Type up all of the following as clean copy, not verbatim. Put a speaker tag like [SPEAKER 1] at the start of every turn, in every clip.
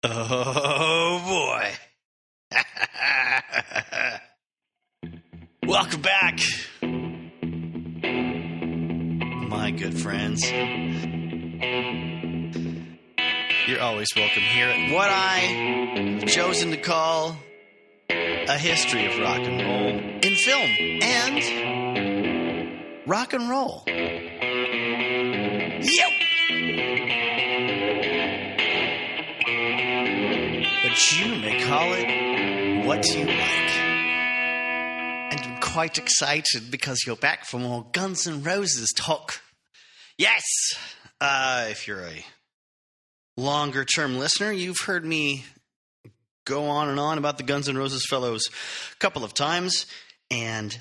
[SPEAKER 1] Oh, boy. Welcome back, my good friends. You're always welcome here at what I have chosen to call a history of rock and roll in film and rock and roll. Yep! But you may call it what you like. And I'm quite excited because you're back for more Guns N' Roses talk. Yes! If you're a longer-term listener, you've heard me go on and on about the Guns N' Roses fellows a couple of times. And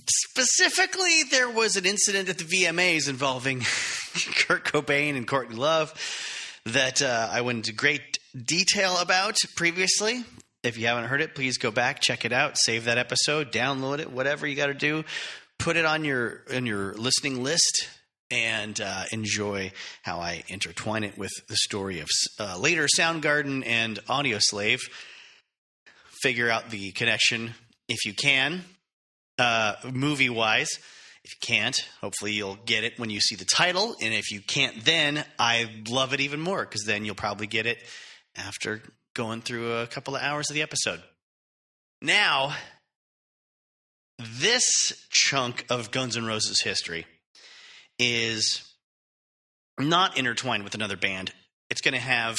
[SPEAKER 1] specifically, there was an incident at the VMAs involving Kurt Cobain and Courtney Love that I went into great detail about previously. If you haven't heard it, please go back, check it out, save that episode, download it, whatever you got to do. Put it on your listening list and enjoy how I intertwine it with the story of later Soundgarden and Audioslave. Figure out the connection if you can, movie-wise. If you can't, hopefully you'll get it when you see the title. And if you can't then, I love it even more because then you'll probably get it after going through a couple of hours of the episode. Now, this chunk of Guns N' Roses history is not intertwined with another band. It's going to have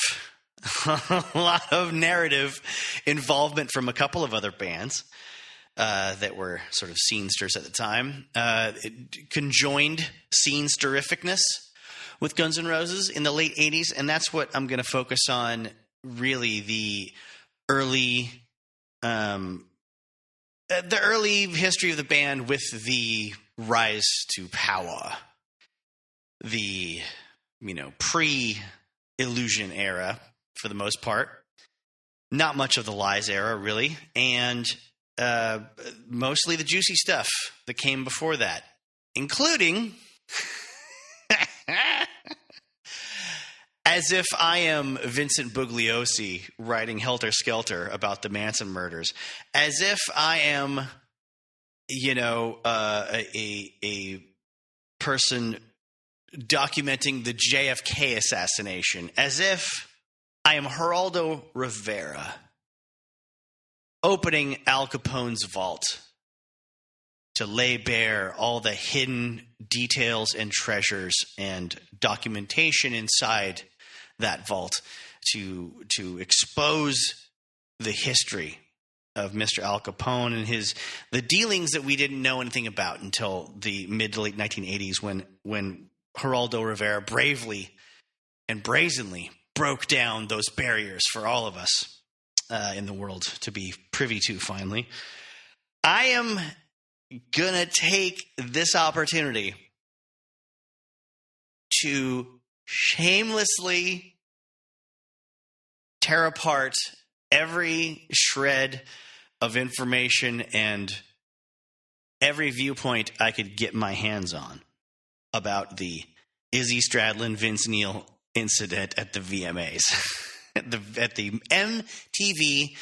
[SPEAKER 1] a lot of narrative involvement from a couple of other bands that were sort of scenesters at the time. Conjoined scenesterificness with Guns N' Roses in the late 80s, and that's what I'm going to focus on, really, the early history of the band with the rise to power. The, pre-Illusion era, for the most part. Not much of the Lies era, really. And mostly the juicy stuff that came before that. Including, as if I am Vincent Bugliosi writing Helter Skelter about the Manson murders. As if I am, a person documenting the JFK assassination, as if I am Geraldo Rivera opening Al Capone's vault to lay bare all the hidden details and treasures and documentation inside that vault to expose the history of Mr. Al Capone and the dealings that we didn't know anything about until the mid to late 1980s when Geraldo Rivera bravely and brazenly broke down those barriers for all of us in the world to be privy to finally. I am going to take this opportunity to shamelessly tear apart every shred of information and every viewpoint I could get my hands on about the Izzy Stradlin, Vince Neil incident at the VMAs, at the MTV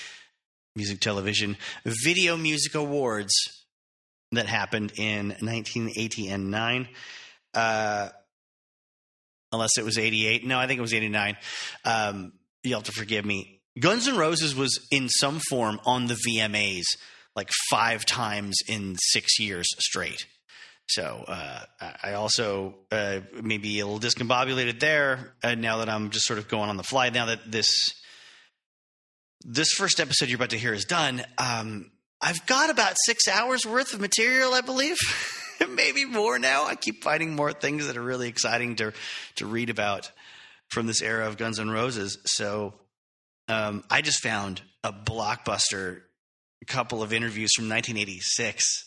[SPEAKER 1] Music Television Video Music Awards that happened in 1980 and 9. Unless it was 88. No, I think it was 89. You'll have to forgive me. Guns N' Roses was in some form on the VMAs like 5 times in 6 years straight. So I also may be a little discombobulated there now that I'm just sort of going on the fly. Now that this first episode you're about to hear is done, I've got about 6 hours worth of material, I believe. Maybe more now. I keep finding more things that are really exciting to read about from this era of Guns N' Roses. So I just found a blockbuster couple of interviews from 1986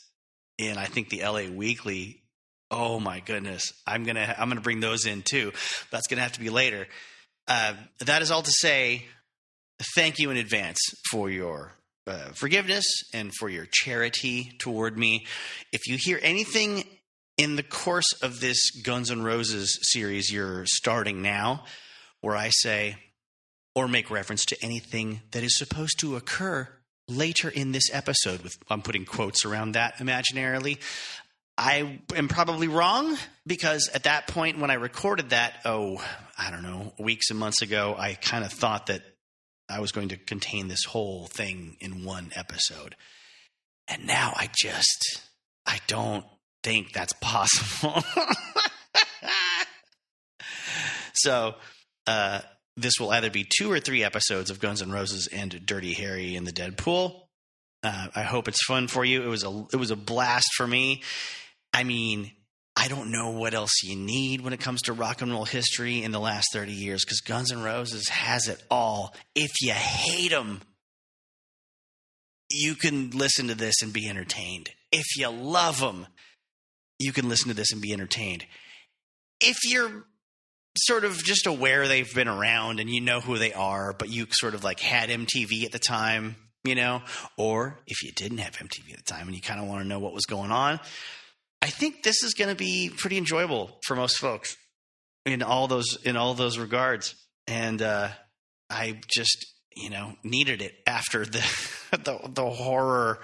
[SPEAKER 1] in, I think, the LA Weekly. Oh my goodness. I'm gonna bring those in too. That's gonna have to be later. That is all to say, thank you in advance for your forgiveness and for your charity toward me. If you hear anything in the course of this Guns N' Roses series you're starting now, where I say, or make reference to anything that is supposed to occur later in this episode. I'm putting quotes around that imaginarily. I am probably wrong, because at that point when I recorded that, I don't know, weeks and months ago, I kind of thought that I was going to contain this whole thing in one episode. And now I don't think that's possible. So this will either be 2 or 3 episodes of Guns N' Roses and Dirty Harry in the Deadpool. I hope it's fun for you. It was a blast for me. I mean, I don't know what else you need when it comes to rock and roll history in the last 30 years, because Guns N' Roses has it all. If you hate them, you can listen to this and be entertained. If you love them, you can listen to this and be entertained. If you're sort of just aware they've been around and you know who they are, but you sort of like had MTV at the time, you know, or if you didn't have MTV at the time and you kind of want to know what was going on, I think this is going to be pretty enjoyable for most folks in all those regards. And I just, needed it after the horror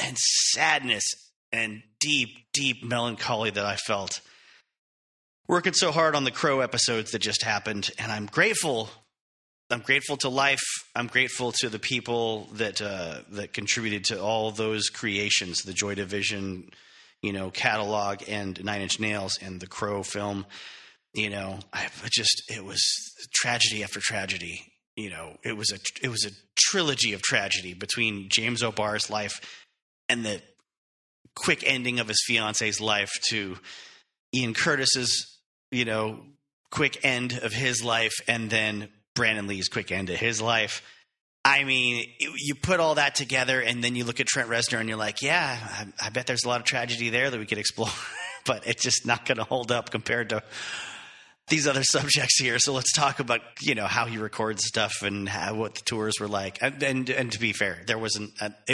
[SPEAKER 1] and sadness and deep melancholy that I felt working so hard on the Crow episodes that just happened. And I'm grateful. I'm grateful to life. I'm grateful to the people that contributed to all those creations, the Joy Division, catalog, and 9 Inch Nails and the Crow film. It was tragedy after tragedy. It was a trilogy of tragedy between James O'Barr's life and the quick ending of his fiance's life, to Ian Curtis's, quick end of his life, and then Brandon Lee's quick end of his life. I mean, you put all that together, and then you look at Trent Reznor, and you're like, yeah, I bet there's a lot of tragedy there that we could explore, but it's just not going to hold up compared to these other subjects here. So let's talk about, how he records stuff and what the tours were like. And to be fair, it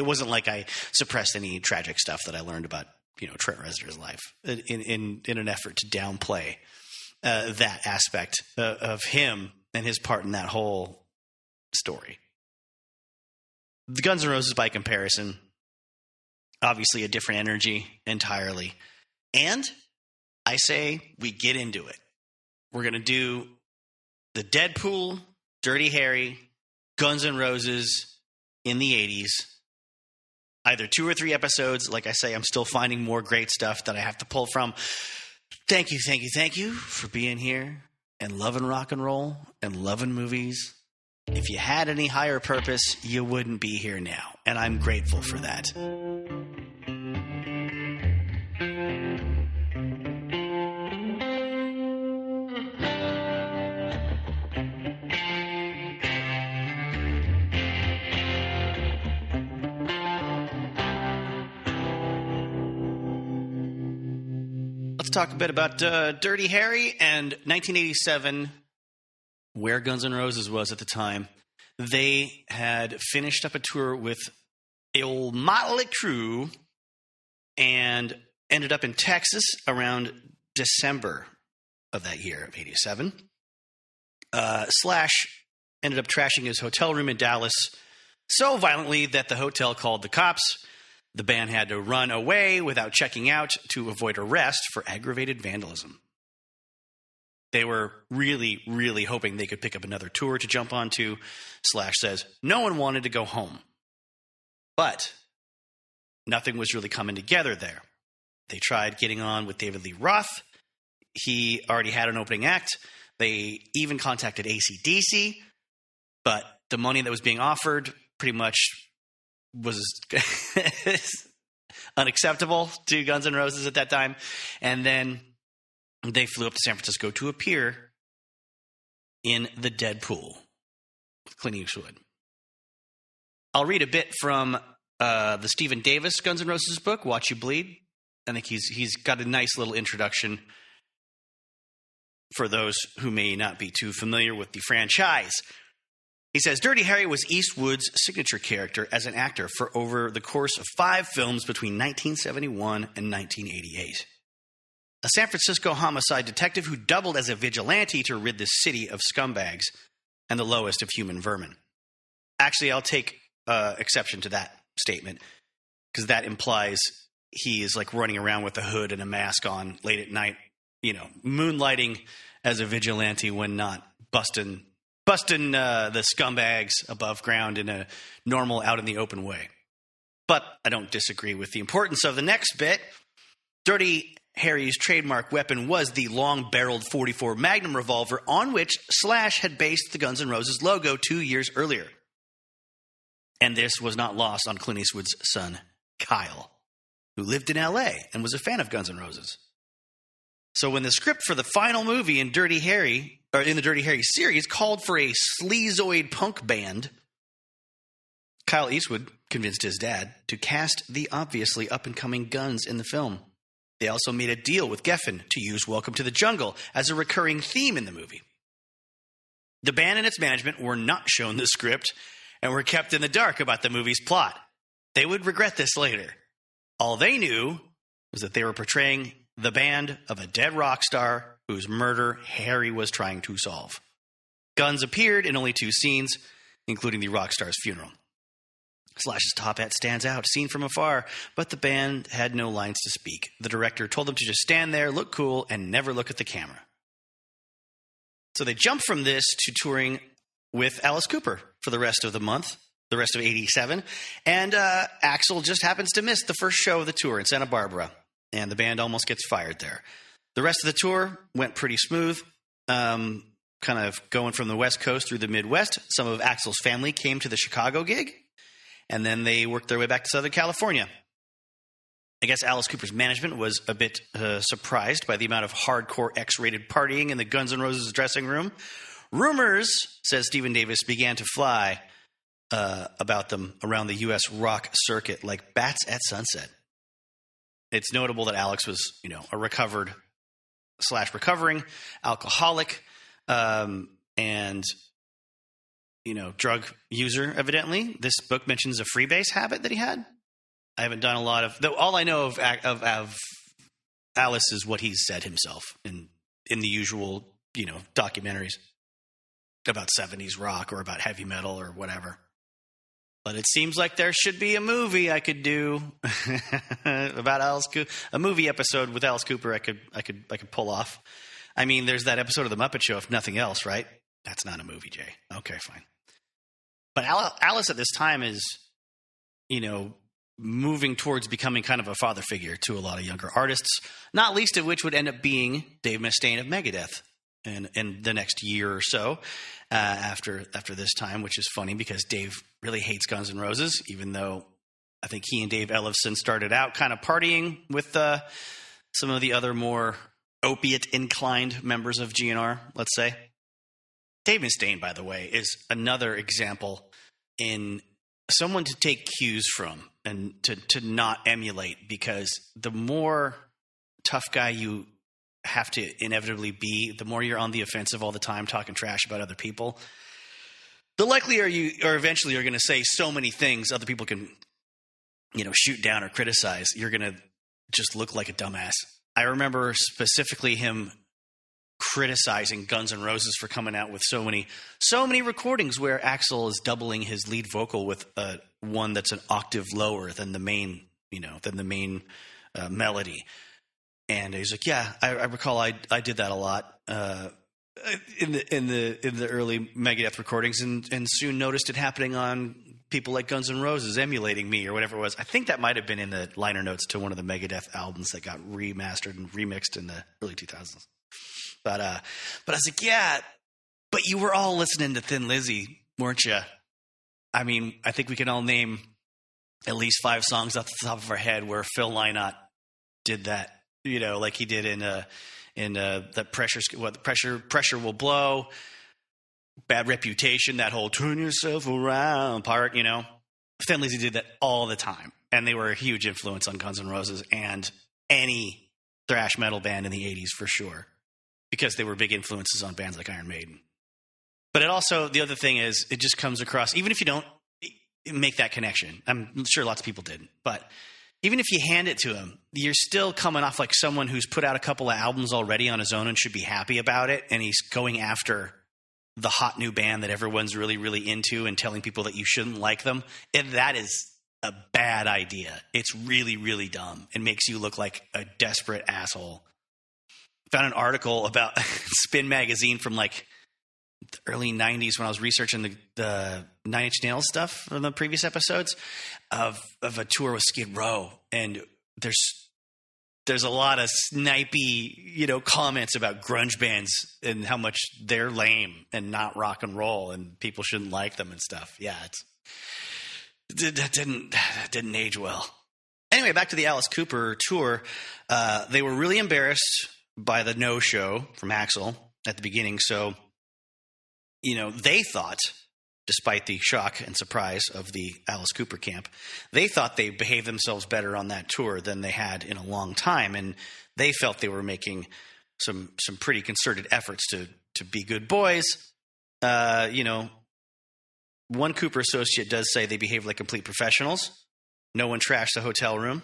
[SPEAKER 1] wasn't like I suppressed any tragic stuff that I learned about, Trent Reznor's life in an effort to downplay that aspect of him and his part in that whole story. The Guns N' Roses, by comparison, obviously a different energy entirely. And I say we get into it. We're going to do the Deadpool, Dirty Harry, Guns N' Roses in the 80s. Either 2 or 3 episodes. Like I say, I'm still finding more great stuff that I have to pull from. Thank you for being here and loving rock and roll and loving movies. If you had any higher purpose, you wouldn't be here now. And I'm grateful for that. Let's talk a bit about Dirty Harry and 1987, where Guns N' Roses was at the time. They had finished up a tour with old Motley Crue and ended up in Texas around December of that year of 87. Slash ended up trashing his hotel room in Dallas so violently that the hotel called the cops. The band had to run away without checking out to avoid arrest for aggravated vandalism. They were really, really hoping they could pick up another tour to jump onto. Slash says no one wanted to go home. But nothing was really coming together there. They tried getting on with David Lee Roth. He already had an opening act. They even contacted AC/DC, but the money that was being offered pretty much was unacceptable to Guns N' Roses at that time. And then they flew up to San Francisco to appear in the Deadpool with Clint Eastwood. I'll read a bit from the Stephen Davis Guns N' Roses book, Watch You Bleed. I think he's got a nice little introduction for those who may not be too familiar with the franchise. He says, Dirty Harry was Eastwood's signature character as an actor for over the course of 5 films between 1971 and 1988. A San Francisco homicide detective who doubled as a vigilante to rid the city of scumbags. and the lowest of human vermin. Actually, I'll take exception to that statement because that implies he is like running around with a hood and a mask on late at night, moonlighting as a vigilante when not busting the scumbags above ground in a normal out in the open way. But I don't disagree with the importance of the next bit. Dirty Harry's trademark weapon was the long-barreled .44 Magnum revolver on which Slash had based the Guns N' Roses logo 2 years earlier. And this was not lost on Clint Eastwood's son, Kyle, who lived in L.A. and was a fan of Guns N' Roses. So when the script for the final movie in the Dirty Harry series called for a sleazoid punk band, Kyle Eastwood convinced his dad to cast the obviously up-and-coming Guns in the film. They also made a deal with Geffen to use Welcome to the Jungle as a recurring theme in the movie. The band and its management were not shown the script and were kept in the dark about the movie's plot. They would regret this later. All they knew was that they were portraying the band of a dead rock star whose murder Harry was trying to solve. Guns appeared in only 2 scenes, including the rock star's funeral. Slash's top hat stands out, seen from afar, but the band had no lines to speak. The director told them to just stand there, look cool, and never look at the camera. So they jumped from this to touring with Alice Cooper for the rest of the month, the rest of 87, and Axl just happens to miss the first show of the tour in Santa Barbara, and the band almost gets fired there. The rest of the tour went pretty smooth, kind of going from the West Coast through the Midwest. Some of Axl's family came to the Chicago gig, and then they worked their way back to Southern California. I guess Alice Cooper's management was a bit surprised by the amount of hardcore X-rated partying in the Guns N' Roses dressing room. Rumors, says Stephen Davis, began to fly about them around the U.S. rock circuit like bats at sunset. It's notable that Alex was, a recovering alcoholic and drug user, evidently. This book mentions a freebase habit that he had. I haven't done a lot of – though all I know of Alice is what he's said himself in the usual, documentaries about 70s rock or about heavy metal or whatever. But it seems like there should be a movie I could do about Alice Cooper. A movie episode with Alice Cooper I could pull off. I mean, there's that episode of The Muppet Show, if nothing else, right? That's not a movie, Jay. Okay, fine. But Alice at this time is, moving towards becoming kind of a father figure to a lot of younger artists, not least of which would end up being Dave Mustaine of Megadeth in the next year or so after this time, which is funny because Dave really hates Guns N' Roses, even though I think he and Dave Ellefson started out kind of partying with some of the other more opiate-inclined members of GNR, let's say. Dave Mustaine, by the way, is another example in someone to take cues from and to not emulate, because the more tough guy you have to inevitably be, the more you're on the offensive all the time talking trash about other people, the likelier you are eventually you're going to say so many things other people can, shoot down or criticize. You're going to just look like a dumbass. I remember specifically him criticizing Guns N' Roses for coming out with so many recordings where Axl is doubling his lead vocal with one that's an octave lower than the main, melody. And he's like, yeah, I recall I did that a lot in the early Megadeth recordings, and soon noticed it happening on people like Guns N' Roses emulating me or whatever it was. I think that might have been in the liner notes to one of the Megadeth albums that got remastered and remixed in the early 2000s. But I was like, yeah, but you were all listening to Thin Lizzy, weren't you? I mean, I think we can all name at least 5 songs off the top of our head where Phil Lynott did that, like he did in the Pressure Will Blow, Bad Reputation, that whole turn yourself around part, Thin Lizzy did that all the time. And they were a huge influence on Guns N' Roses and any thrash metal band in the 80s for sure, because they were big influences on bands like Iron Maiden. But it also, the other thing is, it just comes across, even if you don't make that connection, I'm sure lots of people didn't, but even if you hand it to him, you're still coming off like someone who's put out a couple of albums already on his own and should be happy about it, and he's going after the hot new band that everyone's really, really into and telling people that you shouldn't like them. And that is a bad idea. It's really, really dumb. It makes you look like a desperate asshole. Found an article about Spin Magazine from like the early 90s when I was researching the Nine Inch Nails stuff from the previous episodes of a tour with Skid Row. And there's a lot of snipey, comments about grunge bands and how much they're lame and not rock and roll and people shouldn't like them and stuff. Yeah, that didn't age well. Anyway, back to the Alice Cooper tour. They were really embarrassed by the no-show from Axl at the beginning. So, they thought, despite the shock and surprise of the Alice Cooper camp, they thought they behaved themselves better on that tour than they had in a long time. And they felt they were making some pretty concerted efforts to be good boys. One Cooper associate does say they behaved like complete professionals. No one trashed the hotel room.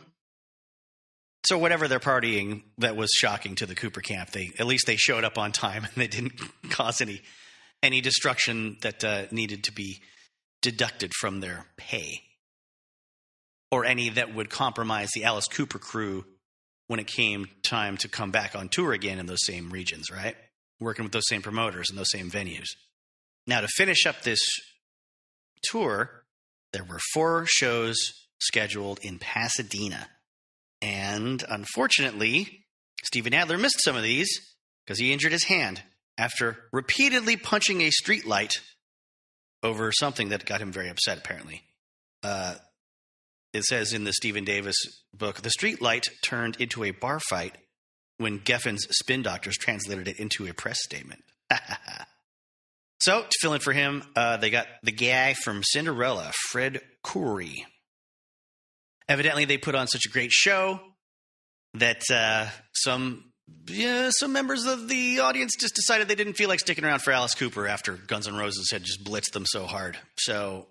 [SPEAKER 1] So whatever they're partying that was shocking to the Cooper camp, at least they showed up on time and they didn't cause any destruction that needed to be deducted from their pay, or any that would compromise the Alice Cooper crew when it came time to come back on tour again in those same regions, right? Working with those same promoters and those same venues. Now, to finish up this tour, there were 4 shows scheduled in Pasadena. And unfortunately, Steven Adler missed some of these because he injured his hand after repeatedly punching a street light over something that got him very upset, apparently. It says in the Stephen Davis book, the street light turned into a bar fight when Geffen's spin doctors translated it into a press statement. So, to fill in for him, they got the guy from Cinderella, Fred Coury. Evidently, they put on such a great show that some members of the audience just decided they didn't feel like sticking around for Alice Cooper after Guns N' Roses had just blitzed them so hard. So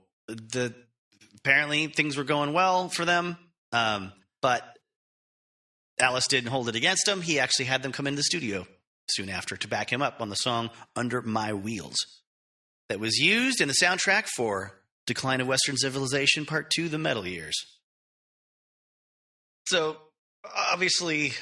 [SPEAKER 1] apparently things were going well for them, but Alice didn't hold it against him. He actually had them come into the studio soon after to back him up on the song Under My Wheels that was used in the soundtrack for Decline of Western Civilization Part 2, The Metal Years. So, obviously,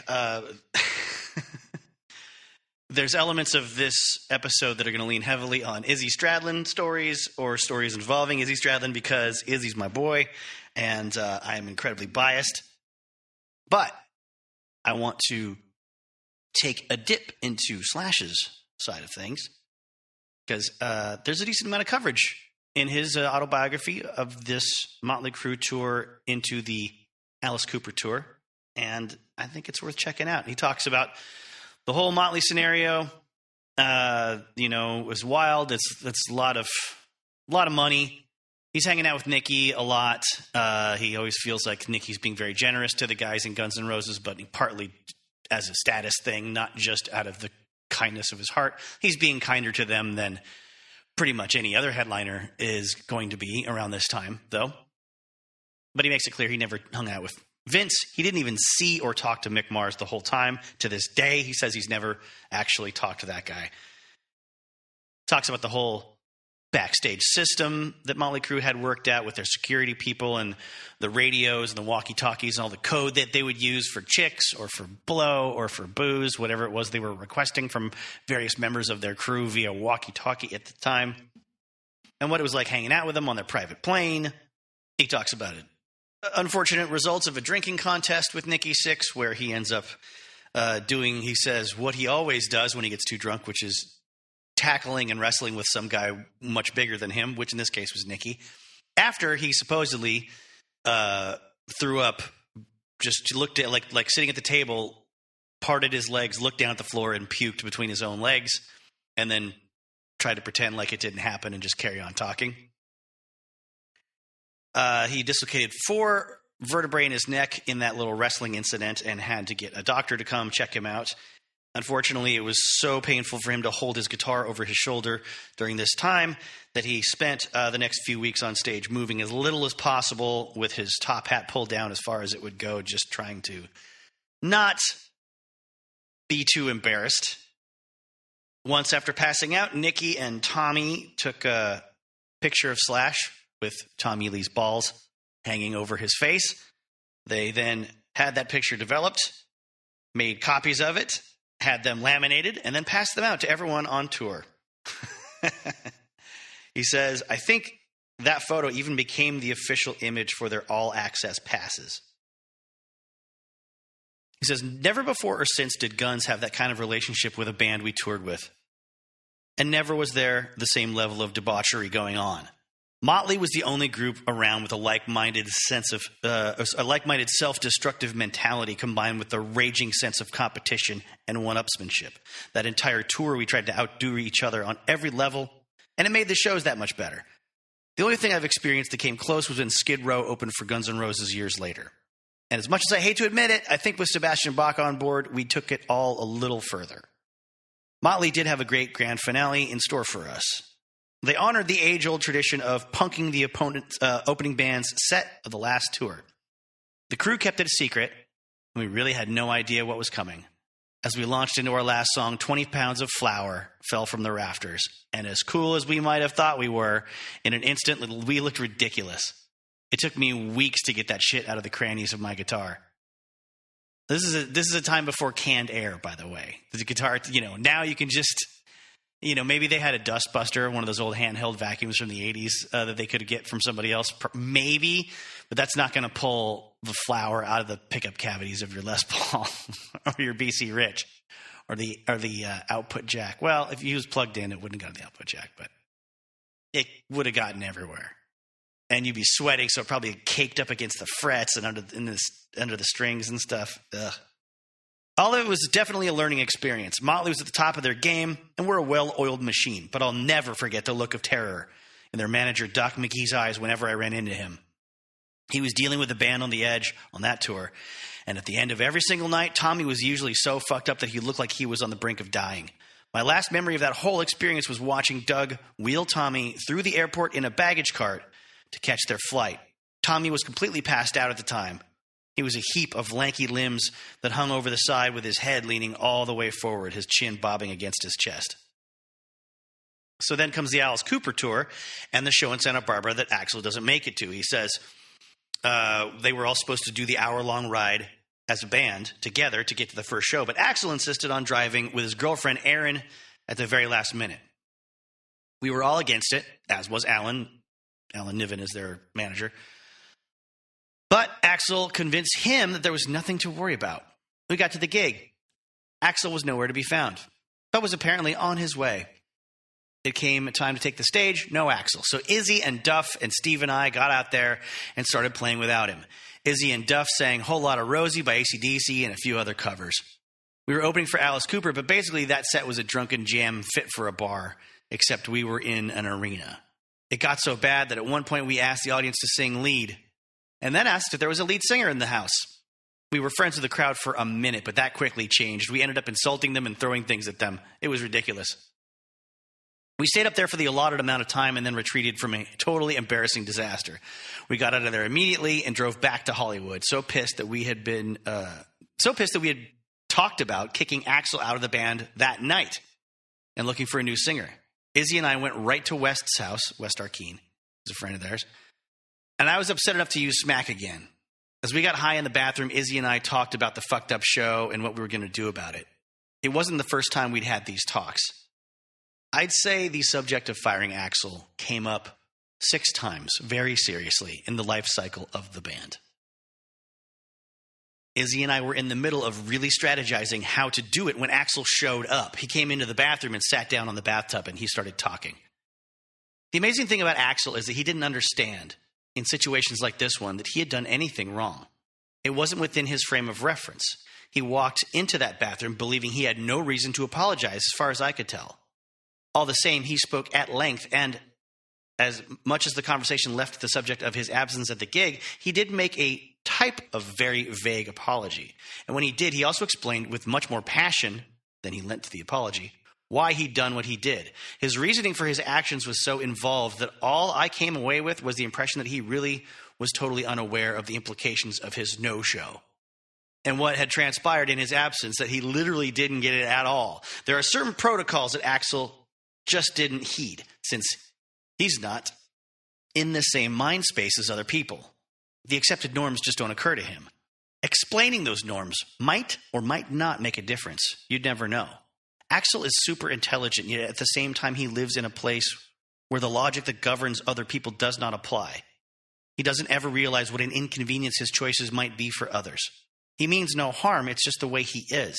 [SPEAKER 1] there's elements of this episode that are going to lean heavily on Izzy Stradlin stories or stories involving Izzy Stradlin because Izzy's my boy, and I am incredibly biased. But I want to take a dip into Slash's side of things because there's a decent amount of coverage in his autobiography of this Motley Crue tour into the Alice Cooper tour, and I think it's worth checking out. He talks about the whole Motley scenario. It was wild. It's a lot of money. He's hanging out with Nicky a lot. He always feels like Nicky's being very generous to the guys in Guns N' Roses, but partly as a status thing, not just out of the kindness of his heart. He's being kinder to them than pretty much any other headliner is going to be around this time, though. But he makes it clear he never hung out with Vince. He didn't even see or talk to Mick Mars the whole time. To this day, he says he's never actually talked to that guy. Talks about the whole backstage system that Motley Crue had worked out with their security people and the radios and the walkie-talkies and all the code that they would use for chicks or for blow or for booze, whatever it was they were requesting from various members of their crew via walkie-talkie at the time, and what it was like hanging out with them on their private plane. He talks about it. Unfortunate results of a drinking contest with Nicky Sixx, where he ends up doing, he says, what he always does when he gets too drunk, which is tackling and wrestling with some guy much bigger than him, which in this case was Nicky. After he supposedly threw up, just looked at, like sitting at the table, parted his legs, looked down at the floor, and puked between his own legs, and then tried to pretend like it didn't happen and just carry on talking. He dislocated 4 vertebrae in his neck in that little wrestling incident and had to get a doctor to come check him out. Unfortunately, it was so painful for him to hold his guitar over his shoulder during this time that he spent the next few weeks on stage moving as little as possible with his top hat pulled down as far as it would go, just trying to not be too embarrassed Once after passing out, Nikki and Tommy took a picture of Slash with Tommy Lee's balls hanging over his face. They then had that picture developed, made copies of it, had them laminated, and then passed them out to everyone on tour. He says, I think that photo even became the official image for their all-access passes. He says, never before or since did Guns have that kind of relationship with a band we toured with. And never was there the same level of debauchery going on. Motley was the only group around with a like-minded self-destructive mentality combined with the raging sense of competition and one-upsmanship. That entire tour, we tried to outdo each other on every level, and it made the shows that much better. The only thing I've experienced that came close was when Skid Row opened for Guns N' Roses years later. And as much as I hate to admit it, I think with Sebastian Bach on board, we took it all a little further. Motley did have a great grand finale in store for us. They honored the age-old tradition of punking the opening band's set of the last tour. The crew kept it a secret, and we really had no idea what was coming. As we launched into our last song, 20 pounds of flour fell from the rafters, and as cool as we might have thought we were, in an instant we looked ridiculous. It took me weeks to get that shit out of the crannies of my guitar. This is a time before canned air, by the way. The guitar, now you can just... maybe they had a dust buster, one of those old handheld vacuums from the 80s that they could get from somebody else. Maybe, but that's not going to pull the flour out of the pickup cavities of your Les Paul or your BC Rich or the output jack. Well, if he was plugged in, it wouldn't have gotten the output jack, but it would have gotten everywhere. And you'd be sweating, so it probably caked up against the frets and under the strings and stuff. Ugh. All of it was definitely a learning experience. Motley was at the top of their game, and we're a well-oiled machine. But I'll never forget the look of terror in their manager Doc McGee's eyes whenever I ran into him. He was dealing with the band on the edge on that tour. And at the end of every single night, Tommy was usually so fucked up that he looked like he was on the brink of dying. My last memory of that whole experience was watching Doug wheel Tommy through the airport in a baggage cart to catch their flight. Tommy was completely passed out at the time. He was a heap of lanky limbs that hung over the side with his head leaning all the way forward, his chin bobbing against his chest. So then comes the Alice Cooper tour and the show in Santa Barbara that Axl doesn't make it to. He says they were all supposed to do the hour-long ride as a band together to get to the first show, but Axl insisted on driving with his girlfriend Erin at the very last minute. We were all against it, as was Alan. Alan Niven is their manager. But Axl convinced him that there was nothing to worry about. We got to the gig. Axl was nowhere to be found, but was apparently on his way. It came time to take the stage, no Axl. So Izzy and Duff and Steve and I got out there and started playing without him. Izzy and Duff sang Whole Lotta Rosie by AC/DC and a few other covers. We were opening for Alice Cooper, but basically that set was a drunken jam fit for a bar, except we were in an arena. It got so bad that at one point we asked the audience to sing lead, and then asked if there was a lead singer in the house. We were friends with the crowd for a minute, but that quickly changed. We ended up insulting them and throwing things at them. It was ridiculous. We stayed up there for the allotted amount of time and then retreated from a totally embarrassing disaster. We got out of there immediately and drove back to Hollywood, so pissed that we had talked about kicking Axl out of the band that night and looking for a new singer. Izzy and I went right to West's house, West Arkeen, who's a friend of theirs, and I was upset enough to use smack again. As we got high in the bathroom, Izzy and I talked about the fucked up show and what we were going to do about it. It wasn't the first time we'd had these talks. I'd say the subject of firing Axl came up 6 times very seriously in the life cycle of the band. Izzy and I were in the middle of really strategizing how to do it when Axl showed up. He came into the bathroom and sat down on the bathtub and he started talking. The amazing thing about Axl is that he didn't understand in situations like this one that he had done anything wrong. It wasn't within his frame of reference. He walked into that bathroom believing he had no reason to apologize as far as I could tell. All the same, he spoke at length, and as much as the conversation left the subject of his absence at the gig, he did make a type of very vague apology. And when he did, he also explained with much more passion than he lent to the apology why he'd done what he did. His reasoning for his actions was so involved that all I came away with was the impression that he really was totally unaware of the implications of his no-show. and what had transpired in his absence, that he literally didn't get it at all. There are certain protocols that Axl just didn't heed, since he's not in the same mind space as other people. The accepted norms just don't occur to him. Explaining those norms might or might not make a difference. You'd never know. Axl is super intelligent, yet at the same time he lives in a place where the logic that governs other people does not apply. He doesn't ever realize what an inconvenience his choices might be for others. He means no harm, it's just the way he is.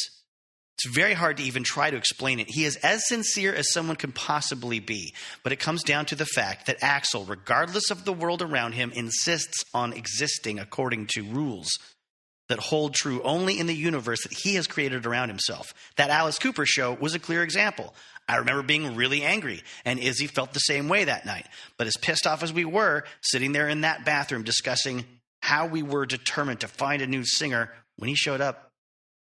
[SPEAKER 1] It's very hard to even try to explain it. He is as sincere as someone can possibly be, but it comes down to the fact that Axl, regardless of the world around him, insists on existing according to rules that hold true only in the universe that he has created around himself. That Alice Cooper show was a clear example. I remember being really angry, and Izzy felt the same way that night. But as pissed off as we were, sitting there in that bathroom discussing how we were determined to find a new singer, when he showed up,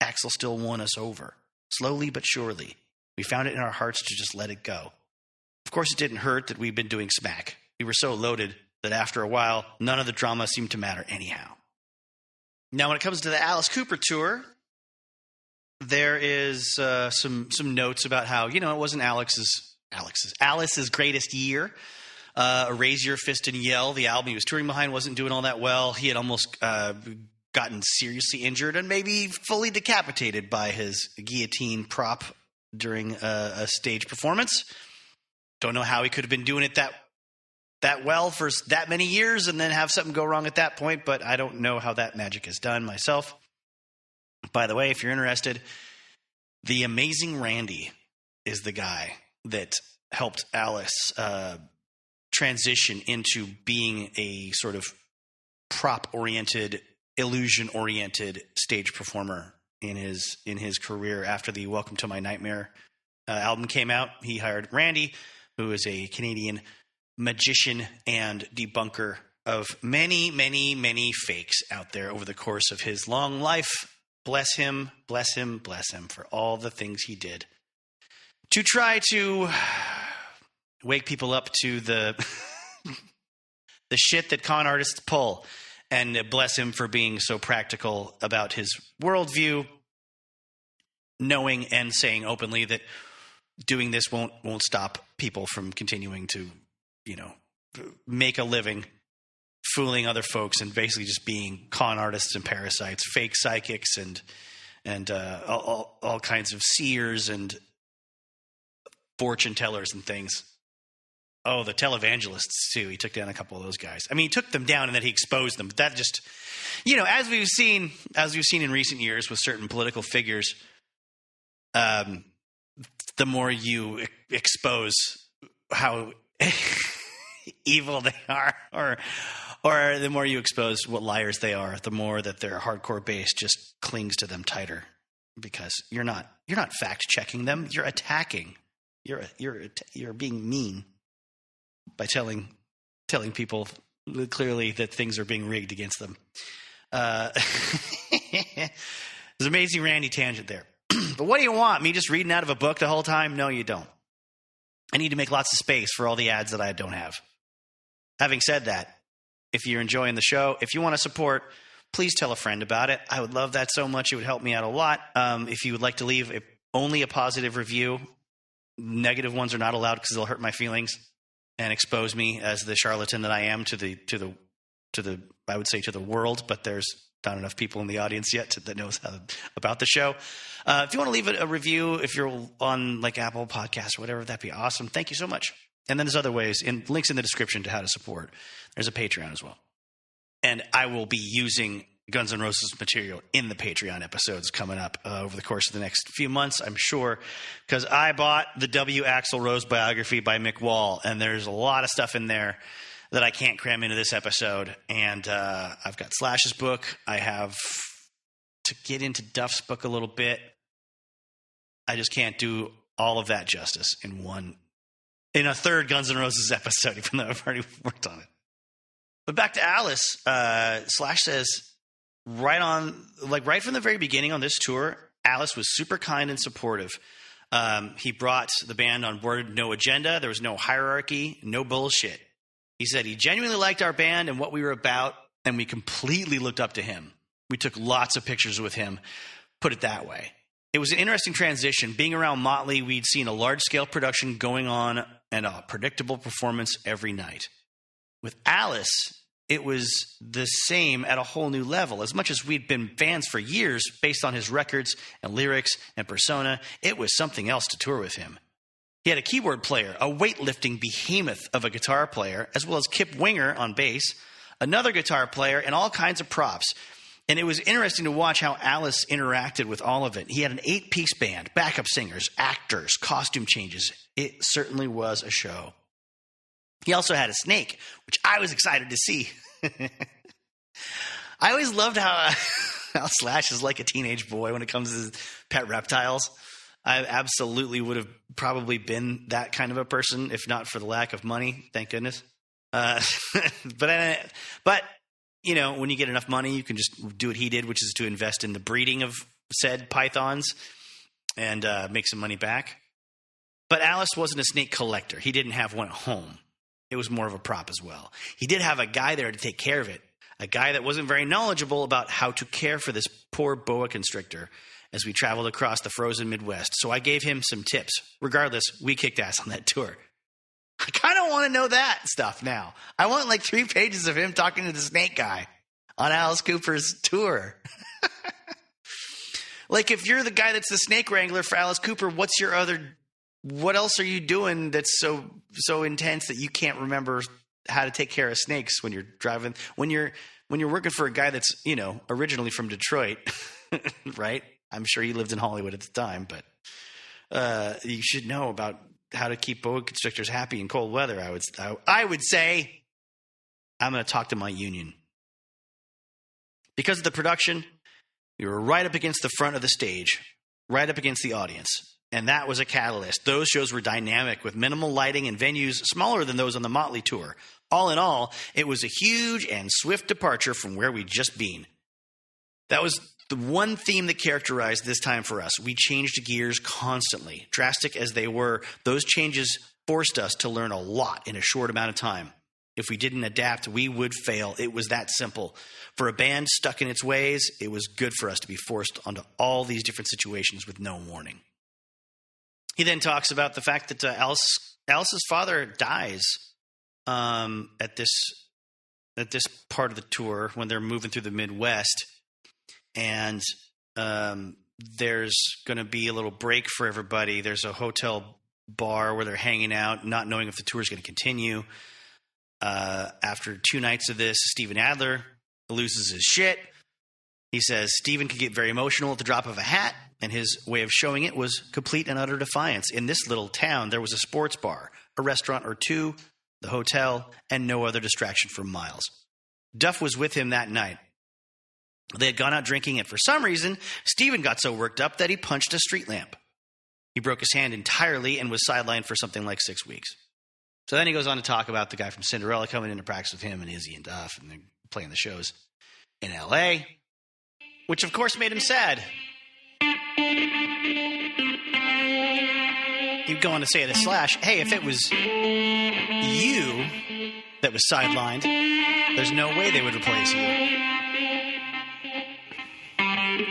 [SPEAKER 1] Axl still won us over. Slowly but surely, we found it in our hearts to just let it go. Of course, it didn't hurt that we'd been doing smack. We were so loaded that after a while, none of the drama seemed to matter anyhow. Now, when it comes to the Alice Cooper tour, there is some notes about how, it wasn't Alice's greatest year. Raise Your Fist and Yell, the album he was touring behind, wasn't doing all that well. He had almost gotten seriously injured and maybe fully decapitated by his guillotine prop during a stage performance. Don't know how he could have been doing it that well for that many years and then have something go wrong at that point, but I don't know how that magic is done myself. By the way, if you're interested, the amazing Randy is the guy that helped Alice transition into being a sort of prop-oriented, illusion-oriented stage performer in his career. After the Welcome to My Nightmare album came out, he hired Randy, who is a Canadian magician and debunker of many, many, many fakes out there over the course of his long life. Bless him, bless him, bless him for all the things he did to try to wake people up to the shit that con artists pull. And bless him for being so practical about his worldview, knowing and saying openly that doing this won't stop people from continuing to, make a living fooling other folks and basically just being con artists and parasites, fake psychics and all kinds of seers and fortune tellers and things. Oh, the televangelists, too. He took down a couple of those guys. I mean, he took them down and then he exposed them. But that just, as we've seen in recent years with certain political figures, the more you expose how evil they are, or the more you expose what liars they are, the more that their hardcore base just clings to them tighter, because you're not fact checking them. You're attacking. You're being mean by telling people clearly that things are being rigged against them. There's an amazing Randy tangent there. But what do you want? Me just reading out of a book the whole time? No, you don't. I need to make lots of space for all the ads that I don't have. Having said that, if you're enjoying the show, if you want to support, please tell a friend about it. I would love that so much. It would help me out a lot. If you would like to leave only a positive review, negative ones are not allowed because they'll hurt my feelings and expose me as the charlatan that I am to the I would say to the world, but there's not enough people in the audience yet that knows about the show. If you want to leave a review, if you're on like Apple Podcasts or whatever, that'd be awesome. Thank you so much. And then there's other ways, links in the description to how to support. There's a Patreon as well. And I will be using Guns N' Roses material in the Patreon episodes coming up over the course of the next few months, I'm sure, because I bought the W. Axl Rose biography by Mick Wall, and there's a lot of stuff in there that I can't cram into this episode. And I've got Slash's book. I have to get into Duff's book a little bit. I just can't do all of that justice in a third Guns N' Roses episode, even though I've already worked on it. But back to Alice, Slash says, right from the very beginning on this tour, Alice was super kind and supportive. He brought the band on board, no agenda. There was no hierarchy, no bullshit. He said he genuinely liked our band and what we were about, and we completely looked up to him. We took lots of pictures with him, put it that way. It was an interesting transition. Being around Motley, we'd seen a large-scale production going on and a predictable performance every night. With Alice, it was the same at a whole new level. As much as we'd been fans for years based on his records and lyrics and persona, it was something else to tour with him. He had a keyboard player, a weightlifting behemoth of a guitar player, as well as Kip Winger on bass, another guitar player, and all kinds of props. And it was interesting to watch how Alice interacted with all of it. He had an 8-piece band, backup singers, actors, costume changes. It certainly was a show. He also had a snake, which I was excited to see. I always loved how Slash is like a teenage boy when it comes to pet reptiles. I absolutely would have probably been that kind of a person if not for the lack of money. Thank goodness. But you know, when you get enough money, you can just do what he did, which is to invest in the breeding of said pythons and make some money back. But Alice wasn't a snake collector. He didn't have one at home. It was more of a prop as well. He did have a guy there to take care of it, a guy that wasn't very knowledgeable about how to care for this poor boa constrictor as we traveled across the frozen Midwest. So I gave him some tips. Regardless, we kicked ass on that tour. I kind of want to know that stuff now. I want like 3 pages of him talking to the snake guy on Alice Cooper's tour. Like, if you're the guy that's the snake wrangler for Alice Cooper, what else are you doing that's so intense that you can't remember how to take care of snakes when you're driving, when you're working for a guy that's, you know, originally from Detroit, right? I'm sure he lived in Hollywood at the time, but you should know about how to keep boa constrictors happy in cold weather. I would say I'm going to talk to my union. Because of the production, we were right up against the front of the stage, right up against the audience. And that was a catalyst. Those shows were dynamic with minimal lighting and venues smaller than those on the Motley tour. All in all, it was a huge and swift departure from where we'd just been. That was the one theme that characterized this time for us. We changed gears constantly. Drastic as they were, those changes forced us to learn a lot in a short amount of time. If we didn't adapt, we would fail. It was that simple. For a band stuck in its ways, it was good for us to be forced onto all these different situations with no warning. He then talks about the fact that Alice's father dies at this part of the tour when they're moving through the Midwest. And there's going to be a little break for everybody. There's a hotel bar where they're hanging out, not knowing if the tour is going to continue. After 2 nights of this, Steven Adler loses his shit. He says Steven could get very emotional at the drop of a hat, and his way of showing it was complete and utter defiance. In this little town, there was a sports bar, a restaurant or two, the hotel, and no other distraction for miles. Duff was with him that night. They had gone out drinking, and for some reason, Steven got so worked up that he punched a street lamp. He broke his hand entirely and was sidelined for something like 6 weeks. So then he goes on to talk about the guy from Cinderella coming into practice with him and Izzy and Duff, and they're playing the shows in L.A., which of course made him sad. He'd go on to say to Slash, hey, if it was you that was sidelined, there's no way they would replace you.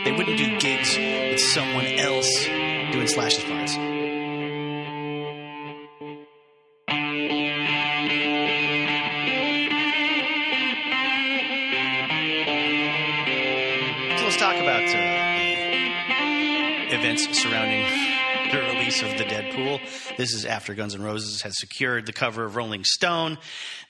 [SPEAKER 1] They wouldn't do gigs with someone else doing Slash's parts. So let's talk about the events surrounding the release of the Deadpool. This is after Guns N' Roses has secured the cover of Rolling Stone.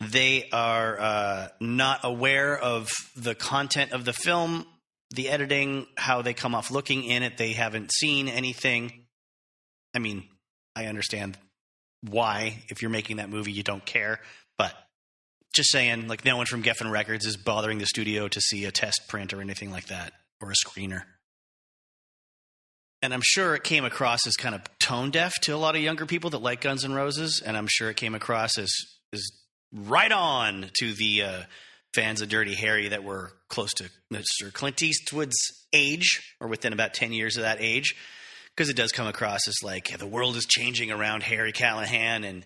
[SPEAKER 1] They are not aware of the content of the film, the editing, how they come off looking in it. They haven't seen anything. I mean, I understand why. If you're making that movie, you don't care. But just saying, like, no one from Geffen Records is bothering the studio to see a test print or anything like that, or a screener. And I'm sure it came across as kind of tone deaf to a lot of younger people that like Guns N' Roses. And I'm sure it came across as right on to the fans of Dirty Harry that were close to Mr. Clint Eastwood's age, or within about 10 years of that age, because it does come across as like the world is changing around Harry Callahan and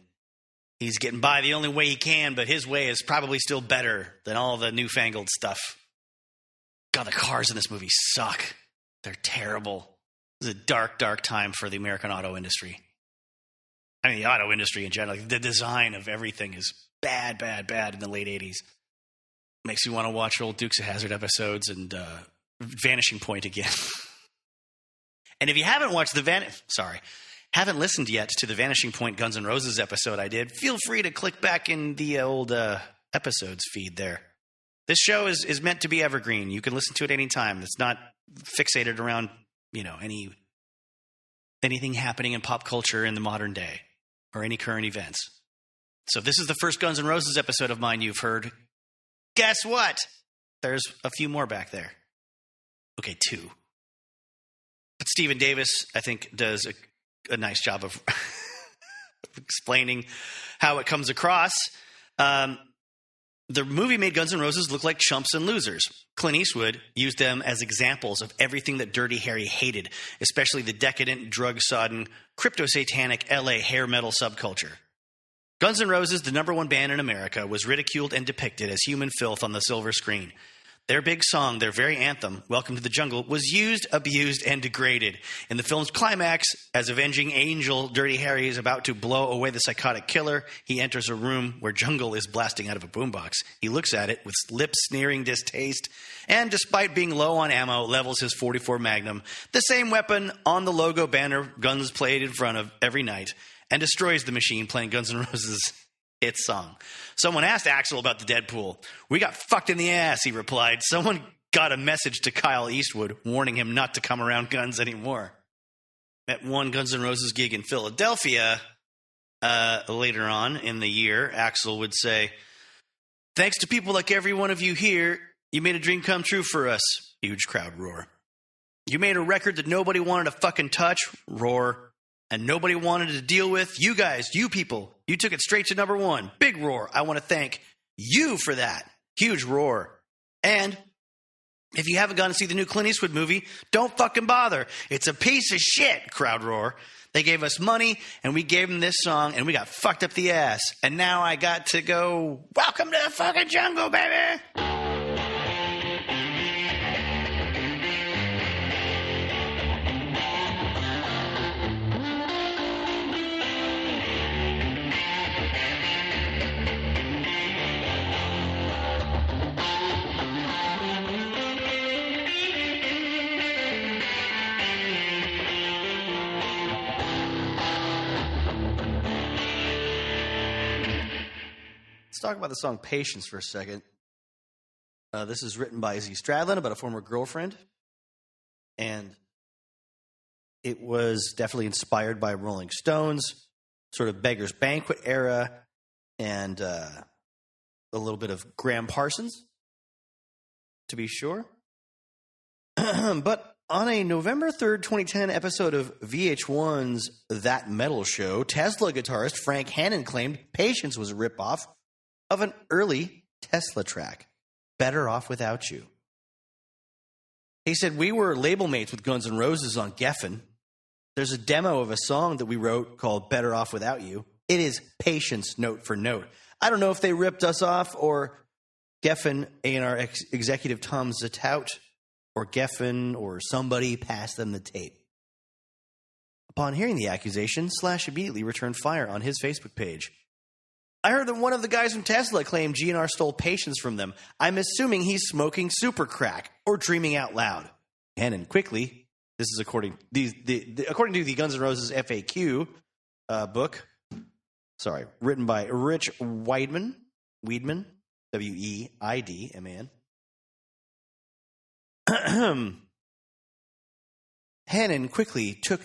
[SPEAKER 1] he's getting by the only way he can, but his way is probably still better than all the newfangled stuff. God, the cars in this movie suck. They're terrible. It's a dark, dark time for the American auto industry. I mean, the auto industry in general. The design of everything is bad, bad, bad in the late 80s. Makes you want to watch old Dukes of Hazzard episodes and Vanishing Point again. And if you haven't watched haven't listened yet to the Vanishing Point Guns N' Roses episode I did, feel free to click back in the old episodes feed there. This show is meant to be evergreen. You can listen to it anytime. It's not fixated around, anything happening in pop culture in the modern day or any current events. So if this is the first Guns N' Roses episode of mine you've heard, guess what? There's a few more back there. Okay, 2. But Stephen Davis, I think, does a nice job of explaining how it comes across. The movie made Guns N' Roses look like chumps and losers. Clint Eastwood used them as examples of everything that Dirty Harry hated, especially the decadent, drug-sodden, crypto-satanic LA hair metal subculture. Guns N' Roses, the number one band in America, was ridiculed and depicted as human filth on the silver screen. Their big song, their very anthem, Welcome to the Jungle, was used, abused, and degraded. In the film's climax, as avenging angel Dirty Harry is about to blow away the psychotic killer, he enters a room where Jungle is blasting out of a boombox. He looks at it with lip-sneering distaste, and despite being low on ammo, levels his .44 Magnum, the same weapon on the logo banner Guns played in front of every night, and destroys the machine playing Guns N' Roses' hit song. Someone asked Axl about the Deadpool. "We got fucked in the ass," he replied. Someone got a message to Kyle Eastwood warning him not to come around guns anymore. At one Guns N' Roses gig in Philadelphia later on in the year, Axl would say, "Thanks to people like every one of you here, you made a dream come true for us." Huge crowd roar. "You made a record that nobody wanted to fucking touch," roar. "And nobody wanted to deal with. You guys, you people, you took it straight to number one." Big roar. "I want to thank you for that." Huge roar. "And if you haven't gone to see the new Clint Eastwood movie, don't fucking bother. It's a piece of shit." Crowd roar. "They gave us money, and we gave them this song, and we got fucked up the ass. And now I got to go, welcome to the fucking jungle, baby." Let's talk about the song Patience for a second. This is written by Izzy Stradlin about a former girlfriend. And it was definitely inspired by Rolling Stones, sort of Beggar's Banquet era, and a little bit of Graham Parsons, to be sure. But on a November 3rd, 2010 episode of VH1's That Metal Show, Tesla guitarist Frank Hannon claimed Patience was a ripoff of an early Tesla track, Better Off Without You. He said, "We were label mates with Guns N' Roses on Geffen. There's a demo of a song that we wrote called Better Off Without You. It is Patience note for note. I don't know if they ripped us off or Geffen, A&R executive Tom Zutaut, or Geffen or somebody passed them the tape." Upon hearing the accusation, Slash immediately returned fire on his Facebook page. "I heard that one of the guys from Tesla claimed GNR stole Patience from them. I'm assuming he's smoking super crack or dreaming out loud." Hannon quickly, this is according to the Guns N' Roses FAQ book, written by Rich Weidman, Weidman. Hannon quickly took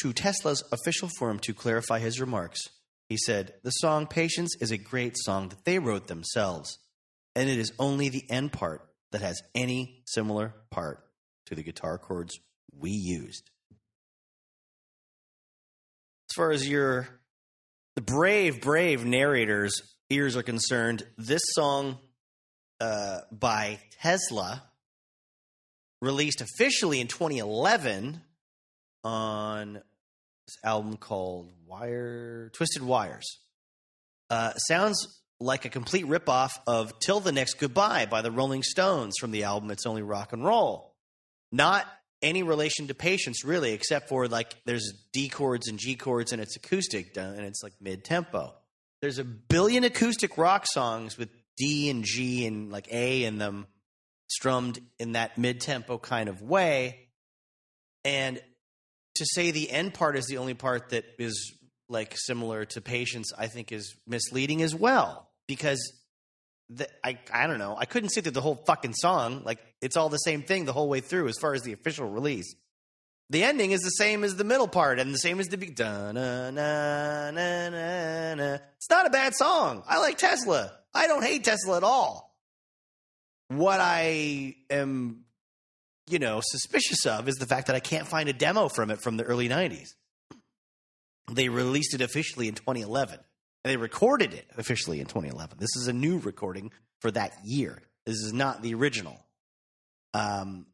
[SPEAKER 1] to Tesla's official forum to clarify his remarks. He said, "The song Patience is a great song that they wrote themselves, and it is only the end part that has any similar part to the guitar chords we used." As far as the brave narrator's ears are concerned, this song by Tesla, released officially in 2011 on this album called Twisted Wires, sounds like a complete ripoff of Till the Next Goodbye by the Rolling Stones from the album It's Only Rock and Roll. Not any relation to Patience, really, except for like there's D chords and G chords and it's acoustic and it's like mid-tempo. There's a billion acoustic rock songs with D and G and like A in them strummed in that mid-tempo kind of way. And to say the end part is the only part that is like similar to Patience, I think is misleading as well. Because I don't know. I couldn't sit through the whole fucking song. Like, it's all the same thing the whole way through as far as the official release. The ending is the same as the middle part and the same as the beginning. It's not a bad song. I like Tesla. I don't hate Tesla at all. What I am, suspicious of is the fact that I can't find a demo from it from the early 90s. They released it officially in 2011. And they recorded it officially in 2011. This is a new recording for that year. This is not the original. I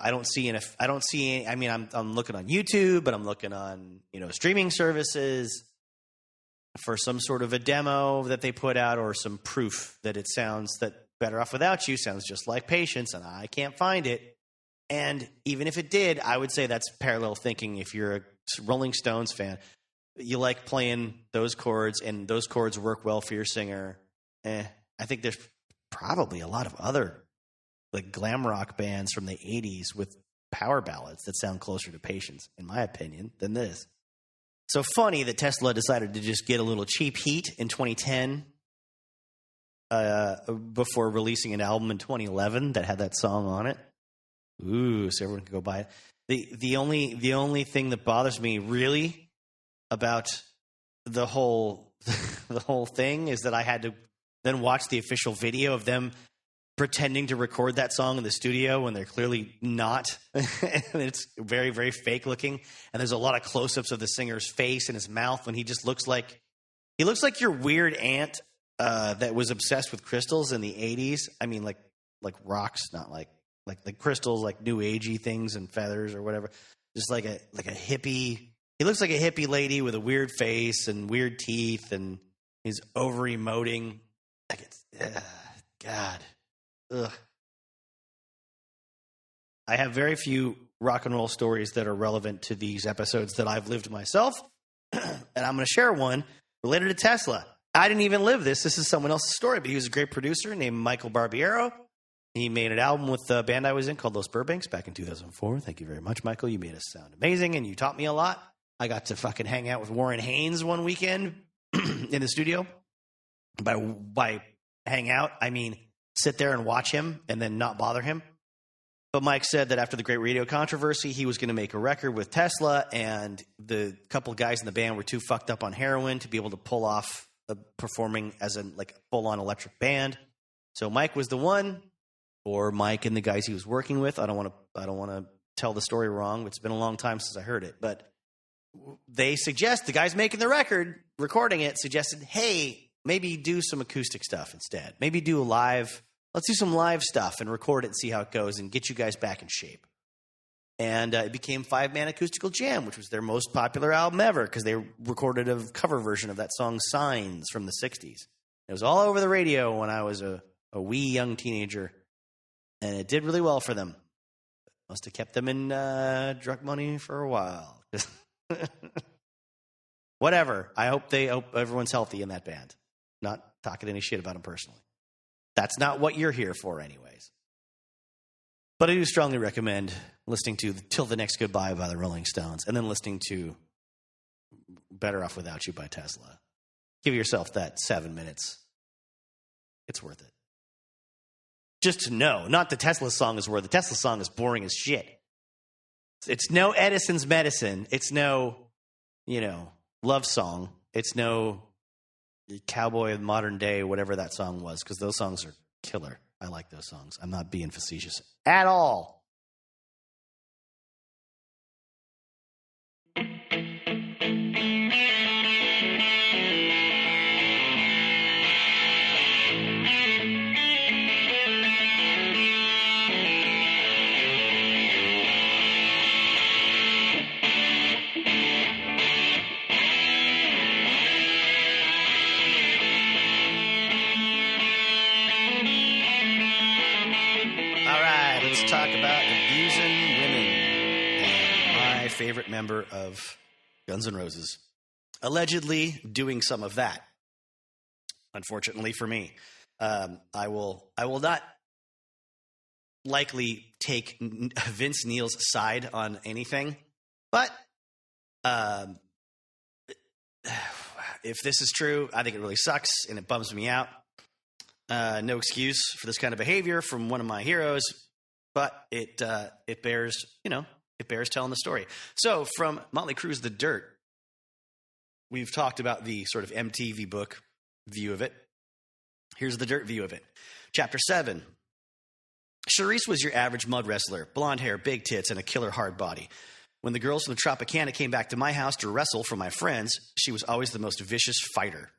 [SPEAKER 1] don't see any. I mean, I'm looking on YouTube, but I'm looking on streaming services for some sort of a demo that they put out or some proof that it sounds that Better Off Without You sounds just like Patience, and I can't find it. And even if it did, I would say that's parallel thinking. If you're a Rolling Stones fan, you like playing those chords, and those chords work well for your singer. I think there's probably a lot of other like glam rock bands from the 80s with power ballads that sound closer to Patience, in my opinion, than this. So funny that Tesla decided to just get a little cheap heat in 2010 before releasing an album in 2011 that had that song on it. Ooh, so everyone can go buy it. The only thing that bothers me really about the whole thing is that I had to then watch the official video of them pretending to record that song in the studio when they're clearly not. And it's very, very fake looking. And there's a lot of close-ups of the singer's face and his mouth when he just looks like your weird aunt that was obsessed with crystals in the 80s. I mean, like rocks, not like crystals, like new agey things and feathers or whatever. Just like a hippie. He looks like a hippie lady with a weird face and weird teeth, and he's over-emoting. Like it's, God. Ugh. I have very few rock and roll stories that are relevant to these episodes that I've lived myself, and I'm going to share one related to Tesla. I didn't even live this. This is someone else's story, but he was a great producer named Michael Barbiero. He made an album with the band I was in called Los Burbanks back in 2004. Thank you very much, Michael. You made us sound amazing, and you taught me a lot. I got to fucking hang out with Warren Haynes one weekend in the studio. By hang out, I mean sit there and watch him and then not bother him. But Mike said that after the Great Radio Controversy, he was going to make a record with Tesla, and the couple guys in the band were too fucked up on heroin to be able to pull off performing as a full-on electric band. So Mike was the one, or Mike and the guys he was working with. I don't want to tell the story wrong. It's been a long time since I heard it, but they suggest, the guys making the record, recording it, suggested, hey, maybe do some acoustic stuff instead. Maybe let's do some live stuff and record it and see how it goes and get you guys back in shape. And it became 5-Man Acoustical Jam, which was their most popular album ever because they recorded a cover version of that song Signs from the 60s. It was all over the radio when I was a wee young teenager, and it did really well for them. Must have kept them in drug money for a while. Whatever. I hope everyone's healthy in that band. Not talking any shit about them personally. That's not what you're here for anyways. But I do strongly recommend listening to Till the Next Goodbye by the Rolling Stones and then listening to Better Off Without You by Tesla. Give yourself that 7 minutes. It's worth it. Just to know, not the Tesla song is worth it. The Tesla song is boring as shit. It's no Edison's Medicine. It's no, love song. It's no Cowboy of Modern Day, whatever that song was, because those songs are killer. I like those songs. I'm not being facetious at all. favorite member of Guns N' Roses, allegedly doing some of that. Unfortunately for me, I will not likely take Vince Neil's side on anything, but if this is true, I think it really sucks and it bums me out. No excuse for this kind of behavior from one of my heroes, but it bears telling the story. So from Motley Crue's The Dirt, we've talked about the sort of MTV book view of it. Here's the Dirt view of it. Chapter 7. Charisse was your average mud wrestler, blonde hair, big tits, and a killer hard body. When the girls from the Tropicana came back to my house to wrestle for my friends, she was always the most vicious fighter.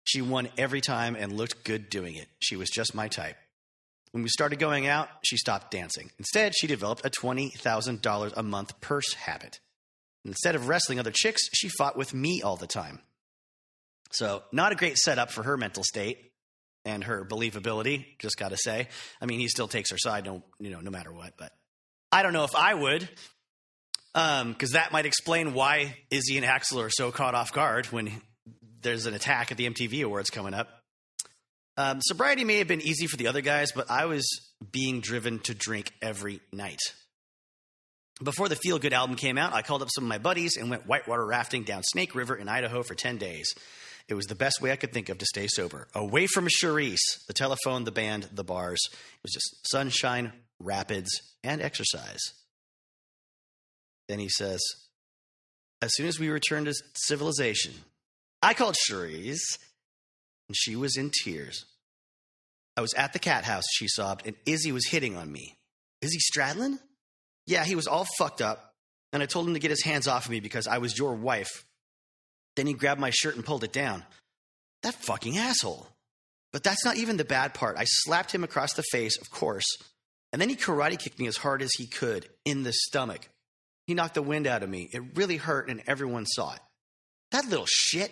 [SPEAKER 1] She won every time and looked good doing it. She was just my type. When we started going out, she stopped dancing. Instead, she developed a $20,000 a month purse habit. Instead of wrestling other chicks, she fought with me all the time. So, not a great setup for her mental state and her believability, just got to say. I mean, he still takes her side, no matter what. But I don't know if I would, because that might explain why Izzy and Axl are so caught off guard when there's an attack at the MTV Awards coming up. Sobriety may have been easy for the other guys, but I was being driven to drink every night. Before the Feel Good album came out, I called up some of my buddies and went whitewater rafting down Snake River in Idaho for 10 days. It was the best way I could think of to stay sober. Away from Charisse, the telephone, the band, the bars. It was just sunshine, rapids, and exercise. Then he says, as soon as we returned to civilization, I called Charisse, and she was in tears. I was at the cat house, she sobbed, and Izzy was hitting on me. Izzy Stradlin? Yeah, he was all fucked up, and I told him to get his hands off of me because I was your wife. Then he grabbed my shirt and pulled it down. That fucking asshole. But that's not even the bad part. I slapped him across the face, of course, and then he karate kicked me as hard as he could in the stomach. He knocked the wind out of me. It really hurt, and everyone saw it. That little shit.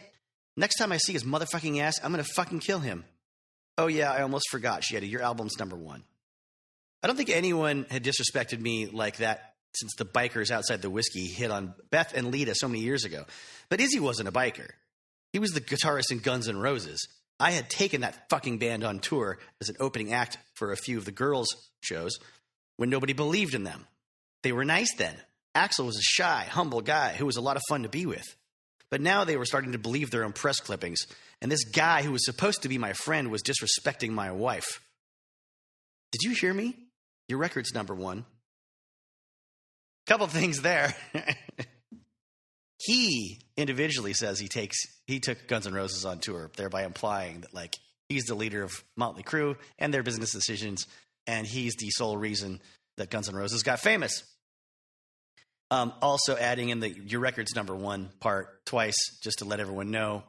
[SPEAKER 1] Next time I see his motherfucking ass, I'm going to fucking kill him. Oh, yeah, I almost forgot, Shetty. Your album's #1. I don't think anyone had disrespected me like that since the bikers outside the whiskey hit on Beth and Lita so many years ago. But Izzy wasn't a biker. He was the guitarist in Guns N' Roses. I had taken that fucking band on tour as an opening act for a few of the girls' shows when nobody believed in them. They were nice then. Axl was a shy, humble guy who was a lot of fun to be with. But now they were starting to believe their own press clippings, and this guy who was supposed to be my friend was disrespecting my wife. Did you hear me? Your record's #1. Couple of things there. He individually says he took Guns N' Roses on tour, thereby implying that he's the leader of Motley Crue and their business decisions, and he's the sole reason that Guns N' Roses got famous. Also adding in your record's #1 part twice, just to let everyone know,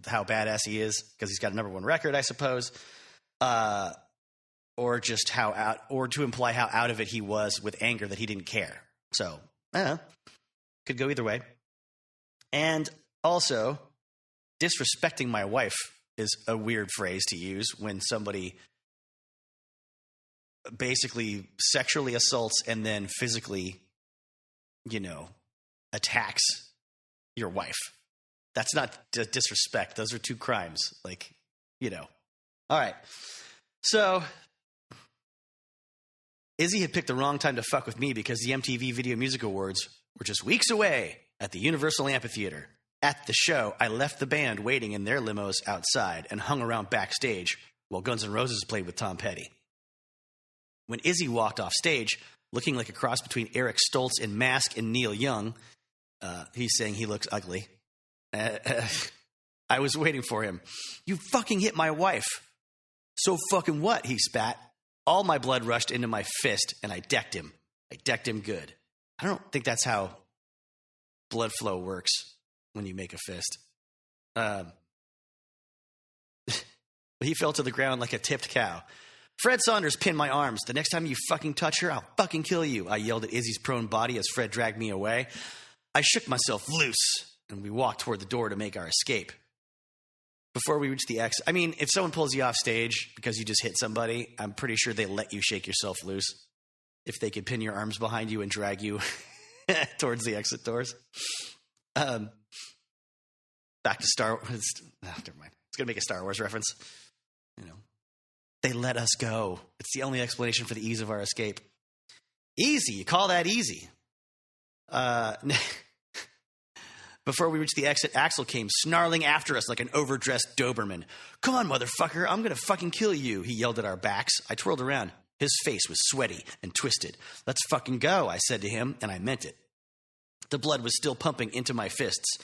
[SPEAKER 1] how badass he is, because he's got a #1 record, I suppose. Or just or to imply how out of it he was with anger that he didn't care. So, I don't know. Could go either way. And also, disrespecting my wife is a weird phrase to use when somebody basically sexually assaults and then physically, attacks your wife. That's not disrespect. Those are two crimes. All right. So, Izzy had picked the wrong time to fuck with me because the MTV Video Music Awards were just weeks away at the Universal Amphitheater. At the show, I left the band waiting in their limos outside and hung around backstage while Guns N' Roses played with Tom Petty. When Izzy walked off stage, looking like a cross between Eric Stoltz in Mask and Neil Young, he's saying he looks ugly. I was waiting for him. You fucking hit my wife. So fucking what? He spat. All my blood rushed into my fist, and I decked him. I decked him good. I don't think that's how blood flow works when you make a fist. He fell to the ground like a tipped cow. Fred Saunders pinned my arms. The next time you fucking touch her, I'll fucking kill you. I yelled at Izzy's prone body as Fred dragged me away. I shook myself loose, and we walked toward the door to make our escape. Before we reached the exit, if someone pulls you off stage because you just hit somebody, I'm pretty sure they let you shake yourself loose. If they could pin your arms behind you and drag you towards the exit doors. Back to Star Wars. Never mind. It's going to make a Star Wars reference. They let us go. It's the only explanation for the ease of our escape. Easy. You call that easy. Before we reached the exit, Axl came snarling after us like an overdressed Doberman. "Come on, motherfucker. I'm going to fucking kill you," he yelled at our backs. I twirled around. His face was sweaty and twisted. "Let's fucking go," I said to him, and I meant it. The blood was still pumping into my fists.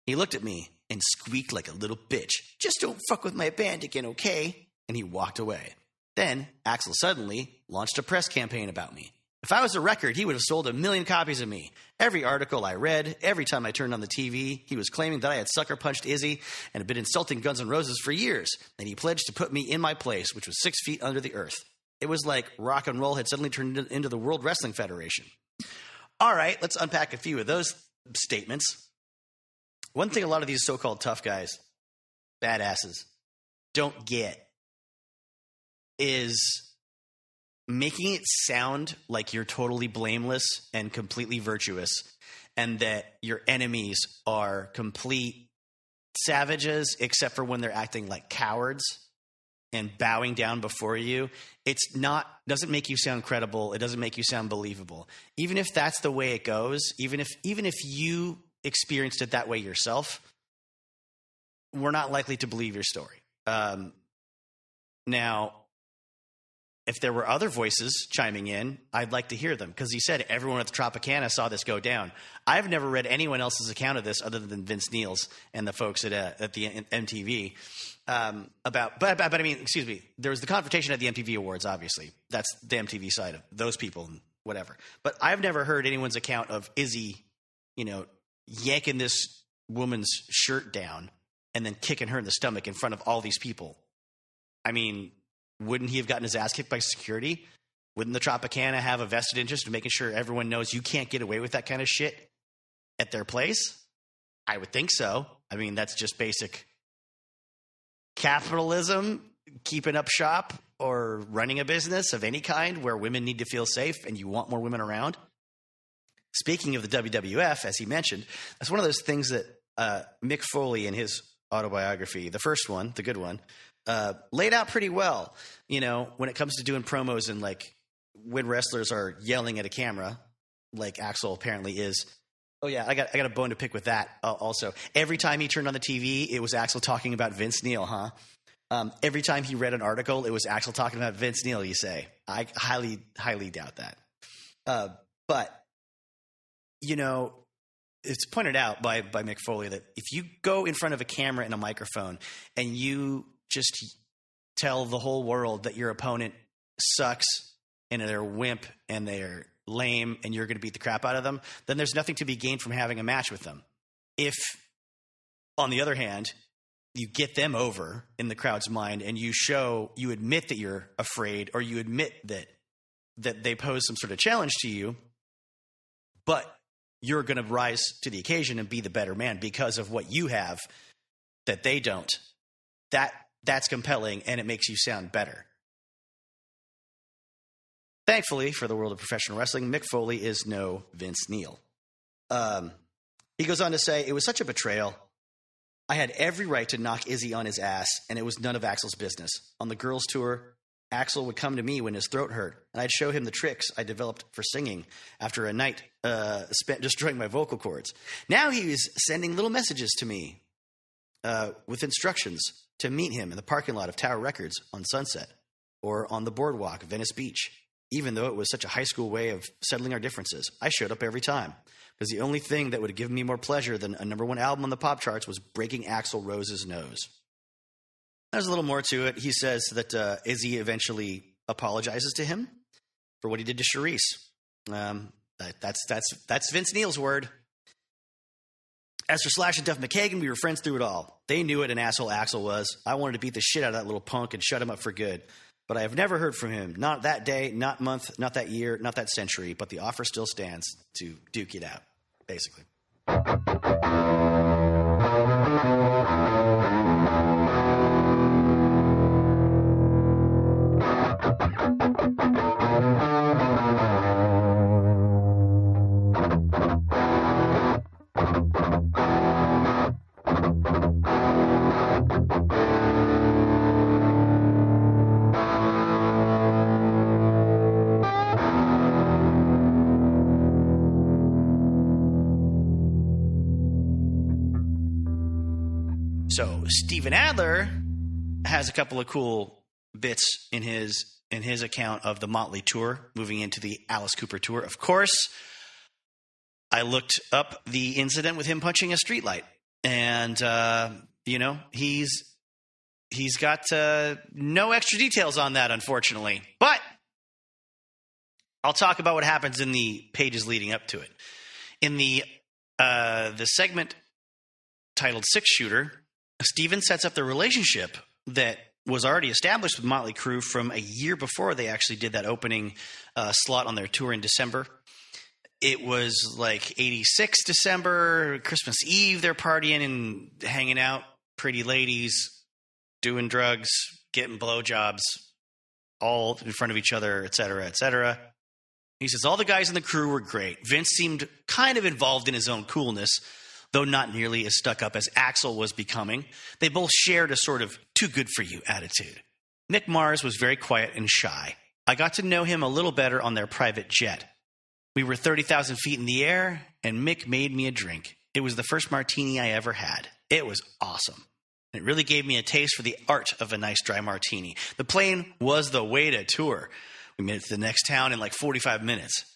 [SPEAKER 1] He looked at me and squeaked like a little bitch. "Just don't fuck with my band again, okay?" And he walked away. Then Axl suddenly launched a press campaign about me. If I was a record, he would have sold 1 million copies of me. Every article I read, every time I turned on the TV, he was claiming that I had sucker punched Izzy and had been insulting Guns N' Roses for years. And he pledged to put me in my place, which was 6 feet under the earth. It was like rock and roll had suddenly turned into the World Wrestling Federation. All right, let's unpack a few of those statements. One thing a lot of these so-called tough guys, badasses, don't get is making it sound like you're totally blameless and completely virtuous and that your enemies are complete savages except for when they're acting like cowards and bowing down before you. Doesn't make you sound credible. It doesn't make you sound believable. Even if that's the way it goes, even if you experienced it that way yourself, we're not likely to believe your story. Now, if there were other voices chiming in, I'd like to hear them, because he said everyone at the Tropicana saw this go down. I've never read anyone else's account of this other than Vince Neil's and the folks at the MTV. But I mean, excuse me, there was the confrontation at the MTV Awards, obviously. That's the MTV side of those people and whatever. But I've never heard anyone's account of Izzy, yanking this woman's shirt down and then kicking her in the stomach in front of all these people. I mean, wouldn't he have gotten his ass kicked by security? Wouldn't the Tropicana have a vested interest in making sure everyone knows you can't get away with that kind of shit at their place? I would think so. I mean, that's just basic capitalism, keeping up shop, or running a business of any kind where women need to feel safe and you want more women around. Speaking of the WWF, as he mentioned, that's one of those things that Mick Foley in his autobiography, the first one, the good one, laid out pretty well, when it comes to doing promos and like when wrestlers are yelling at a camera, like Axl apparently is. Oh yeah, I got a bone to pick with that. Also, every time he turned on the TV, it was Axl talking about Vince Neil, huh? Every time he read an article, it was Axl talking about Vince Neil. You say, I highly, highly doubt that. But it's pointed out by Mick Foley that if you go in front of a camera and a microphone and you just tell the whole world that your opponent sucks and they're wimp and they're lame and you're going to beat the crap out of them, then there's nothing to be gained from having a match with them. If, on the other hand, you get them over in the crowd's mind and you admit that you're afraid, or you admit that they pose some sort of challenge to you, but you're going to rise to the occasion and be the better man because of what you have that they don't. That's compelling, and it makes you sound better. Thankfully, for the world of professional wrestling, Mick Foley is no Vince Neil. He goes on to say, "It was such a betrayal. I had every right to knock Izzy on his ass, and it was none of Axl's business. On the girls' tour, Axl would come to me when his throat hurt, and I'd show him the tricks I developed for singing after a night spent destroying my vocal cords. Now he was sending little messages to me with instructions to meet him in the parking lot of Tower Records on Sunset or on the boardwalk, Venice Beach. Even though it was such a high school way of settling our differences, I showed up every time, because the only thing that would have given me more pleasure than a #1 album on the pop charts was breaking Axl Rose's nose." There's a little more to it. He says that Izzy eventually apologizes to him for what he did to Charisse. That's Vince Neil's word. As for Slash and Duff McKagan, we were friends through it all. They knew what an asshole Axl was. I wanted to beat the shit out of that little punk and shut him up for good. But I have never heard from him. Not that day, not month, not that year, not that century. But the offer still stands to duke it out, basically. So Steven Adler has a couple of cool bits in his account of the Motley tour, moving into the Alice Cooper tour. Of course, I looked up the incident with him punching a streetlight, and he's got no extra details on that, unfortunately. But I'll talk about what happens in the pages leading up to it. In the segment titled Six Shooter, Steven sets up the relationship that was already established with Motley Crue from a year before they actually did that opening slot on their tour in December. It was like 86 December, Christmas Eve, they're partying and hanging out, pretty ladies, doing drugs, getting blowjobs, all in front of each other, et cetera, et cetera. He says all the guys in the crew were great. Vince seemed kind of involved in his own coolness, though not nearly as stuck up as Axl was becoming. They both shared a sort of too-good-for-you attitude. Mick Mars was very quiet and shy. I got to know him a little better on their private jet. We were 30,000 feet in the air, and Mick made me a drink. It was the first martini I ever had. It was awesome. It really gave me a taste for the art of a nice dry martini. The plane was the way to tour. We made it to the next town in like 45 minutes.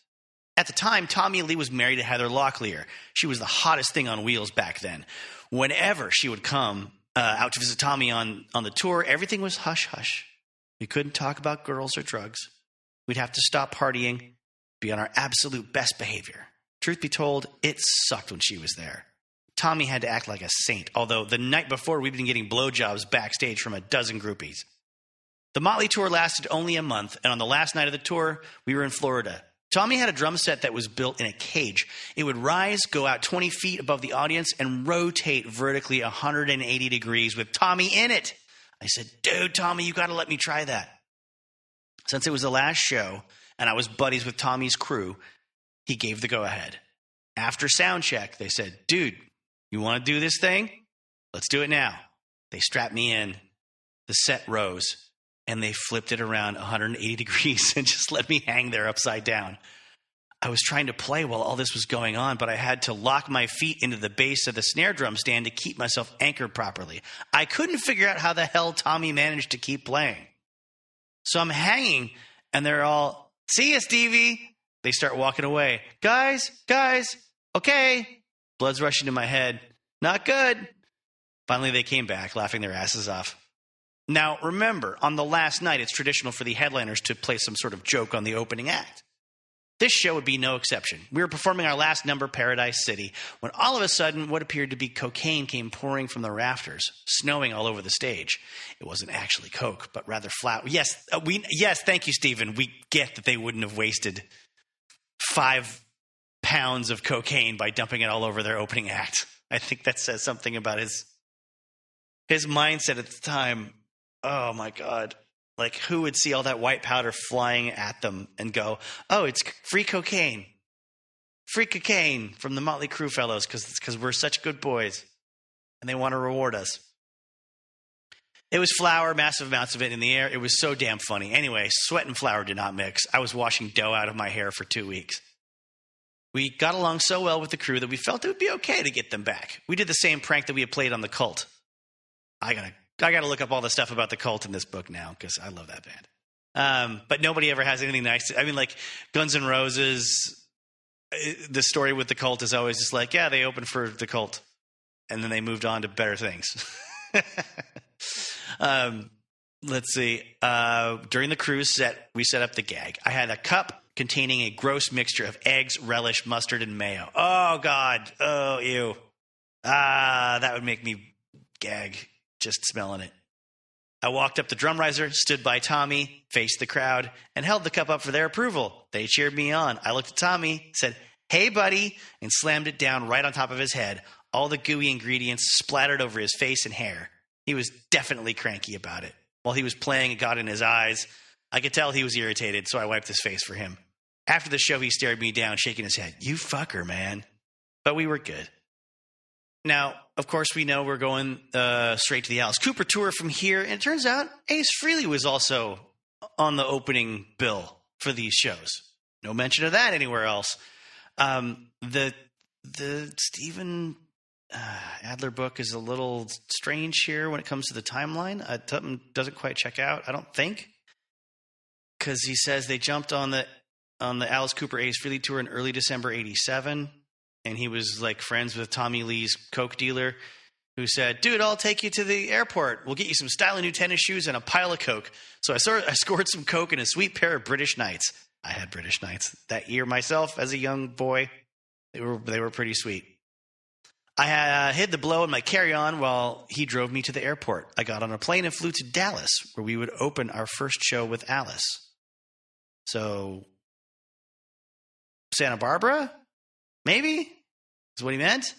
[SPEAKER 1] At the time, Tommy Lee was married to Heather Locklear. She was the hottest thing on wheels back then. Whenever she would come out to visit Tommy on the tour, everything was hush-hush. We couldn't talk about girls or drugs. We'd have to stop partying, be on our absolute best behavior. Truth be told, it sucked when she was there. Tommy had to act like a saint, although the night before we'd been getting blowjobs backstage from a dozen groupies. The Motley tour lasted only a month, and on the last night of the tour, we were in Florida. Tommy had a drum set that was built in a cage. It would rise, go out 20 feet above the audience, and rotate vertically 180 degrees with Tommy in it. I said, dude, Tommy, you got to let me try that. Since it was the last show, and I was buddies with Tommy's crew, he gave the go-ahead. After sound check, they said, dude, you want to do this thing? Let's do it now. They strapped me in. The set rose. And they flipped it around 180 degrees and just let me hang there upside down. I was trying to play while all this was going on, but I had to lock my feet into the base of the snare drum stand to keep myself anchored properly. I couldn't figure out how the hell Tommy managed to keep playing. So I'm hanging, and they're all, see ya, Stevie. They start walking away. Guys, okay. Blood's rushing to my head. Not good. Finally, they came back, laughing their asses off. Now, remember, on the last night, it's traditional for the headliners to play some sort of joke on the opening act. This show would be no exception. We were performing our last number, Paradise City, when all of a sudden what appeared to be cocaine came pouring from the rafters, snowing all over the stage. It wasn't actually coke, but rather flour. Yes, thank you, Stephen. We get that they wouldn't have wasted 5 pounds of cocaine by dumping it all over their opening act. I think that says something about his mindset at the time. Oh, my God. Like, who would see all that white powder flying at them and go, oh, it's free cocaine. Free cocaine from the Motley Crue fellows because we're such good boys and they want to reward us. It was flour, massive amounts of it in the air. It was so damn funny. Anyway, sweat and flour did not mix. I was washing dough out of my hair for 2 weeks. We got along so well with the crew that we felt it would be okay to get them back. We did the same prank that we had played on the Cult. I gotta look up all the stuff about the Cult in this book now because I love that band. But nobody ever has anything nice. I mean, like Guns N' Roses, the story with the Cult is always just like, yeah, they opened for the Cult, and then they moved on to better things. Let's see. During the cruise set, we set up the gag. I had a cup containing a gross mixture of eggs, relish, mustard, and mayo. Oh, God. Oh, ew. That would make me gag just smelling it. I walked up the drum riser, stood by Tommy, faced the crowd, and held the cup up for their approval. They cheered me on. I looked at Tommy, said, hey, buddy, and slammed it down right on top of his head. All the gooey ingredients splattered over his face and hair. He was definitely cranky about it. While he was playing, it got in his eyes. I could tell he was irritated, so I wiped his face for him. After the show, he stared me down, shaking his head. You fucker, man. But we were good. Now, of course, we know we're going straight to the Alice Cooper tour from here. And it turns out Ace Frehley was also on the opening bill for these shows. No mention of that anywhere else. The Stephen Adler book is a little strange here when it comes to the timeline. Something doesn't quite check out, I don't think, because he says they jumped on the Alice Cooper Ace Frehley tour in early December '87, and he was like friends with Tommy Lee's coke dealer, who said, "Dude, I'll take you to the airport. We'll get you some styling new tennis shoes and a pile of coke." So I scored some coke and a sweet pair of British Knights. I had British Knights that year myself as a young boy. They were pretty sweet. I hid the blow in my carry-on while he drove me to the airport. I got on a plane and flew to Dallas, where we would open our first show with Alice. So, Santa Barbara? Maybe? Is what he meant?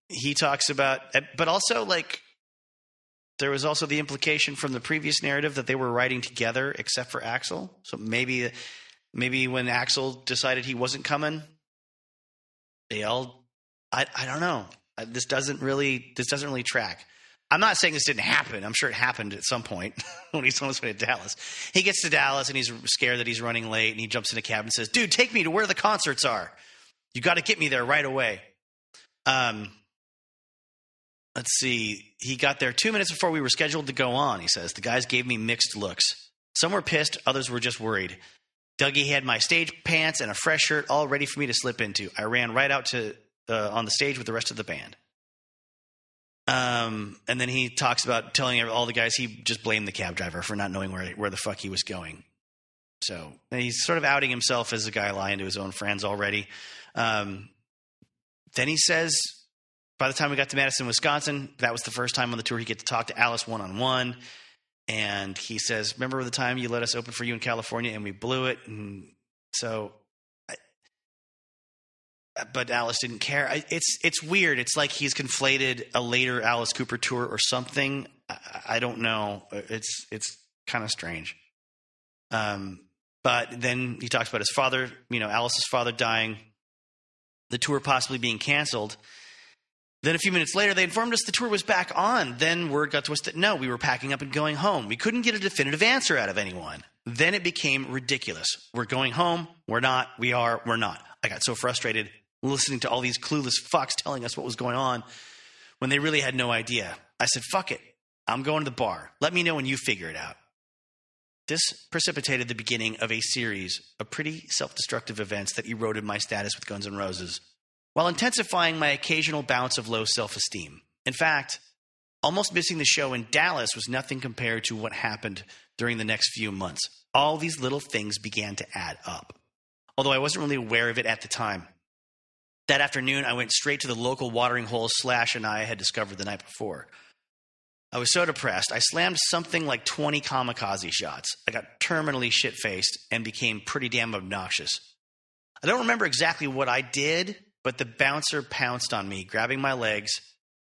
[SPEAKER 1] He talks about, but also, like, there was also the implication from the previous narrative that they were writing together except for Axl. So maybe when Axl decided he wasn't coming, they all, I don't know. This doesn't really track. I'm not saying this didn't happen. I'm sure it happened at some point when he's on his way to Dallas. He gets to Dallas and he's scared that he's running late, and he jumps in a cab and says, "Dude, take me to where the concerts are. You got to get me there right away." Let's see. He got there 2 minutes before we were scheduled to go on, he says. The guys gave me mixed looks. Some were pissed. Others were just worried. Dougie had my stage pants and a fresh shirt all ready for me to slip into. I ran right out to on the stage with the rest of the band. And then he talks about telling all the guys he just blamed the cab driver for not knowing where the fuck he was going. So he's sort of outing himself as a guy lying to his own friends already. Then he says, by the time we got to Madison, Wisconsin, that was the first time on the tour he get to talk to Alice one-on-one. And he says, "Remember the time you let us open for you in California and we blew it?" And so, but Alice didn't care. It's weird. It's like he's conflated a later Alice Cooper tour or something. I don't know. It's kind of strange. But then he talks about his father, Alice's father dying, the tour possibly being canceled. Then a few minutes later, they informed us the tour was back on. Then word got to us that no, we were packing up and going home. We couldn't get a definitive answer out of anyone. Then it became ridiculous. We're going home. We're not. We are. We're not. I got so frustrated listening to all these clueless fucks telling us what was going on when they really had no idea. I said, "Fuck it. I'm going to the bar. Let me know when you figure it out." This precipitated the beginning of a series of pretty self-destructive events that eroded my status with Guns N' Roses, while intensifying my occasional bouts of low self-esteem. In fact, almost missing the show in Dallas was nothing compared to what happened during the next few months. All these little things began to add up, although I wasn't really aware of it at the time. That afternoon, I went straight to the local watering hole Slash and I had discovered the night before. I was so depressed, I slammed something like 20 kamikaze shots. I got terminally shit-faced and became pretty damn obnoxious. I don't remember exactly what I did, but the bouncer pounced on me, grabbing my legs,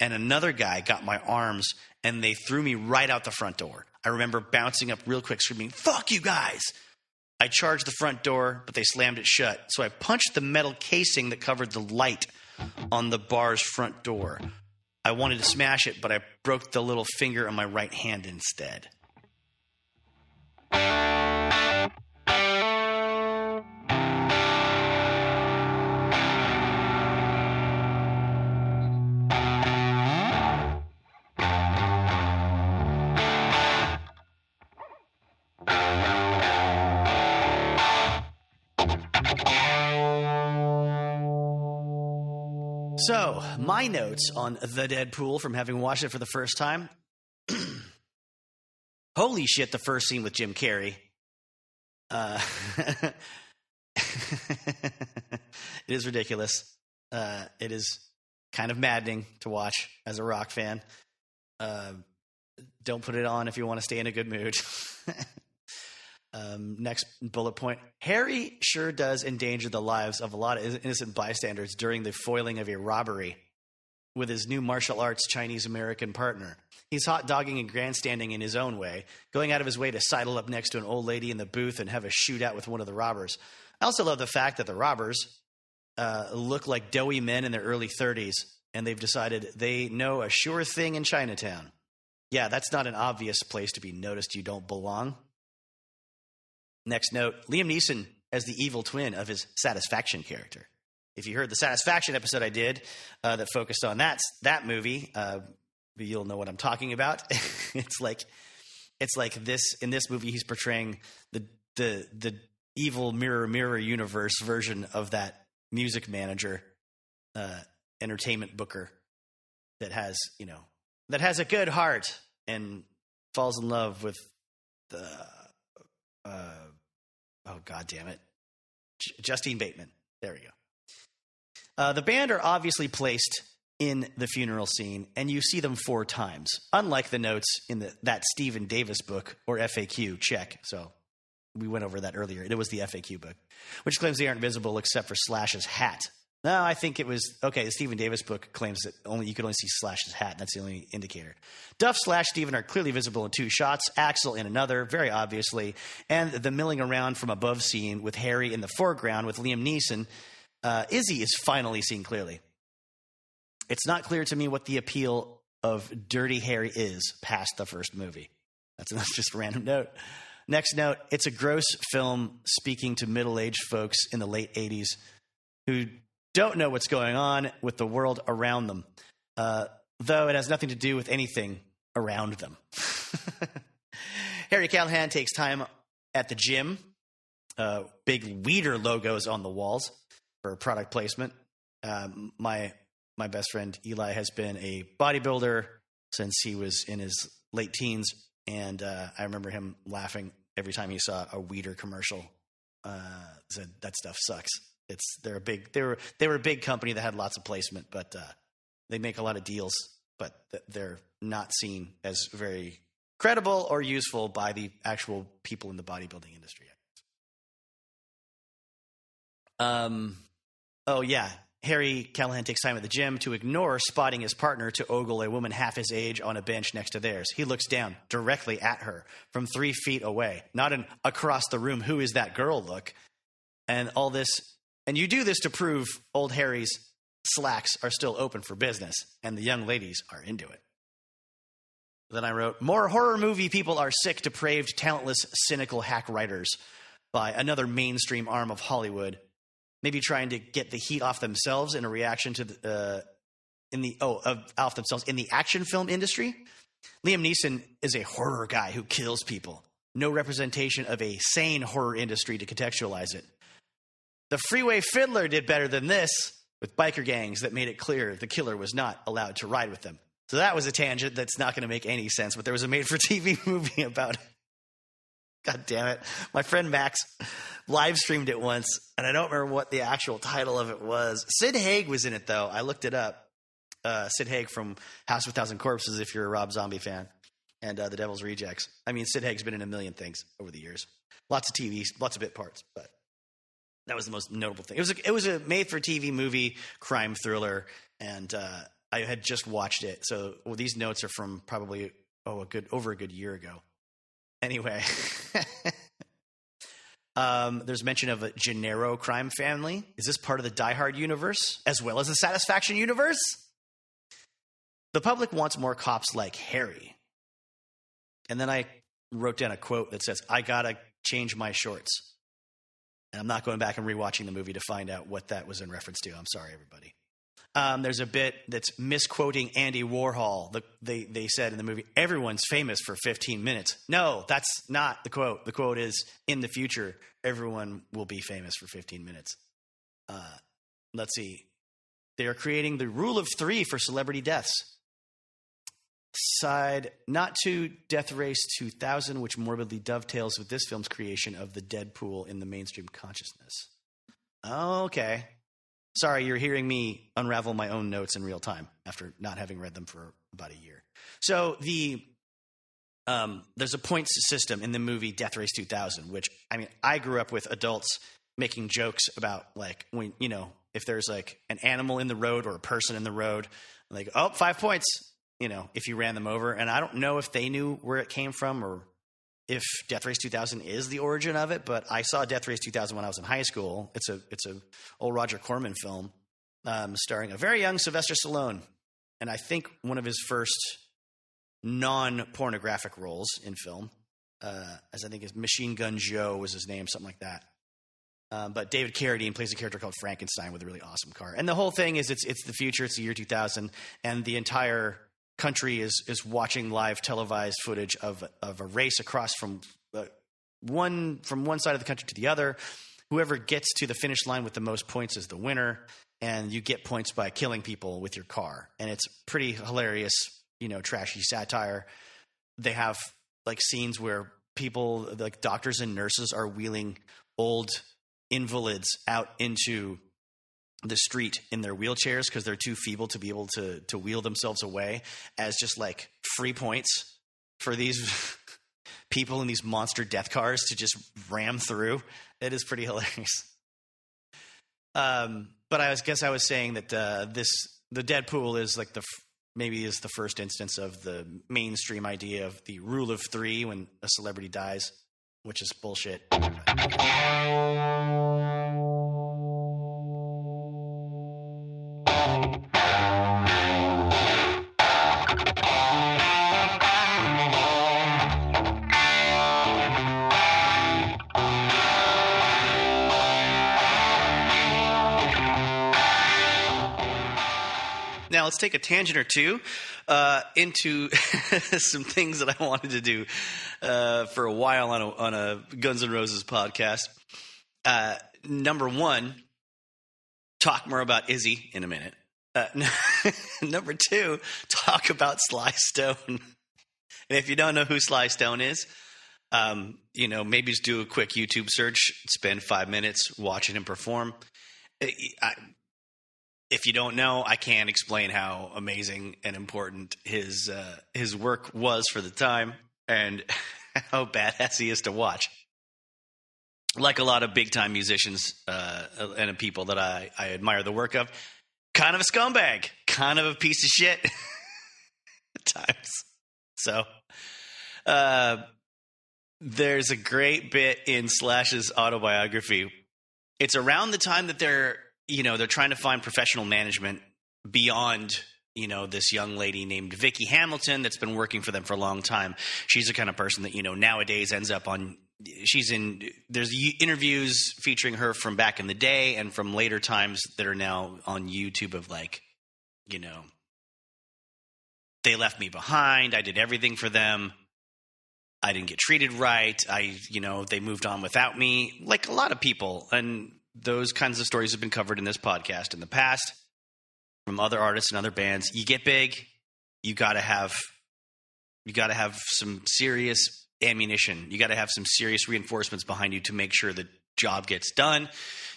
[SPEAKER 1] and another guy got my arms, and they threw me right out the front door. I remember bouncing up real quick, screaming, "Fuck you guys!" I charged the front door, but they slammed it shut. So I punched the metal casing that covered the light on the bar's front door. I wanted to smash it, but I broke the little finger on my right hand instead. So, my notes on The Deadpool from having watched it for the first time. Holy shit, the first scene with Jim Carrey. It is ridiculous. It is kind of maddening to watch as a rock fan. Don't put it on if you want to stay in a good mood. Next bullet point. Harry sure does endanger the lives of a lot of innocent bystanders during the foiling of a robbery with his new martial arts Chinese-American partner. He's hot-dogging and grandstanding in his own way, going out of his way to sidle up next to an old lady in the booth and have a shootout with one of the robbers. I also love the fact that the robbers look like doughy men in their early 30s, and they've decided they know a sure thing in Chinatown. Yeah, that's not an obvious place to be noticed you don't belong. Next note, Liam Neeson as the evil twin of his Satisfaction character. if you heard the Satisfaction episode I did that focused on that movie, you'll know what I'm talking about. It's like this in this movie. He's portraying the evil mirror universe version of that music manager, entertainment booker that has a good heart and falls in love with the oh god damn it, Justine Bateman. There we go. The band are obviously placed in the funeral scene, and you see them 4 times, unlike the notes in that Stephen Davis book, or FAQ, check. So we went over that earlier. It was the FAQ book, which claims they aren't visible except for Slash's hat. No, I think it was, okay, the Stephen Davis book claims that you could only see Slash's hat, and that's the only indicator. Duff, Slash, Stephen are clearly visible in 2 shots, Axl in another, very obviously, and the milling around from above scene with Harry in the foreground with Liam Neeson. Izzy is finally seen clearly. It's not clear to me what the appeal of Dirty Harry is past the first movie. That's just a random note. Next note, it's a gross film speaking to middle-aged folks in the late 80s who don't know what's going on with the world around them, though it has nothing to do with anything around them. Harry Callahan takes time at the gym. Big Weeder logos on the walls for product placement. My best friend Eli has been a bodybuilder since he was in his late teens, and I remember him laughing every time he saw a Weeder commercial. Said that stuff sucks. They were a big company that had lots of placement, but they make a lot of deals, but they're not seen as very credible or useful by the actual people in the bodybuilding industry. Oh yeah. Harry Callahan takes time at the gym to ignore spotting his partner to ogle a woman half his age on a bench next to theirs. He looks down directly at her from 3 feet away, not an across the room, who is that girl look. And all this, and you do this to prove old Harry's slacks are still open for business, and the young ladies are into it. Then I wrote, more horror movie people are sick, depraved, talentless, cynical hack writers by another mainstream arm of Hollywood. Maybe trying to get the heat off themselves in a reaction to off themselves in the action film industry. Liam Neeson is a horror guy who kills people. No representation of a sane horror industry to contextualize it. The Freeway Fiddler did better than this with biker gangs that made it clear the killer was not allowed to ride with them. So that was a tangent that's not going to make any sense, but there was a made-for-TV movie about it. God damn it. My friend Max live streamed it once, and I don't remember what the actual title of it was. Sid Haig was in it, though. I looked it up. Sid Haig from House of a Thousand Corpses, if you're a Rob Zombie fan, and The Devil's Rejects. I mean, Sid Haig's been in a million things over the years. Lots of TV, lots of bit parts, but that was the most notable thing. It was a made-for-TV movie, crime thriller, and I had just watched it. So these notes are from probably over a good year ago. Anyway, there's mention of a Gennaro crime family. Is this part of the Die Hard universe as well as the Satisfaction universe? The public wants more cops like Harry. And then I wrote down a quote that says, I gotta change my shorts. And I'm not going back and rewatching the movie to find out what that was in reference to. I'm sorry, everybody. There's a bit that's misquoting Andy Warhol. They said in the movie, everyone's famous for 15 minutes. No, that's not the quote. The quote is, in the future, everyone will be famous for 15 minutes. Let's see. They are creating the rule of 3 for celebrity deaths. Side not to Death Race 2000, which morbidly dovetails with this film's creation of the Deadpool in the mainstream consciousness. Okay. Sorry, you're hearing me unravel my own notes in real time after not having read them for about a year. So there's a points system in the movie Death Race 2000, which, I mean, I grew up with adults making jokes about, like, when, if there's like an animal in the road or a person in the road, like, 5 points, if you ran them over. And I don't know if they knew where it came from or if Death Race 2000 is the origin of it, but I saw Death Race 2000 when I was in high school. It's a old Roger Corman film starring a very young Sylvester Stallone, and I think one of his first non-pornographic roles in film, as I think his Machine Gun Joe was his name, something like that. But David Carradine plays a character called Frankenstein with a really awesome car. And the whole thing is it's the future. It's the year 2000, and the entire country is watching live televised footage of a race across from one side of the country to the other. Whoever gets to the finish line with the most points is the winner, and you get points by killing people with your car. And it's pretty hilarious, trashy satire. They have like scenes where people, like doctors and nurses, are wheeling old invalids out into the street in their wheelchairs because they're too feeble to be able to wheel themselves away, as just like free points for these people in these monster death cars to just ram through. It is pretty hilarious. But I guess I was saying that the Deadpool is like maybe is the first instance of the mainstream idea of the rule of three when a celebrity dies, which is bullshit. Now let's take a tangent or two into some things that I wanted to do for a while on a Guns N' Roses podcast. Number one, talk more about Izzy in a minute. Number two, talk about Sly Stone. And if you don't know who Sly Stone is, maybe just do a quick YouTube search, spend 5 minutes watching him perform. If you don't know, I can't explain how amazing and important his work was for the time and how badass he is to watch. Like a lot of big-time musicians and people that I admire the work of, kind of a scumbag, kind of a piece of shit at times. So there's a great bit in Slash's autobiography. It's around the time that they're trying to find professional management beyond, this young lady named Vicky Hamilton that's been working for them for a long time. She's the kind of person that, nowadays ends up on – there's interviews featuring her from back in the day and from later times that are now on YouTube of like, they left me behind. I did everything for them. I didn't get treated right. They moved on without me, like a lot of people. And those kinds of stories have been covered in this podcast in the past from other artists and other bands. You get big, you got to have some serious ammunition. You got to have some serious reinforcements behind you to make sure the job gets done.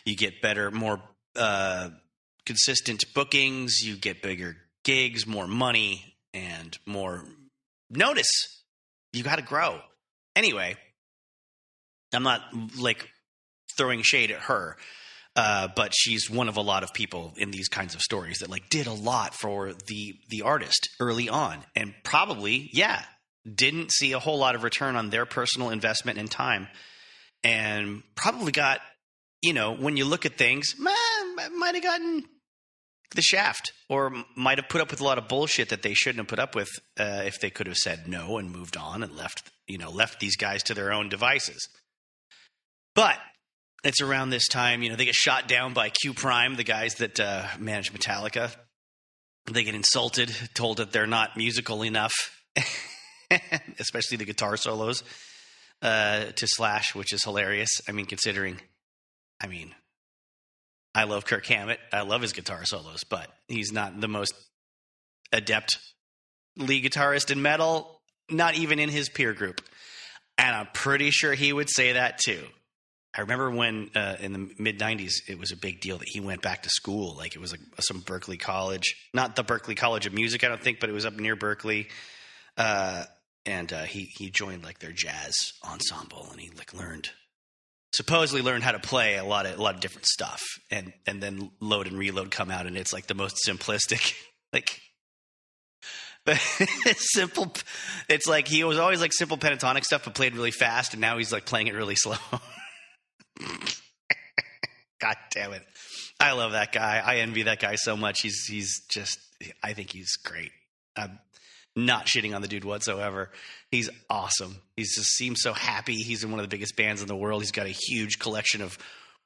[SPEAKER 1] You get better, more consistent bookings. You get bigger gigs, more money, and more notice. You got to grow. Anyway, I'm not like throwing shade at her, but she's one of a lot of people in these kinds of stories that like did a lot for the artist early on, and probably didn't see a whole lot of return on their personal investment and time, and probably got when you look at things, might have gotten the shaft, or might have put up with a lot of bullshit that they shouldn't have put up with if they could have said no and moved on and left these guys to their own devices. But it's around this time, they get shot down by Q Prime, the guys that manage Metallica. They get insulted, told that they're not musical enough, especially the guitar solos to Slash, which is hilarious. Considering I love Kirk Hammett. I love his guitar solos, but he's not the most adept lead guitarist in metal, not even in his peer group. And I'm pretty sure he would say that too. I remember when in the mid-'90s, it was a big deal that he went back to school. Like it was like some Berklee college, not the Berklee College of Music, I don't think, but it was up near Berkeley. And he joined like their jazz ensemble, and he like supposedly learned how to play a lot of different stuff. And then Load and Reload come out, and it's like the most simplistic, like simple. It's like he was always like simple pentatonic stuff, but played really fast, and now he's like playing it really slow. God damn it. I love that guy. I envy that guy so much. He's just, I think he's great. I'm not shitting on the dude whatsoever. He's awesome. He just seems so happy. He's in one of the biggest bands in the world. He's got a huge collection of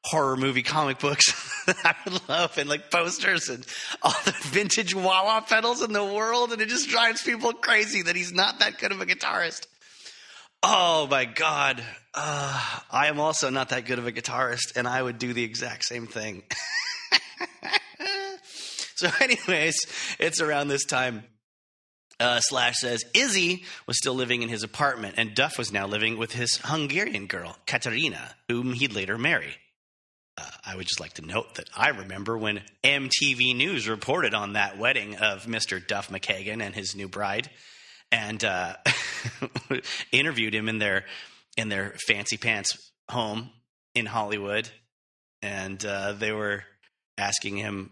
[SPEAKER 1] horror movie comic books that I would love, and like posters and all the vintage wah-wah pedals in the world, and it just drives people crazy that he's not that good of a guitarist. Oh my God. I am also not that good of a guitarist, and I would do the exact same thing. So anyways, it's around this time. Slash says, Izzy was still living in his apartment, and Duff was now living with his Hungarian girl, Katarina, whom he'd later marry. I would just like to note that I remember when MTV News reported on that wedding of Mr. Duff McKagan and his new bride, and interviewed him in their fancy pants home in Hollywood, and they were asking him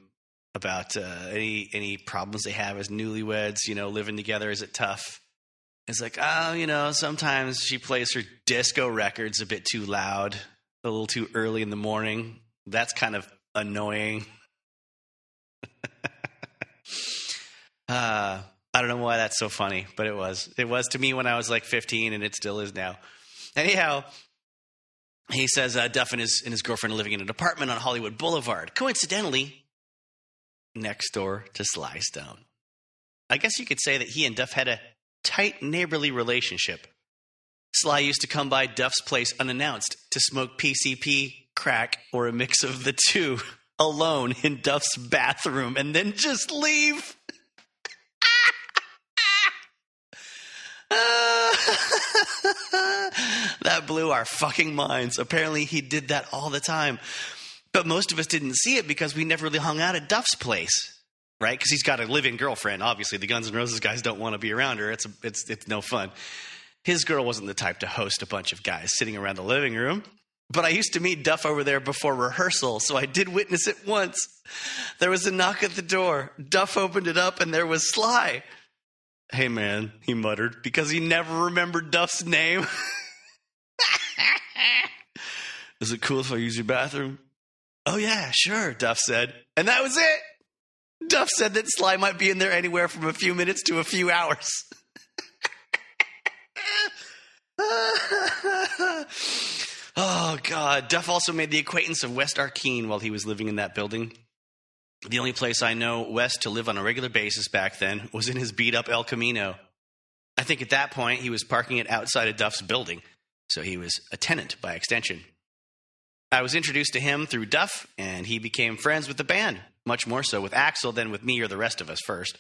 [SPEAKER 1] about any problems they have as newlyweds, living together. Is it tough? It's like, sometimes she plays her disco records a bit too loud, a little too early in the morning. That's kind of annoying. I don't know why that's so funny, but it was. It was to me when I was like 15, and it still is now. Anyhow, he says Duff and his girlfriend are living in an apartment on Hollywood Boulevard. Coincidentally, next door to Sly Stone. I guess you could say that he and Duff had a tight neighborly relationship. Sly used to come by Duff's place unannounced to smoke PCP, crack, or a mix of the two alone in Duff's bathroom and then just leave. That blew our fucking minds. Apparently he did that all the time. But most of us didn't see it because we never really hung out at Duff's place, right? Because he's got a live-in girlfriend. Obviously, the Guns N' Roses guys don't want to be around her. It's no fun. His girl wasn't the type to host a bunch of guys sitting around the living room. But I used to meet Duff over there before rehearsal, so I did witness it once. There was a knock at the door. Duff opened it up, and there was Sly. Hey, man, he muttered, because he never remembered Duff's name. Is it cool if I use your bathroom? Oh, yeah, sure, Duff said. And that was it. Duff said that Sly might be in there anywhere from a few minutes to a few hours. Oh, God. Duff also made the acquaintance of West Arkeen while he was living in that building. The only place I know West to live on a regular basis back then was in his beat-up El Camino. I think at that point he was parking it outside of Duff's building, so he was a tenant by extension. I was introduced to him through Duff, and he became friends with the band, much more so with Axl than with me or the rest of us first.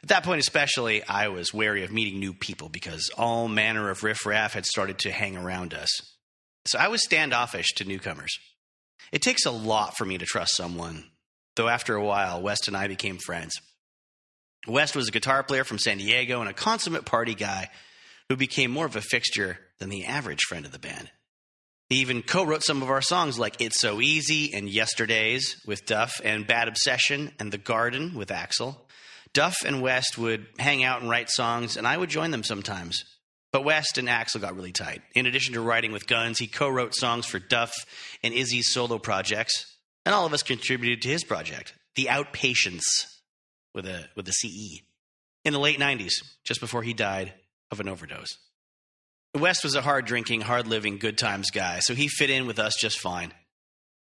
[SPEAKER 1] At that point especially, I was wary of meeting new people because all manner of riffraff had started to hang around us. So I was standoffish to newcomers. It takes a lot for me to trust someone, though after a while, West and I became friends. West was a guitar player from San Diego and a consummate party guy who became more of a fixture than the average friend of the band. He even co-wrote some of our songs like It's So Easy and Yesterdays with Duff and Bad Obsession and The Garden with Axl. Duff and West would hang out and write songs, and I would join them sometimes. But West and Axl got really tight. In addition to writing with Guns, he co-wrote songs for Duff and Izzy's solo projects, and all of us contributed to his project, The Outpatients, with a CE, in the late 90s, just before he died of an overdose. West was a hard-drinking, hard-living, good-times guy, so he fit in with us just fine.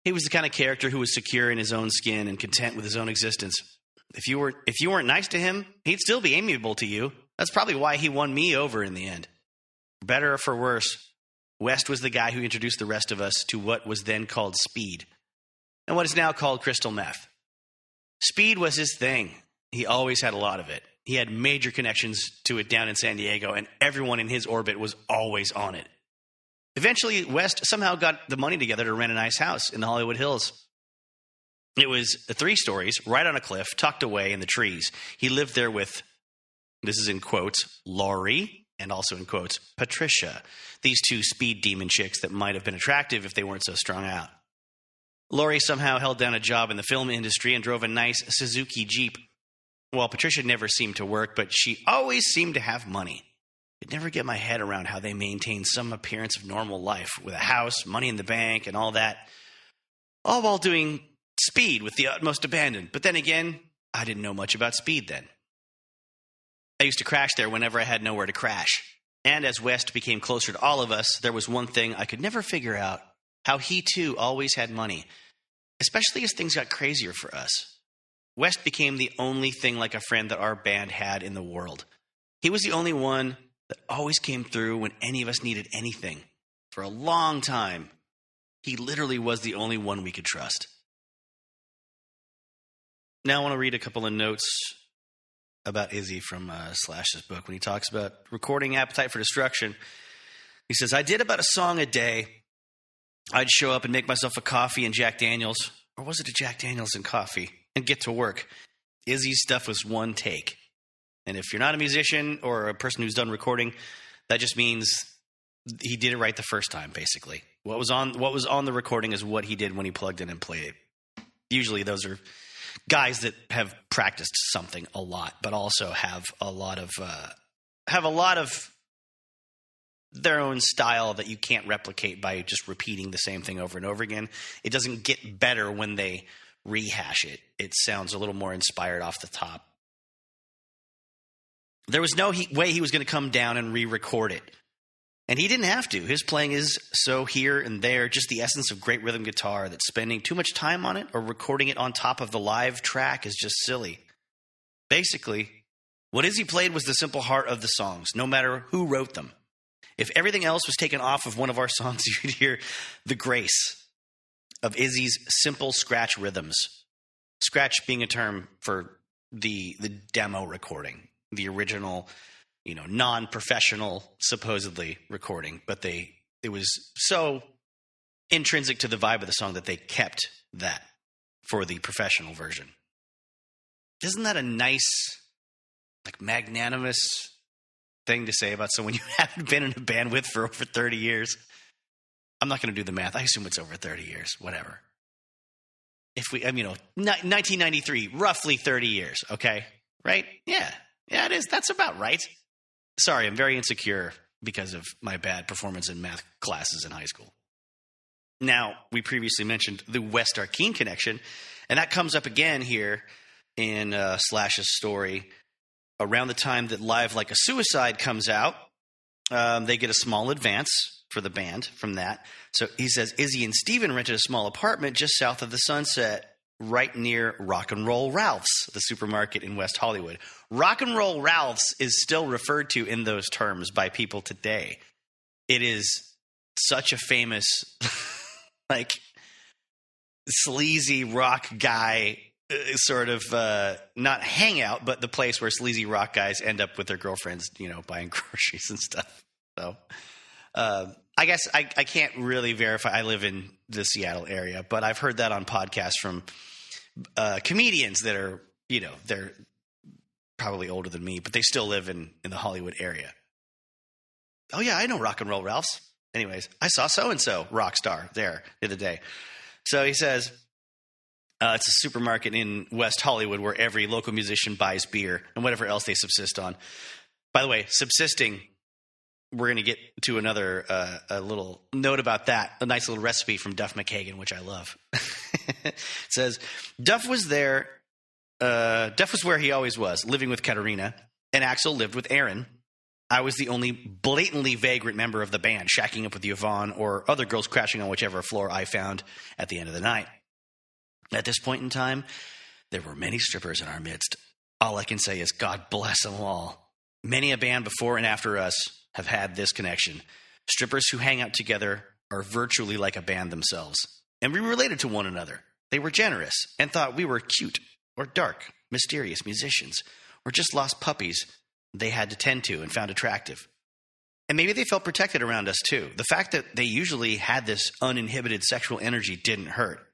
[SPEAKER 1] He was the kind of character who was secure in his own skin and content with his own existence. If you weren't nice to him, he'd still be amiable to you. That's probably why he won me over in the end. For better or for worse, West was the guy who introduced the rest of us to what was then called speed, and what is now called crystal meth. Speed was his thing. He always had a lot of it. He had major connections to it down in San Diego, and everyone in his orbit was always on it. Eventually, West somehow got the money together to rent a nice house in the Hollywood Hills. It was 3 stories, right on a cliff, tucked away in the trees. He lived there with, this is in quotes, Laurie, and also in quotes, Patricia, these 2 speed demon chicks that might have been attractive if they weren't so strung out. Laurie somehow held down a job in the film industry and drove a nice Suzuki Jeep. Well, Patricia never seemed to work, but she always seemed to have money. I'd never get my head around how they maintained some appearance of normal life with a house, money in the bank, and all that, all while doing speed with the utmost abandon. But then again, I didn't know much about speed then. I used to crash there whenever I had nowhere to crash. And as West became closer to all of us, there was one thing I could never figure out how he too always had money, especially as things got crazier for us. West became the only thing like a friend that our band had in the world. He was the only one that always came through when any of us needed anything. For a long time, he literally was the only one we could trust. Now I want to read a couple of notes about Izzy from Slash's book. When he talks about recording Appetite for Destruction, he says, I did about a song a day. I'd show up and make myself a coffee and Jack Daniels, or was it a Jack Daniels and coffee, and get to work. Izzy's stuff was one take. And if you're not a musician or a person who's done recording, that just means he did it right the first time, basically. What was on the recording is what he did when he plugged in and played it. Usually those are guys that have practiced something a lot, but also have a lot of their own style that you can't replicate by just repeating the same thing over and over again. It doesn't get better when they rehash it. It sounds a little more inspired off the top. There was no way he was going to come down and re-record it. And he didn't have to. His playing is so here and there, just the essence of great rhythm guitar, that spending too much time on it or recording it on top of the live track is just silly. Basically, what Izzy played was the simple heart of the songs, no matter who wrote them. If everything else was taken off of one of our songs, you'd hear the grace of Izzy's simple scratch rhythms. Scratch being a term for the demo recording, the original, non-professional, supposedly, recording. But it was so intrinsic to the vibe of the song that they kept that for the professional version. Isn't that a nice, magnanimous thing to say about someone you haven't been in a band with for over 30 years? I'm not going to do the math. I assume it's over 30 years, whatever. If 1993, roughly 30 years, okay? Right? Yeah, it is. That's about right. Sorry, I'm very insecure because of my bad performance in math classes in high school. Now, we previously mentioned the West Arkeen connection, and that comes up again here in Slash's story. Around the time that Live Like a Suicide comes out, they get a small advance for the band from that. So he says, Izzy and Steven rented a small apartment just south of the Sunset, right near Rock and Roll Ralph's, the supermarket in West Hollywood. Rock and Roll Ralph's is still referred to in those terms by people today. It is such a famous, sleazy rock guy sort of not hangout, but the place where sleazy rock guys end up with their girlfriends, buying groceries and stuff. So I guess I can't really verify. I live in the Seattle area, but I've heard that on podcasts from comedians that are, they're probably older than me, but they still live in the Hollywood area. Oh, yeah, I know Rock and Roll Ralph's. Anyways, I saw so-and-so rock star there the other day. So he says, it's a supermarket in West Hollywood where every local musician buys beer and whatever else they subsist on. By the way, subsisting, we're going to get to another a little note about that, a nice little recipe from Duff McKagan, which I love. It says, Duff was there. Duff was where he always was, living with Katerina, and Axl lived with Aaron. I was the only blatantly vagrant member of the band, shacking up with Yvonne or other girls crashing on whichever floor I found at the end of the night. At this point in time, there were many strippers in our midst. All I can say is God bless them all. Many a band before and after us have had this connection. Strippers who hang out together are virtually like a band themselves. And we related to one another. They were generous and thought we were cute or dark, mysterious musicians, or just lost puppies they had to tend to and found attractive. And maybe they felt protected around us too. The fact that they usually had this uninhibited sexual energy didn't hurt.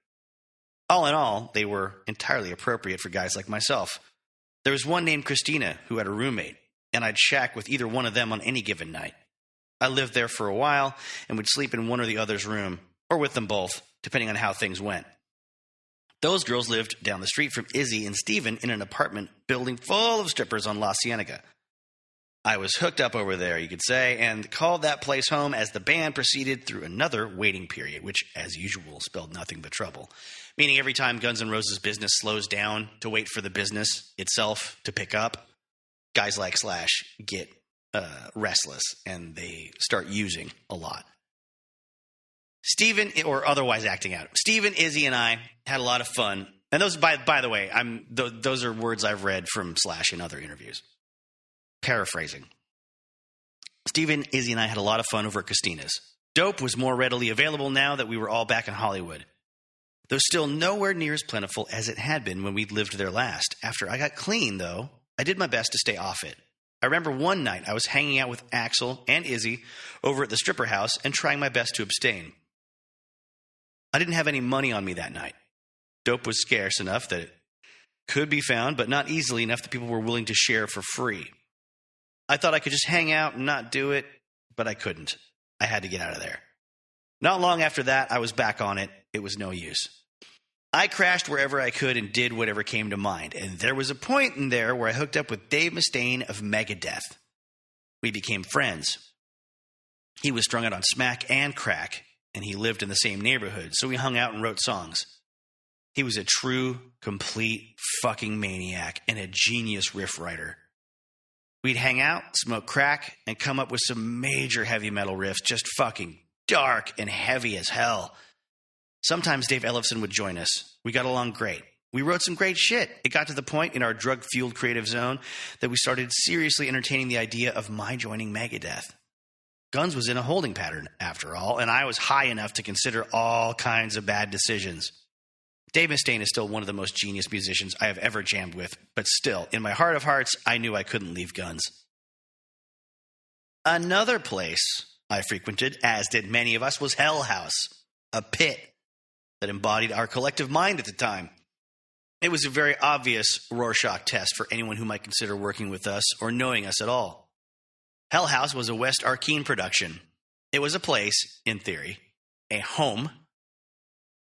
[SPEAKER 1] All in all, they were entirely appropriate for guys like myself. There was one named Christina who had a roommate, and I'd shack with either one of them on any given night. I lived there for a while and would sleep in one or the other's room, or with them both, depending on how things went. Those girls lived down the street from Izzy and Steven in an apartment building full of strippers on La Cienega. I was hooked up over there, you could say, and called that place home as the band proceeded through another waiting period, which, as usual, spelled nothing but trouble. Meaning every time Guns N' Roses' business slows down to wait for the business itself to pick up, guys like Slash get restless, and they start using a lot. Steven, or otherwise acting out. Steven, Izzy, and I had a lot of fun. And those, by the way, those are words I've read from Slash in other interviews. Paraphrasing. Steven, Izzy, and I had a lot of fun over at Christina's. Dope was more readily available now that we were all back in Hollywood. Though still nowhere near as plentiful as it had been when we'd lived there last. After I got clean, though, I did my best to stay off it. I remember one night I was hanging out with Axl and Izzy over at the stripper house and trying my best to abstain. I didn't have any money on me that night. Dope was scarce enough that it could be found, but not easily enough that people were willing to share for free. I thought I could just hang out and not do it, but I couldn't. I had to get out of there. Not long after that, I was back on it. It was no use. I crashed wherever I could and did whatever came to mind. And there was a point in there where I hooked up with Dave Mustaine of Megadeth. We became friends. He was strung out on smack and crack, and he lived in the same neighborhood, so we hung out and wrote songs. He was a true, complete fucking maniac and a genius riff writer. We'd hang out, smoke crack, and come up with some major heavy metal riffs, just fucking dark and heavy as hell. Sometimes Dave Ellefson would join us. We got along great. We wrote some great shit. It got to the point in our drug-fueled creative zone that we started seriously entertaining the idea of my joining Megadeth. Guns was in a holding pattern, after all, and I was high enough to consider all kinds of bad decisions. Dave Mustaine is still one of the most genius musicians I have ever jammed with, but still, in my heart of hearts, I knew I couldn't leave Guns. Another place I frequented, as did many of us, was Hell House, a pit that embodied our collective mind at the time. It was a very obvious Rorschach test for anyone who might consider working with us or knowing us at all. Hell House was a West Arkeen production. It was a place, in theory, a home,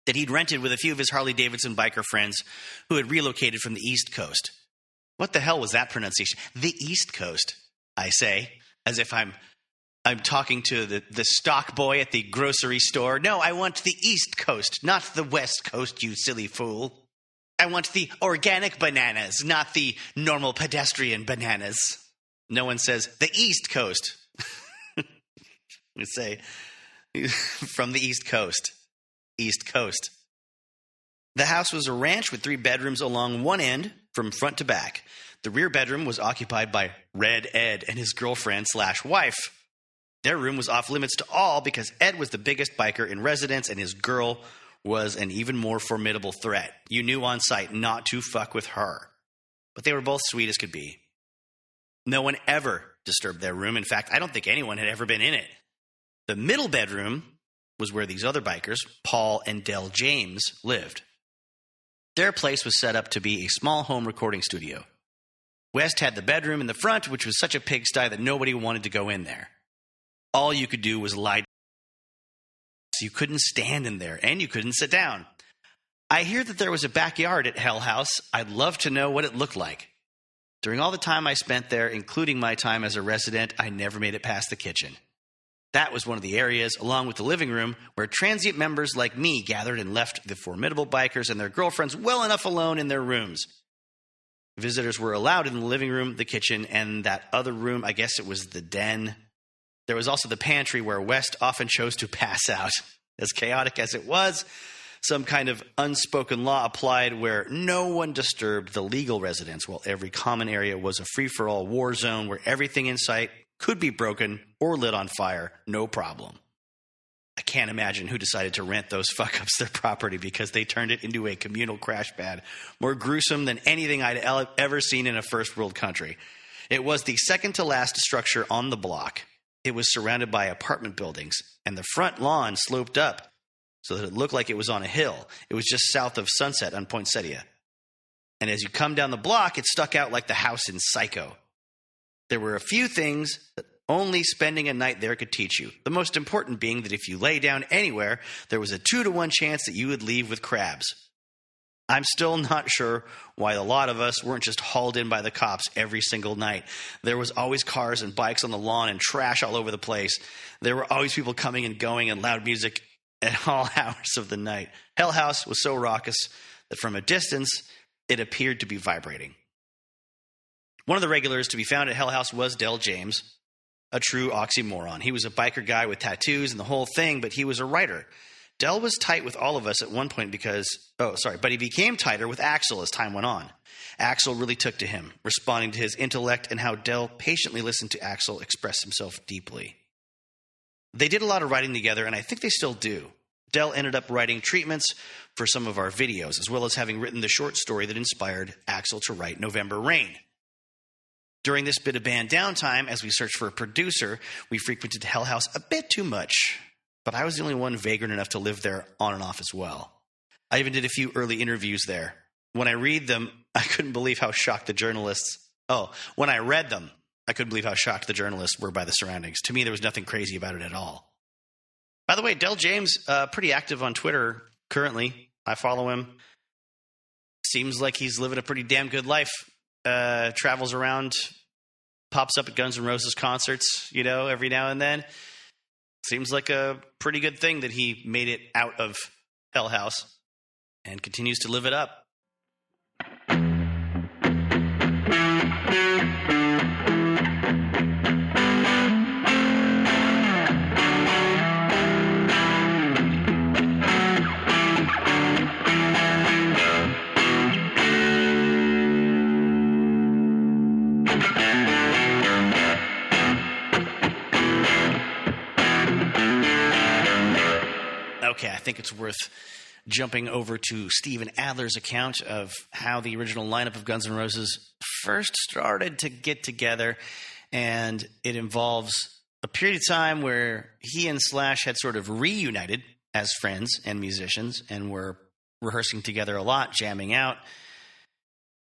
[SPEAKER 1] that he'd rented with a few of his Harley-Davidson biker friends who had relocated from the East Coast. What the hell was that pronunciation? The East Coast, I say, as if I'm talking to the stock boy at the grocery store. No, I want the East Coast, not the West Coast, you silly fool. I want the organic bananas, not the normal pedestrian bananas. No one says the East Coast. We say from the East Coast. East Coast. The house was a ranch with 3 bedrooms along one end from front to back. The rear bedroom was occupied by Red Ed and his girlfriend/wife. Their room was off limits to all because Ed was the biggest biker in residence and his girl was an even more formidable threat. You knew on sight not to fuck with her. But they were both sweet as could be. No one ever disturbed their room. In fact, I don't think anyone had ever been in it. The middle bedroom was where these other bikers, Paul and Del James, lived. Their place was set up to be a small home recording studio. West had the bedroom in the front, which was such a pigsty that nobody wanted to go in there. All you could do was lie down. So you couldn't stand in there, and you couldn't sit down. I hear that there was a backyard at Hell House. I'd love to know what it looked like. During all the time I spent there, including my time as a resident, I never made it past the kitchen. That was one of the areas, along with the living room, where transient members like me gathered and left the formidable bikers and their girlfriends well enough alone in their rooms. Visitors were allowed in the living room, the kitchen, and that other room, I guess it was the den. There was also the pantry where West often chose to pass out. As chaotic as it was, some kind of unspoken law applied where no one disturbed the legal residents, while every common area was a free-for-all war zone where everything in sight could be broken or lit on fire, no problem. I can't imagine who decided to rent those fuck-ups their property because they turned it into a communal crash pad, more gruesome than anything I'd ever seen in a first-world country. It was the second-to-last structure on the block. It was surrounded by apartment buildings, and the front lawn sloped up so that it looked like it was on a hill. It was just south of Sunset on Poinsettia. And as you come down the block, it stuck out like the house in Psycho. There were a few things that only spending a night there could teach you. The most important being that if you lay down anywhere, there was a 2-to-1 chance that you would leave with crabs. I'm still not sure why a lot of us weren't just hauled in by the cops every single night. There was always cars and bikes on the lawn and trash all over the place. There were always people coming and going and loud music at all hours of the night. Hell House was so raucous that from a distance, it appeared to be vibrating. One of the regulars to be found at Hell House was Del James, a true oxymoron. He was a biker guy with tattoos and the whole thing, but he was a writer. Del was tight with all of us at one point but he became tighter with Axl as time went on. Axl really took to him, responding to his intellect and how Del patiently listened to Axl express himself deeply. They did a lot of writing together, and I think they still do. Del ended up writing treatments for some of our videos, as well as having written the short story that inspired Axl to write November Rain. During this bit of band downtime, as we searched for a producer, we frequented Hell House a bit too much, but I was the only one vagrant enough to live there on and off as well. I even did a few early interviews there. When I read them, I couldn't believe how shocked the journalists... when I read them, I couldn't believe how shocked the journalists were by the surroundings. To me, there was nothing crazy about it at all. By the way, Del James, pretty active on Twitter currently. I follow him. Seems like he's living a pretty damn good life. Travels around, pops up at Guns N' Roses concerts, every now and then. Seems like a pretty good thing that he made it out of Hell House and continues to live it up. Okay, I think it's worth jumping over to Steven Adler's account of how the original lineup of Guns N' Roses first started to get together, and it involves a period of time where he and Slash had sort of reunited as friends and musicians and were rehearsing together a lot, jamming out,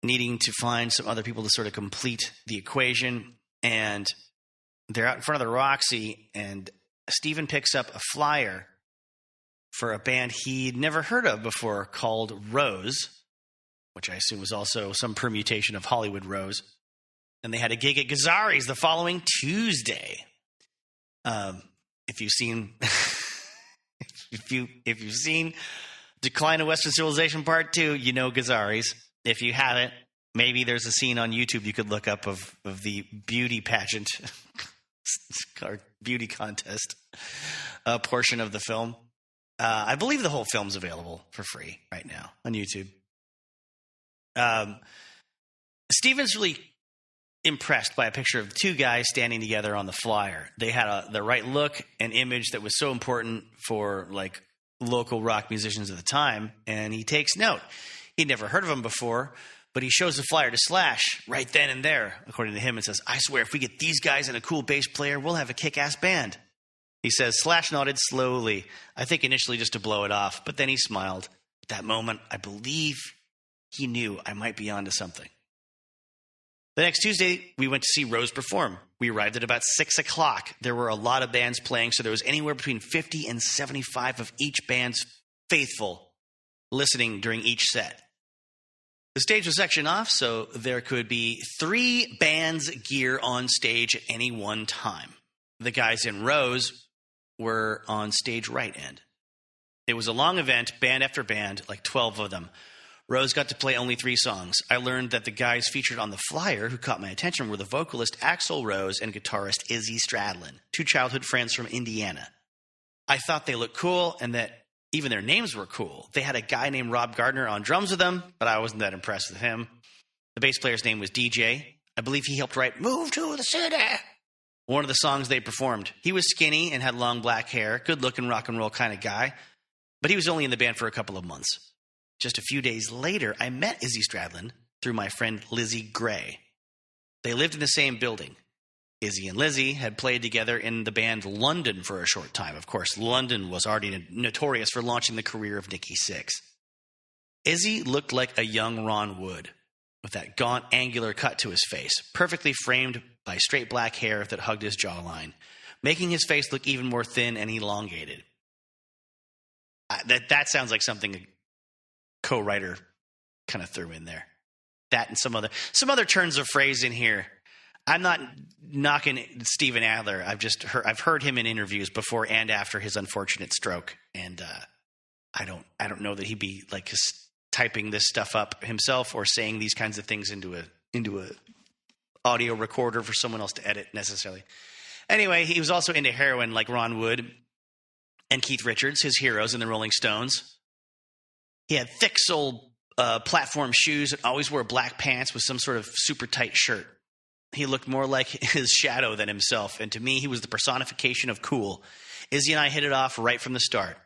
[SPEAKER 1] needing to find some other people to sort of complete the equation, and they're out in front of the Roxy, and Steven picks up a flyer for a band he'd never heard of before called Rose, which I assume was also some permutation of Hollywood Rose. And they had a gig at Gazzari's the following Tuesday. If you've seen if you've seen Decline of Western Civilization Part 2, you know Gazzari's. If you haven't, maybe there's a scene on YouTube you could look up of the beauty pageant or beauty contest portion of the film. I believe the whole film's available for free right now on YouTube. Steven's really impressed by a picture of two guys standing together on the flyer. They had the right look and image that was so important for local rock musicians at the time, and he takes note. He'd never heard of them before, but he shows the flyer to Slash right then and there, according to him, and says, "I swear, if we get these guys and a cool bass player, we'll have a kick-ass band." He says, Slash nodded slowly, I think initially just to blow it off, but then he smiled. At that moment, I believe he knew I might be onto something. The next Tuesday, we went to see Rose perform. We arrived at about 6 o'clock. There were a lot of bands playing, so there was anywhere between 50 and 75 of each band's faithful listening during each set. The stage was sectioned off, so there could be 3 bands' gear on stage at any one time. The guys in Rose were on stage right end. It was a long event, band after band, like 12 of them. Rose got to play only 3 songs. I learned that the guys featured on the flyer who caught my attention were the vocalist Axl Rose and guitarist Izzy Stradlin, 2 childhood friends from Indiana. I thought they looked cool and that even their names were cool. They had a guy named Rob Gardner on drums with them, but I wasn't that impressed with him. The bass player's name was DJ. I believe he helped write Move to the City, one of the songs they performed. He was skinny and had long black hair, good-looking rock and roll kind of guy, but he was only in the band for a couple of months. Just a few days later, I met Izzy Stradlin through my friend Lizzie Gray. They lived in the same building. Izzy and Lizzie had played together in the band London for a short time. Of course, London was already notorious for launching the career of Nikki Sixx. Izzy looked like a young Ron Wood, with that gaunt, angular cut to his face, perfectly framed by straight black hair that hugged his jawline, making his face look even more thin and elongated. That sounds like something a co-writer kind of threw in there. That and some other turns of phrase in here. I'm not knocking Steven Adler. I've heard him in interviews before and after his unfortunate stroke, and I don't know that he'd be typing this stuff up himself or saying these kinds of things into a audio recorder for someone else to edit necessarily. Anyway, he was also into heroin like Ron Wood. and Keith Richards, his heroes in the Rolling Stones. He had thick-soled platform shoes and always wore black pants with some sort of super tight shirt. He looked more like his shadow than himself, and to me, he was the personification of cool. Izzy and I hit it off right from the start.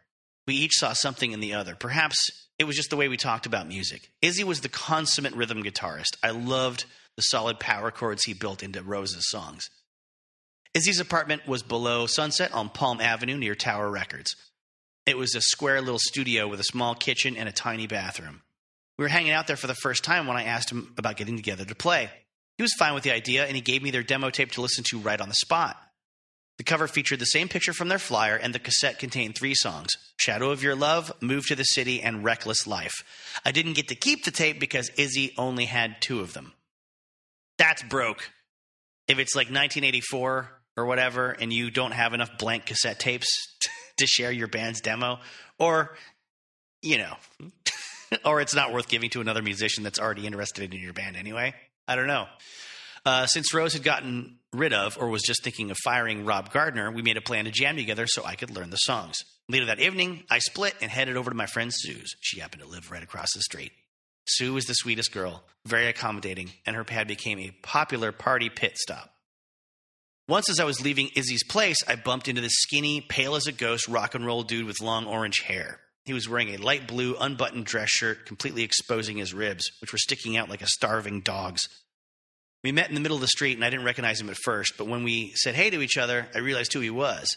[SPEAKER 1] We each saw something in the other. Perhaps it was just the way we talked about music. Izzy was the consummate rhythm guitarist. I loved the solid power chords he built into Rose's songs. Izzy's apartment was below Sunset on Palm Avenue near Tower Records. It was a square little studio with a small kitchen and a tiny bathroom. We were hanging out there for the first time when I asked him about getting together to play. He was fine with the idea, and he gave me their demo tape to listen to right on the spot. The cover featured the same picture from their flyer, and the cassette contained 3 songs: Shadow of Your Love, Move to the City, and Reckless Life. I didn't get to keep the tape because Izzy only had 2 of them. That's broke. If it's like 1984 or whatever, and you don't have enough blank cassette tapes to share your band's demo, or, or it's not worth giving to another musician that's already interested in your band anyway. I don't know. Since Rose had gotten rid of or was just thinking of firing Rob Gardner, we made a plan to jam together so I could learn the songs. Later that evening, I split and headed over to my friend Sue's. She happened to live right across the street. Sue was the sweetest girl, very accommodating, and her pad became a popular party pit stop. Once as I was leaving Izzy's place, I bumped into this skinny, pale-as-a-ghost rock and roll dude with long orange hair. He was wearing a light blue, unbuttoned dress shirt, completely exposing his ribs, which were sticking out like a starving dog's. We met in the middle of the street, and I didn't recognize him at first, but when we said hey to each other, I realized who he was.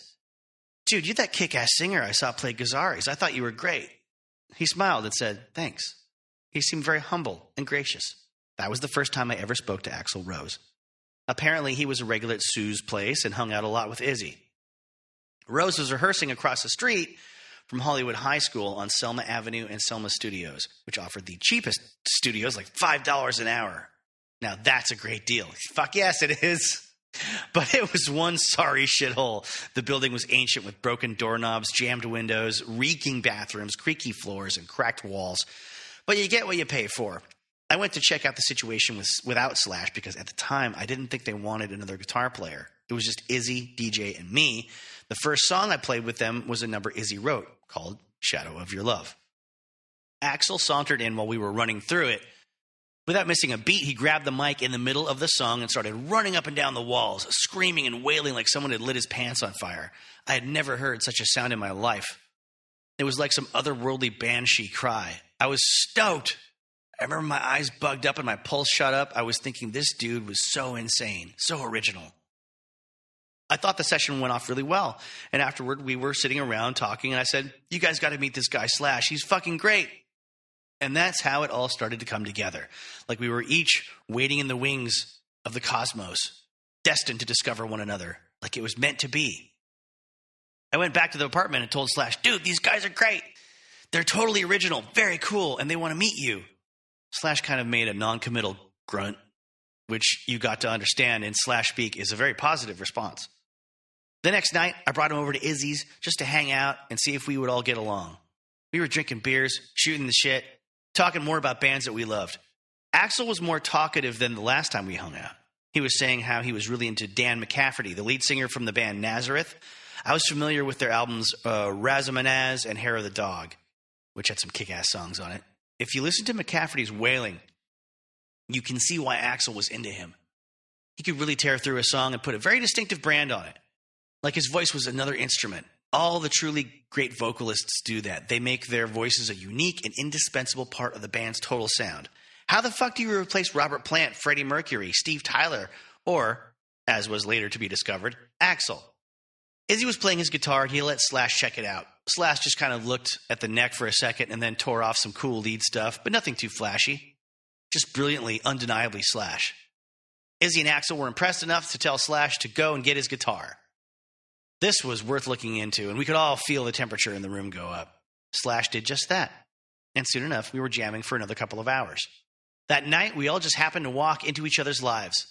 [SPEAKER 1] Dude, you're that kick-ass singer I saw play Gazaris. I thought you were great. He smiled and said, thanks. He seemed very humble and gracious. That was the first time I ever spoke to Axl Rose. Apparently, he was a regular at Sue's place and hung out a lot with Izzy. Rose was rehearsing across the street from Hollywood High School on Selma Avenue and Selma Studios, which offered the cheapest studios, like $5 an hour. Now, that's a great deal. Fuck yes, it is. But it was one sorry shithole. The building was ancient with broken doorknobs, jammed windows, reeking bathrooms, creaky floors, and cracked walls. But you get what you pay for. I went to check out the situation without Slash because at the time, I didn't think they wanted another guitar player. It was just Izzy, DJ, and me. The first song I played with them was a number Izzy wrote called Shadow of Your Love. Axl sauntered in while we were running through it. Without missing a beat, he grabbed the mic in the middle of the song and started running up and down the walls, screaming and wailing like someone had lit his pants on fire. I had never heard such a sound in my life. It was like some otherworldly banshee cry. I was stoked. I remember my eyes bugged up and my pulse shot up. I was thinking this dude was so insane, so original. I thought the session went off really well. And afterward, we were sitting around talking, and I said, you guys got to meet this guy Slash. He's fucking great. And that's how it all started to come together. Like we were each waiting in the wings of the cosmos, destined to discover one another, like it was meant to be. I went back to the apartment and told Slash, dude, these guys are great. They're totally original, very cool, and they want to meet you. Slash kind of made a non-committal grunt, which you got to understand in Slash speak is a very positive response. The next night, I brought him over to Izzy's just to hang out and see if we would all get along. We were drinking beers, shooting the shit, talking more about bands that we loved. Axl was more talkative than the last time we hung out. He was saying how he was really into Dan McCafferty, the lead singer from the band Nazareth. I was familiar with their albums Razamanaz and Hair of the Dog, which had some kick-ass songs on it. If you listen to McCafferty's wailing, you can see why Axl was into him. He could really tear through a song and put a very distinctive brand on it. Like his voice was another instrument. All the truly great vocalists do that. They make their voices a unique and indispensable part of the band's total sound. How the fuck do you replace Robert Plant, Freddie Mercury, Steve Tyler, or, as was later to be discovered, Axl? Izzy was playing his guitar and he let Slash check it out. Slash just kind of looked at the neck for a second and then tore off some cool lead stuff, but nothing too flashy. Just brilliantly, undeniably Slash. Izzy and Axl were impressed enough to tell Slash to go and get his guitar. This was worth looking into, and we could all feel the temperature in the room go up. Slash did just that. And soon enough, we were jamming for another couple of hours. That night, we all just happened to walk into each other's lives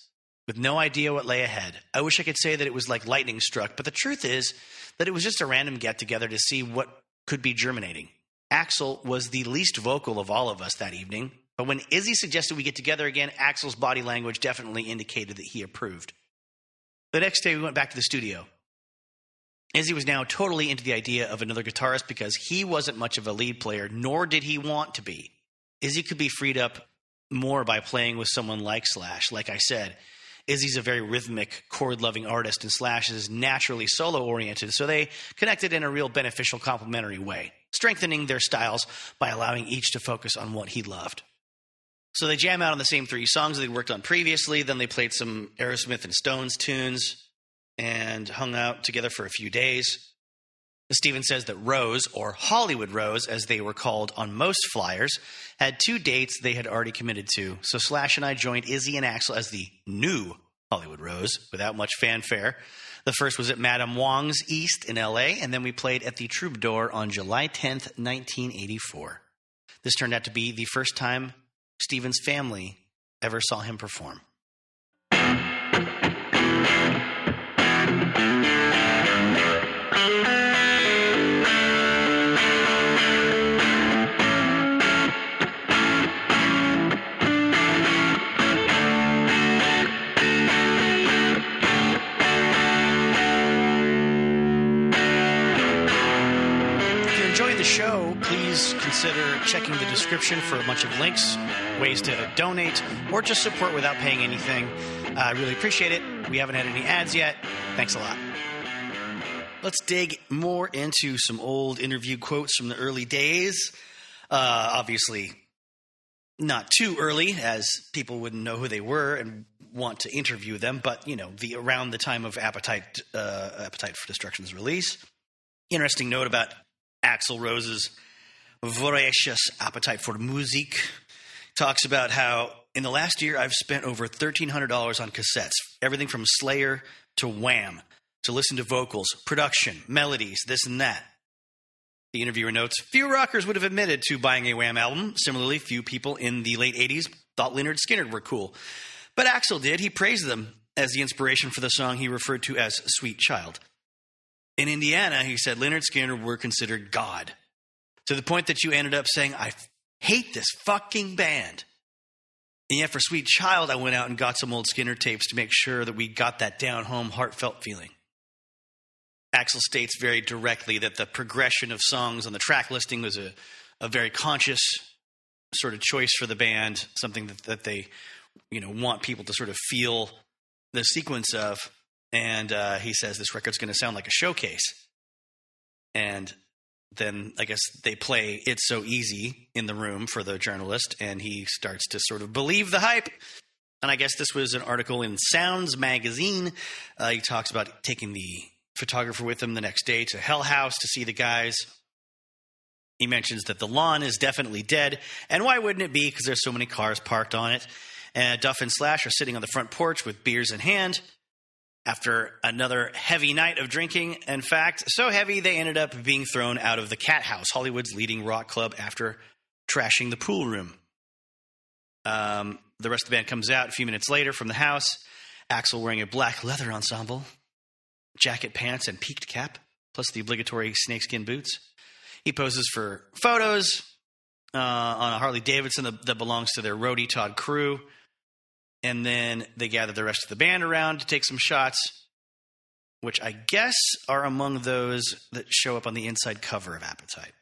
[SPEAKER 1] with no idea what lay ahead. I wish I could say that it was like lightning struck, but the truth is that it was just a random get-together to see what could be germinating. Axl was the least vocal of all of us that evening, but when Izzy suggested we get together again, Axl's body language definitely indicated that he approved. The next day, we went back to the studio. Izzy was now totally into the idea of another guitarist because he wasn't much of a lead player, nor did he want to be. Izzy could be freed up more by playing with someone like Slash. Like I said, Izzy's a very rhythmic, chord-loving artist, and Slash is naturally solo-oriented, so they connected in a real beneficial, complementary way, strengthening their styles by allowing each to focus on what he loved. So they jam out on the same 3 songs they'd worked on previously, then they played some Aerosmith and Stones tunes, and hung out together for a few days. Steven says that Rose, or Hollywood Rose, as they were called on most flyers, had 2 dates they had already committed to. So Slash and I joined Izzy and Axl as the new Hollywood Rose, without much fanfare. The first was at Madame Wong's East in L.A., and then we played at the Troubadour on July 10th, 1984. This turned out to be the first time Steven's family ever saw him perform. Show, please consider checking the description for a bunch of links, ways to donate, or just support without paying anything. I really appreciate it. We haven't had any ads yet. Thanks a lot. Let's dig more into some old interview quotes from the early days. Obviously, not too early, as people wouldn't know who they were and want to interview them, but, around the time of Appetite for Destruction's release. Interesting note about Axl Rose's voracious appetite for music. Talks about how, in the last year, I've spent over $1,300 on cassettes. Everything from Slayer to Wham! To listen to vocals, production, melodies, this and that. The interviewer notes, few rockers would have admitted to buying a Wham! Album. Similarly, few people in the late 80s thought Lynyrd Skynyrd were cool. But Axl did. He praised them as the inspiration for the song he referred to as Sweet Child. In Indiana, he said, Lynyrd Skynyrd were considered God. To the point that you ended up saying, I hate this fucking band. And yet for Sweet Child, I went out and got some old Skynyrd tapes to make sure that we got that down-home, heartfelt feeling. Axl states very directly that the progression of songs on the track listing was a very conscious sort of choice for the band, something that they want people to sort of feel the sequence of. And he says this record's going to sound like a showcase. And then I guess they play It's So Easy in the room for the journalist, and he starts to sort of believe the hype. And I guess this was an article in Sounds magazine. He talks about taking the photographer with him the next day to Hell House to see the guys. He mentions that the lawn is definitely dead. And why wouldn't it be? Because there's so many cars parked on it. And Duff and Slash are sitting on the front porch with beers in hand. After another heavy night of drinking, in fact, so heavy they ended up being thrown out of the Cat House, Hollywood's leading rock club, after trashing the pool room. The rest of the band comes out a few minutes later from the house. Axl wearing a black leather ensemble, jacket, pants, and peaked cap, plus the obligatory snakeskin boots. He poses for photos on a Harley Davidson that belongs to their roadie, Todd Crew. And then they gather the rest of the band around to take some shots, which I guess are among those that show up on the inside cover of Appetite.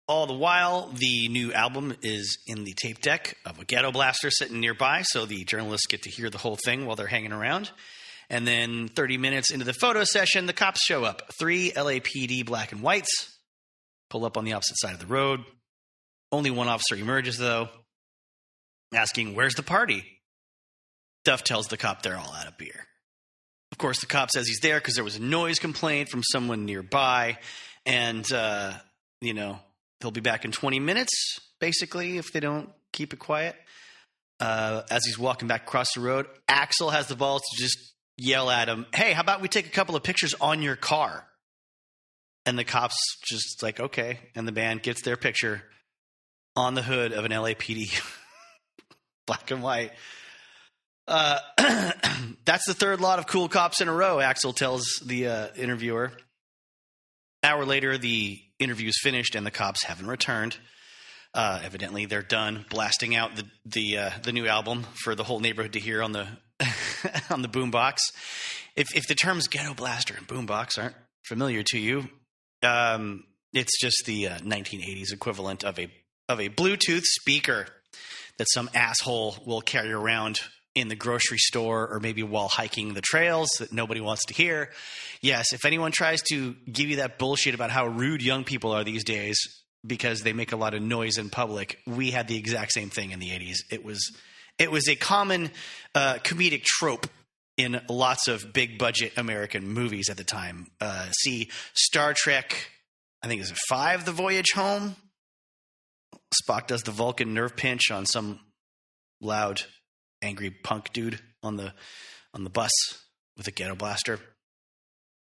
[SPEAKER 1] All the while, the new album is in the tape deck of a ghetto blaster sitting nearby, so the journalists get to hear the whole thing while they're hanging around. And then 30 minutes into the photo session, the cops show up. 3 LAPD black and whites pull up on the opposite side of the road. Only one officer emerges, though, asking, "Where's the party?" Duff tells the cop they're all out of beer. Of course, the cop says he's there because there was a noise complaint from someone nearby. And, he'll be back in 20 minutes, basically, if they don't keep it quiet. As he's walking back across the road, Axl has the balls to just yell at him, "Hey, how about we take a couple of pictures on your car?" And the cop's just like, okay. And the band gets their picture on the hood of an LAPD black and white. That's the third lot of cool cops in a row, Axl tells the interviewer. Hour later, the interview is finished and the cops haven't returned. Evidently, they're done blasting out the new album for the whole neighborhood to hear on the on the boombox. If the terms ghetto blaster and boombox aren't familiar to you, it's just the 1980s equivalent of a Bluetooth speaker that some asshole will carry around in the grocery store or maybe while hiking the trails that nobody wants to hear. Yes, if anyone tries to give you that bullshit about how rude young people are these days because they make a lot of noise in public, we had the exact same thing in the 80s. It was a common comedic trope in lots of big budget American movies at the time. See Star Trek, I think, is it 5, The Voyage Home? Spock does the Vulcan nerve pinch on some loud, angry punk dude on the bus with a ghetto blaster.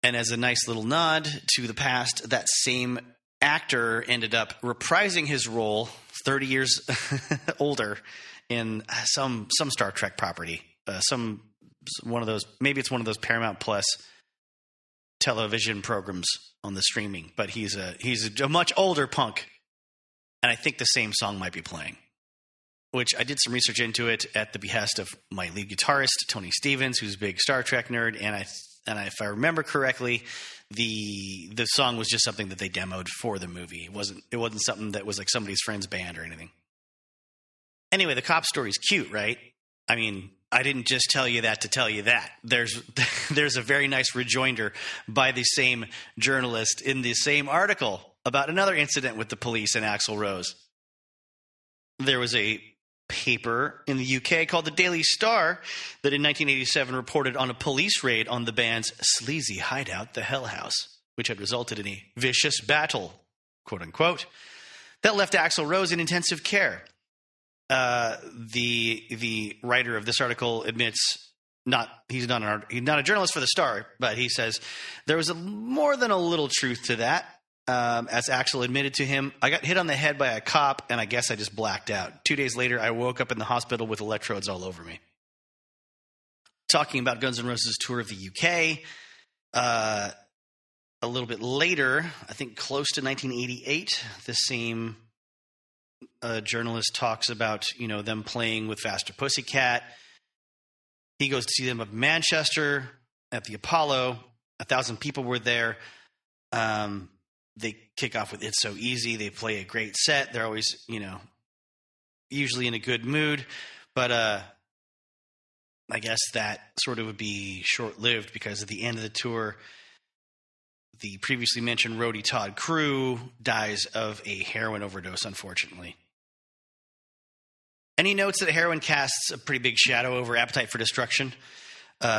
[SPEAKER 1] And as a nice little nod to the past, that same actor ended up reprising his role 30 years older in some Star Trek property. One of those, maybe it's one of those Paramount Plus television programs on the streaming, but he's a much older punk. And I think the same song might be playing, which I did some research into it at the behest of my lead guitarist, Tony Stevens, who's a big Star Trek nerd. And if I remember correctly, the song was just something that they demoed for the movie. It wasn't something that was like somebody's friend's band or anything. Anyway, the cop story's cute, right? I mean, I didn't just tell you that to tell you that. There's a very nice rejoinder by the same journalist in the same article about another incident with the police and Axl Rose. There was a paper in the UK called the Daily Star that in 1987 reported on a police raid on the band's sleazy hideout, the Hell House, which had resulted in a vicious battle, quote unquote, that left Axl Rose in intensive care. The writer of this article admits he's not a journalist for the Star, but he says there was more than a little truth to that. As Axl admitted to him, I got hit on the head by a cop, and I guess I just blacked out. 2 days later, I woke up in the hospital with electrodes all over me. Talking about Guns N' Roses' tour of the UK, a little bit later, I think close to 1988, the same journalist talks about them playing with Faster Pussycat. He goes to see them up in Manchester at the Apollo. 1,000 people were there. They kick off with It's So Easy. They play a great set. They're always, usually in a good mood. But I guess that sort of would be short-lived because at the end of the tour, the previously mentioned roadie Todd Crew dies of a heroin overdose, unfortunately. And he notes that heroin casts a pretty big shadow over Appetite for Destruction.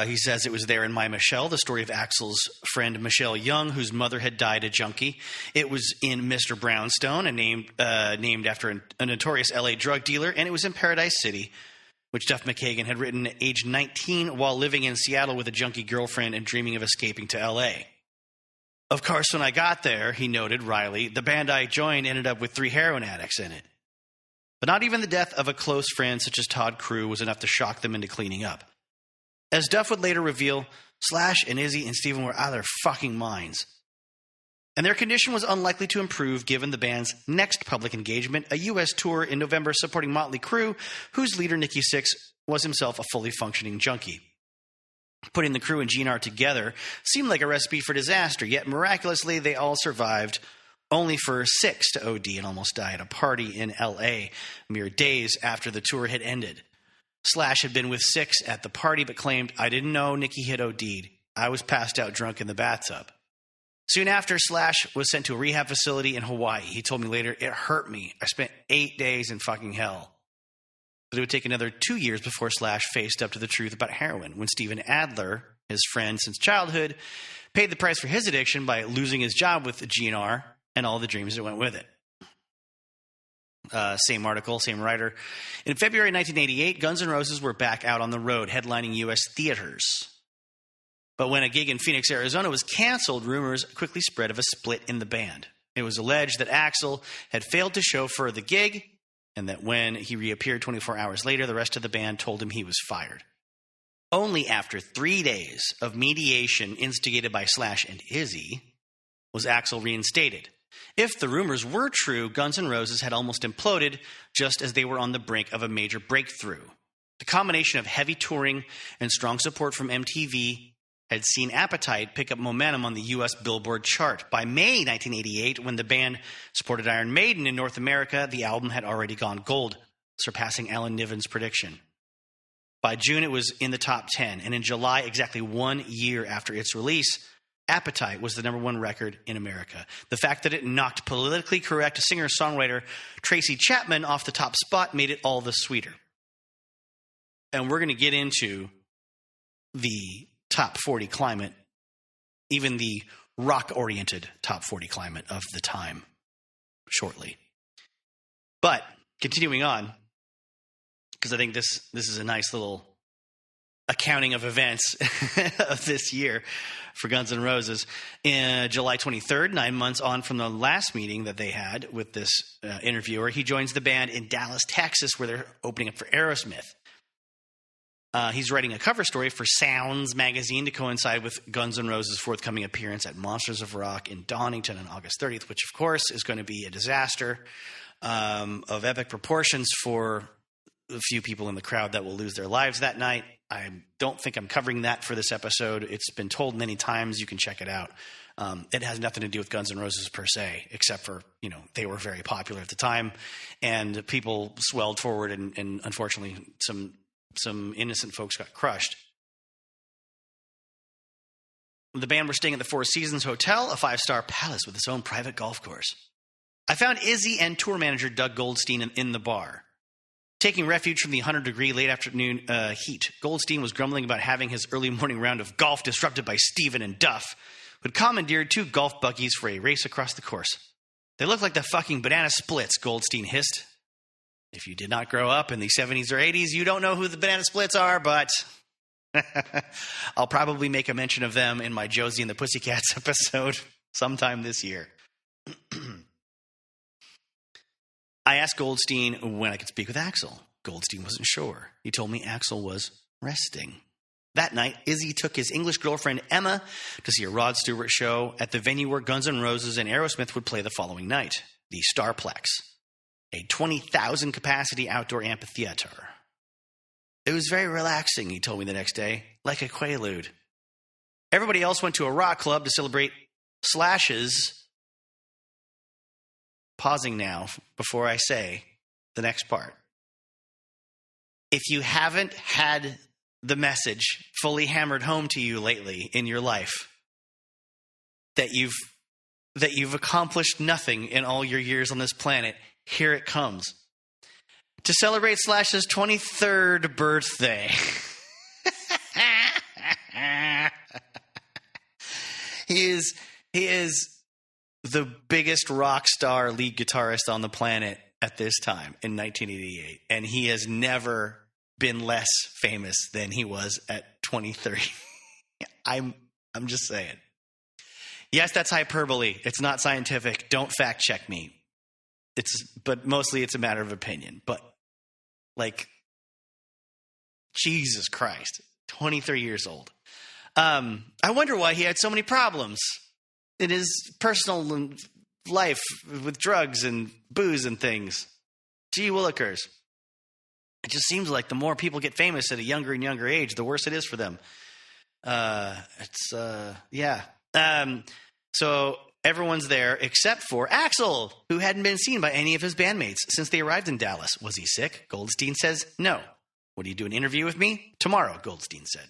[SPEAKER 1] He says it was there in My Michelle, the story of Axl's friend Michelle Young, whose mother had died a junkie. It was in Mr. Brownstone, named after a notorious L.A. drug dealer, and it was in Paradise City, which Duff McKagan had written at age 19 while living in Seattle with a junkie girlfriend and dreaming of escaping to L.A. Of course, when I got there, he noted, Riley, the band I joined ended up with 3 heroin addicts in it. But not even the death of a close friend such as Todd Crew was enough to shock them into cleaning up. As Duff would later reveal, Slash and Izzy and Steven were out of their fucking minds. And their condition was unlikely to improve given the band's next public engagement, a U.S. tour in November supporting Motley Crue, whose leader, Nicky Sixx, was himself a fully functioning junkie. Putting the Crew and GNR together seemed like a recipe for disaster, yet miraculously they all survived, only for Sixx to OD and almost die at a party in L.A. mere days after the tour had ended. Slash had been with Sixx at the party but claimed, I didn't know Nicky had OD'd. I was passed out drunk in the bathtub. Soon after, Slash was sent to a rehab facility in Hawaii. He told me later, it hurt me. I spent 8 days in fucking hell. But it would take another 2 years before Slash faced up to the truth about heroin, when Steven Adler, his friend since childhood, paid the price for his addiction by losing his job with the GNR and all the dreams that went with it. Same article, same writer. In February 1988, Guns N' Roses were back out on the road, headlining U.S. theaters. But when a gig in Phoenix, Arizona was canceled, rumors quickly spread of a split in the band. It was alleged that Axl had failed to show for the gig, and that when he reappeared 24 hours later, the rest of the band told him he was fired. Only after 3 days of mediation instigated by Slash and Izzy was Axl reinstated. If the rumors were true, Guns N' Roses had almost imploded just as they were on the brink of a major breakthrough. The combination of heavy touring and strong support from MTV had seen Appetite pick up momentum on the U.S. Billboard chart. By May 1988, when the band supported Iron Maiden in North America, the album had already gone gold, surpassing Alan Niven's prediction. By June, it was in the top 10, and in July, exactly 1 year after its release, Appetite was the number one record in America. The fact that it knocked politically correct singer-songwriter Tracy Chapman off the top spot made it all the sweeter. And we're going to get into the top 40 climate, even the rock-oriented top 40 climate of the time shortly. But continuing on, because I think this is a nice little accounting of events of this year for Guns N' Roses. In July 23rd, 9 months on from the last meeting that they had with this interviewer, he joins the band in Dallas, Texas, where they're opening up for Aerosmith. He's writing a cover story for Sounds magazine to coincide with Guns N' Roses' forthcoming appearance at Monsters of Rock in Donington on August 30th, which, of course, is going to be a disaster of epic proportions for a few people in the crowd that will lose their lives that night. I don't think I'm covering that for this episode. It's been told many times. You can check it out. It has nothing to do with Guns N' Roses per se, except for, they were very popular at the time, and people swelled forward, and unfortunately, some innocent folks got crushed. The band were staying at the Four Seasons Hotel, a 5-star palace with its own private golf course. I found Izzy and tour manager Doug Goldstein in the bar. Taking refuge from the 100-degree late afternoon heat, Goldstein was grumbling about having his early morning round of golf disrupted by Steven and Duff, who had commandeered 2 golf buggies for a race across the course. They looked like the fucking banana splits, Goldstein hissed. If you did not grow up in the 70s or 80s, you don't know who the banana splits are, but I'll probably make a mention of them in my Josie and the Pussycats episode sometime this year. I asked Goldstein when I could speak with Axl. Goldstein wasn't sure. He told me Axl was resting. That night, Izzy took his English girlfriend Emma to see a Rod Stewart show at the venue where Guns N' Roses and Aerosmith would play the following night, the Starplex, a 20,000 capacity outdoor amphitheater. It was very relaxing, he told me the next day, like a quaalude. Everybody else went to a rock club to celebrate Slash's. Pausing now before I say the next part. If you haven't had the message fully hammered home to you lately in your life, that you've accomplished nothing in all your years on this planet, here it comes. To celebrate Slash's 23rd birthday. He is the biggest rock star lead guitarist on the planet at this time in 1988. And he has never been less famous than he was at 23. I'm just saying. Yes, that's hyperbole. It's not scientific. Don't fact check me. But mostly it's a matter of opinion. But Jesus Christ, 23 years old. I wonder why he had so many problems in his personal life with drugs and booze and things. Gee willikers. It just seems like the more people get famous at a younger and younger age, the worse it is for them. So everyone's there except for Axl, who hadn't been seen by any of his bandmates since they arrived in Dallas. Was he sick? Goldstein says no. Would he do an interview with me? Tomorrow, Goldstein said.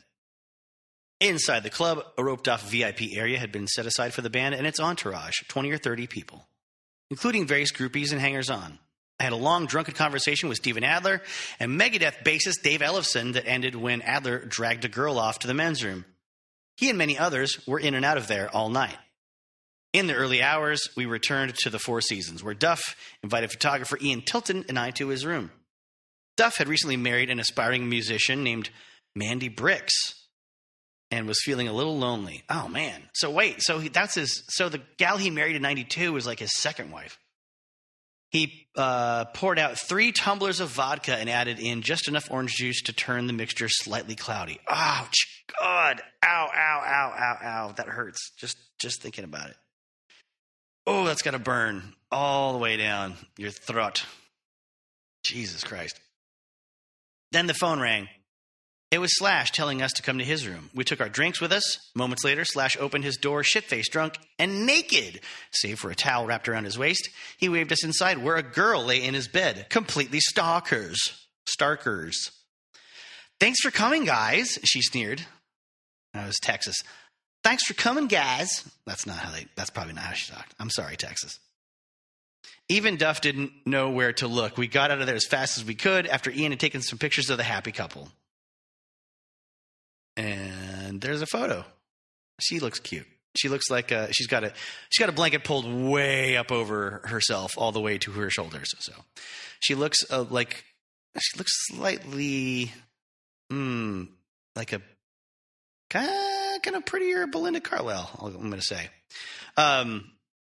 [SPEAKER 1] Inside the club, a roped-off VIP area had been set aside for the band and its entourage, 20 or 30 people, including various groupies and hangers-on. I had a long, drunken conversation with Steven Adler and Megadeth bassist Dave Ellefson that ended when Adler dragged a girl off to the men's room. He and many others were in and out of there all night. In the early hours, we returned to the Four Seasons, where Duff invited photographer Ian Tilton and I to his room. Duff had recently married an aspiring musician named Mandy Bricks, and was feeling a little lonely. Oh, man. So the gal he married in 92 was like his second wife. He poured out 3 tumblers of vodka and added in just enough orange juice to turn the mixture slightly cloudy. Ouch. God. Ow, ow, ow, ow, ow. That hurts. Just thinking about it. Oh, that's got to burn all the way down your throat. Jesus Christ. Then the phone rang. It was Slash telling us to come to his room. We took our drinks with us. Moments later, Slash opened his door, shit-faced drunk, and naked, save for a towel wrapped around his waist. He waved us inside where a girl lay in his bed, completely starkers. Thanks for coming, guys, she sneered. That was Texas. Thanks for coming, guys. That's probably not how she talked. I'm sorry, Texas. Even Duff didn't know where to look. We got out of there as fast as we could after Ian had taken some pictures of the happy couple. And there's a photo. She looks cute. She looks like she's got a blanket pulled way up over herself, all the way to her shoulders. So she looks slightly like a kind of prettier Belinda Carlisle, I'm going to say.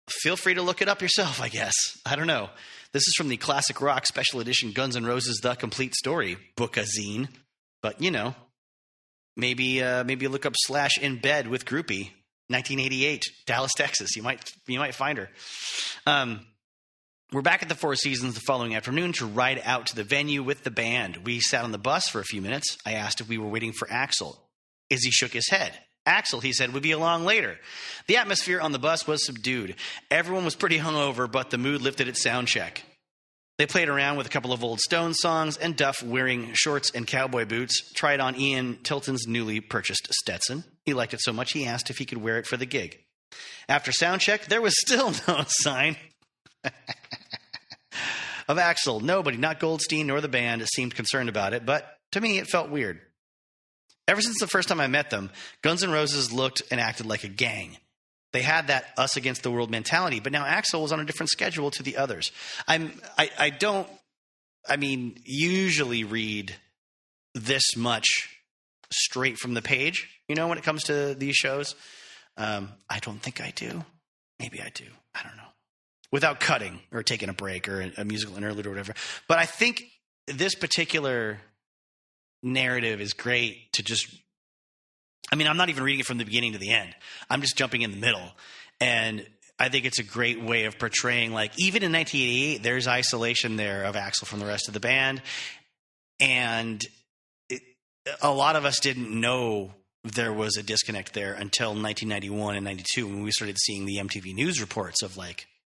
[SPEAKER 1] Feel free to look it up yourself, I guess. I don't know. This is from the Classic Rock Special Edition Guns N' Roses The Complete Story book-a-zine. But, maybe look up Slash in bed with groupie, 1988, Dallas, Texas. You might find her. We're back at the Four Seasons the following afternoon to ride out to the venue with the band. We sat on the bus for a few minutes. I asked if we were waiting for Axl. Izzy shook his head. Axl, he said, would be along later. The atmosphere on the bus was subdued. Everyone was pretty hungover, but the mood lifted at sound check. They played around with a couple of old Stone songs, and Duff, wearing shorts and cowboy boots, tried on Ian Tilton's newly purchased Stetson. He liked it so much he asked if he could wear it for the gig. After sound check, there was still no sign of Axl. Nobody, not Goldstein nor the band, seemed concerned about it, but to me it felt weird. Ever since the first time I met them, Guns N' Roses looked and acted like a gang. They had that us against the world mentality, but now Axl was on a different schedule to the others. I don't usually read this much straight from the page, when it comes to these shows. I don't think I do. Maybe I do. I don't know. Without cutting or taking a break or a musical interlude or whatever. But I think this particular narrative is great to just, I'm not even reading it from the beginning to the end. I'm just jumping in the middle. And I think it's a great way of portraying, like, even in 1988, there's isolation there of Axl from the rest of the band. And a lot of us didn't know there was a disconnect there until 1991 and 92 when we started seeing the MTV News reports of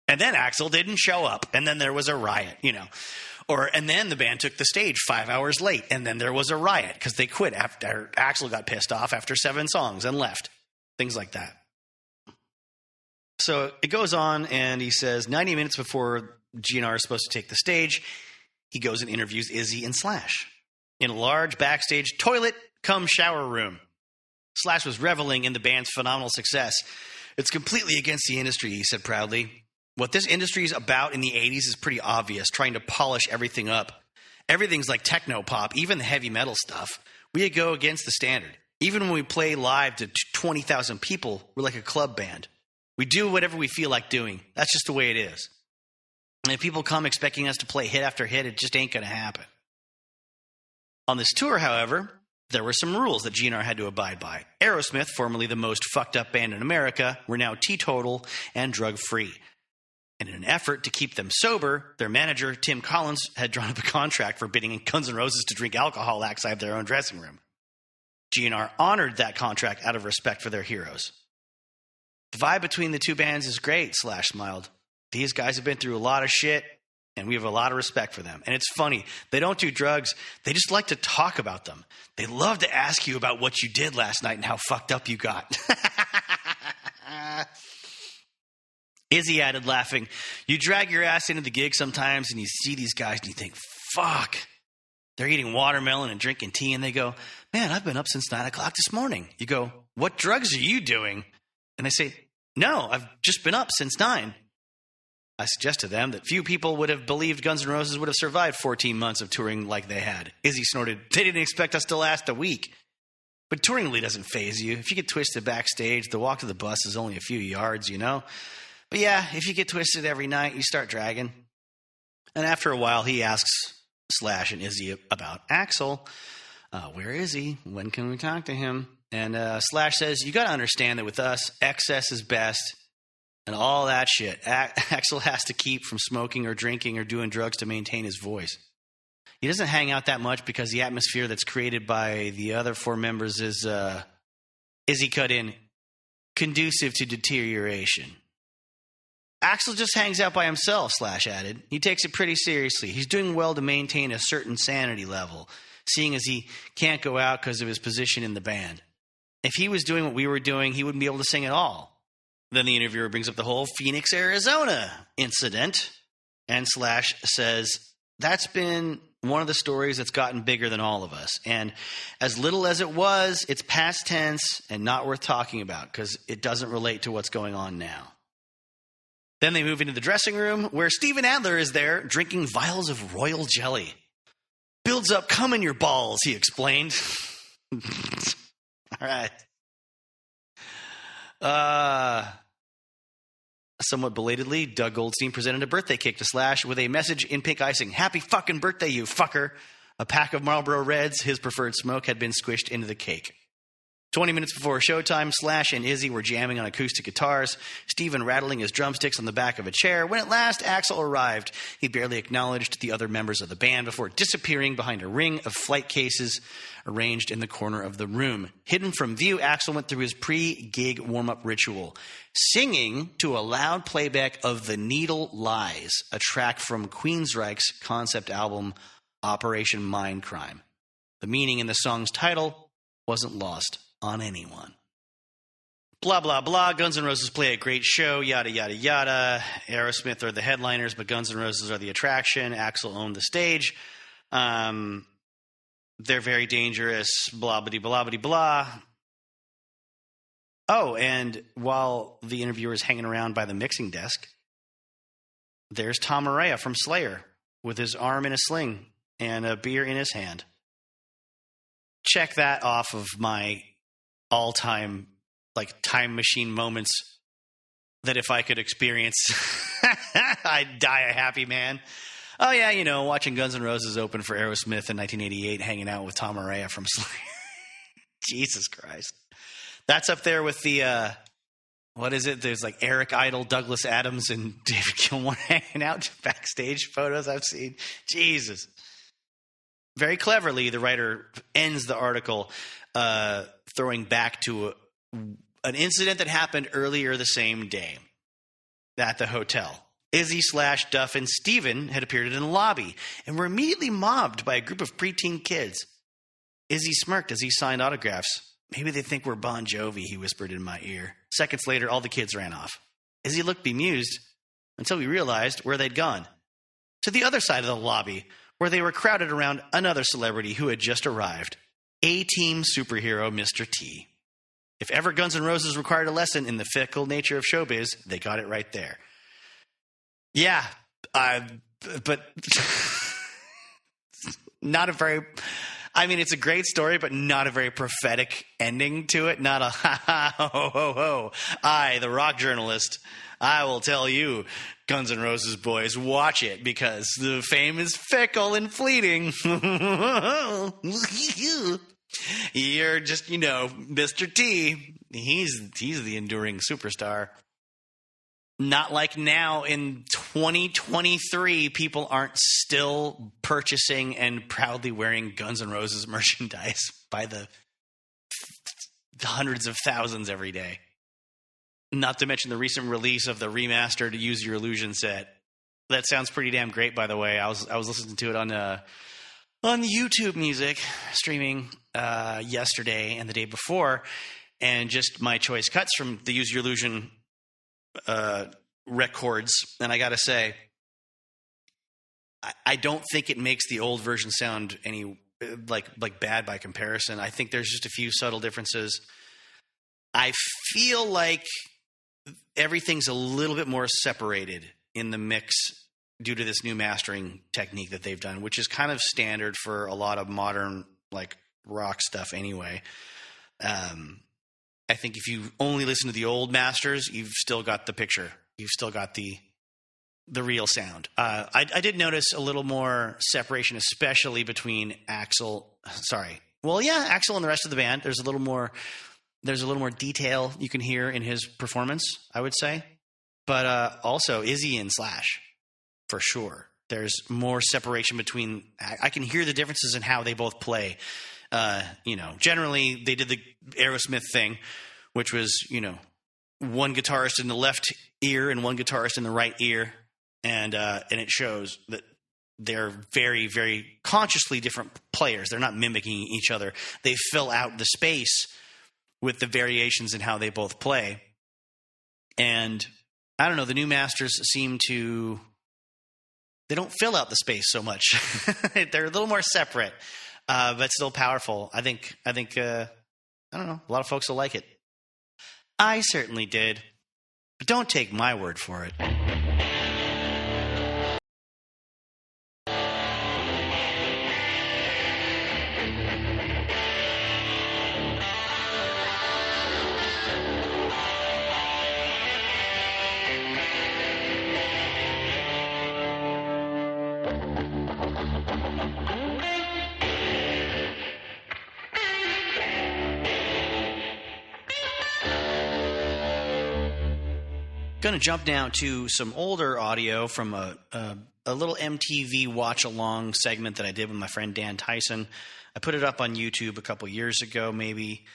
[SPEAKER 1] and then Axl didn't show up, and then there was a riot, and then the band took the stage 5 hours late, and then there was a riot because they quit after Axl got pissed off after 7 songs and left. Things like that. So it goes on, and he says 90 minutes before GNR is supposed to take the stage, he goes and interviews Izzy and Slash in a large backstage toilet cum shower room. Slash was reveling in the band's phenomenal success. It's completely against the industry, he said proudly. What this industry is about in the 80s is pretty obvious, trying to polish everything up. Everything's like techno-pop, even the heavy metal stuff. We go against the standard. Even when we play live to 20,000 people, we're like a club band. We do whatever we feel like doing. That's just the way it is. And if people come expecting us to play hit after hit, it just ain't going to happen. On this tour, however, there were some rules that GNR had to abide by. Aerosmith, formerly the most fucked up band in America, were now teetotal and drug-free. And in an effort to keep them sober, their manager, Tim Collins, had drawn up a contract forbidding Guns N' Roses to drink alcohol outside their own dressing room. GNR honored that contract out of respect for their heroes. The vibe between the two bands is great, Slash smiled. These guys have been through a lot of shit, and we have a lot of respect for them. And it's funny, they don't do drugs, they just like to talk about them. They love to ask you about what you did last night and how fucked up you got. Izzy added, laughing, you drag your ass into the gig sometimes and you see these guys and you think, fuck, they're eating watermelon and drinking tea, and they go, man, I've been up since 9 o'clock this morning. You go, what drugs are you doing? And they say, no, I've just been up since 9. I suggest to them that few people would have believed Guns N' Roses would have survived 14 months of touring like they had. Izzy snorted, they didn't expect us to last a week. But touring really doesn't faze you. If you get twisted backstage, the walk to the bus is only a few yards, But yeah, if you get twisted every night, you start dragging. And after a while, he asks Slash and Izzy about Axl. Where is he? When can we talk to him? And Slash says, you got to understand that with us, excess is best and all that shit. Axl has to keep from smoking or drinking or doing drugs to maintain his voice. He doesn't hang out that much because the atmosphere that's created by the other four members is he cut in, conducive to deterioration. Axl just hangs out by himself, Slash added. He takes it pretty seriously. He's doing well to maintain a certain sanity level, seeing as he can't go out because of his position in the band. If he was doing what we were doing, he wouldn't be able to sing at all. Then the interviewer brings up the whole Phoenix, Arizona incident, and Slash says, that's been one of the stories that's gotten bigger than all of us. And as little as it was, it's past tense and not worth talking about because it doesn't relate to what's going on now. Then they move into the dressing room where Steven Adler is there drinking vials of royal jelly. Builds up cum in your balls, he explained. All right. Somewhat belatedly, Doug Goldstein presented a birthday cake to Slash with a message in pink icing. Happy fucking birthday, you fucker. A pack of Marlboro Reds, his preferred smoke, had been squished into the cake. 20 minutes before showtime, Slash and Izzy were jamming on acoustic guitars, Steven rattling his drumsticks on the back of a chair. When at last Axl arrived, he barely acknowledged the other members of the band before disappearing behind a ring of flight cases arranged in the corner of the room. Hidden from view, Axl went through his pre-gig warm-up ritual, singing to a loud playback of The Needle Lies, a track from Queensryche's concept album Operation Mindcrime. The meaning in the song's title wasn't lost on anyone. Blah, blah, blah. Guns N' Roses play a great show, yada, yada, yada. Aerosmith are the headliners, but Guns N' Roses are the attraction. Axl owned the stage. They're very dangerous, blah, blah, blah, blah, blah. Oh, and while the interviewer is hanging around by the mixing desk, there's Tom Araya from Slayer with his arm in a sling and a beer in his hand. Check that off of my all-time, like, time machine moments that if I could experience, I'd die a happy man. Oh, yeah, you know, watching Guns N' Roses open for Aerosmith in 1988, hanging out with Tom Araya from Slayer. Jesus Christ. That's up there with the, what is it? There's like Eric Idle, Douglas Adams, and David Gilmour hanging out backstage photos I've seen. Jesus. Very cleverly, the writer ends the article throwing back to an incident that happened earlier the same day at the hotel. Izzy, Slash, Duff, and Steven had appeared in the lobby and were immediately mobbed by a group of preteen kids. Izzy smirked as he signed autographs. Maybe they think we're Bon Jovi, he whispered in my ear. Seconds later, all the kids ran off. Izzy looked bemused until we realized where they'd gone. To the other side of the lobby, where they were crowded around another celebrity who had just arrived. A-team superhero Mr. T. If ever Guns N' Roses required a lesson in the fickle nature of showbiz, they got it right there. Yeah, but not a very... I mean, it's a great story, but not a very prophetic ending to it. Not a ha-ha, ho-ho-ho. I, the rock journalist, I will tell you, Guns N' Roses boys, watch it because the fame is fickle and fleeting. You're just, you know, Mr. T. He's the enduring superstar. Not like now in 2023, people aren't still purchasing and proudly wearing Guns N' Roses merchandise by the hundreds of thousands every day. Not to mention the recent release of the remastered Use Your Illusion set. That sounds pretty damn great, by the way. I was listening to it on YouTube Music streaming yesterday and the day before, and just my choice cuts from the Use Your Illusion records, and I gotta say, I don't think it makes the old version sound any like bad by comparison. I think there's just a few subtle differences. I feel like everything's a little bit more separated in the mix due to this new mastering technique that they've done, which is kind of standard for a lot of modern like rock stuff anyway. I think if you only listen to the old masters, you've still got the picture. You've still got the real sound. I did notice a little more separation, especially between Axl. Axl and the rest of the band. There's a little more detail you can hear in his performance, I would say. But also Izzy and Slash, for sure. There's more separation between – I can hear the differences in how they both play. Generally they did the Aerosmith thing, which was, one guitarist in the left ear and one guitarist in the right ear. And it shows that they're very, very consciously different players. They're not mimicking each other. They fill out the space with the variations in how they both play. And I don't know, the new masters seem to – they don't fill out the space so much. They're a little more separate, but still powerful. I think I don't know, a lot of folks will like it. I certainly did, but don't take my word for it. Going to jump now to some older audio from a little MTV watch-along segment that I did with my friend Dan Tyson. I put it up on YouTube a couple years ago maybe,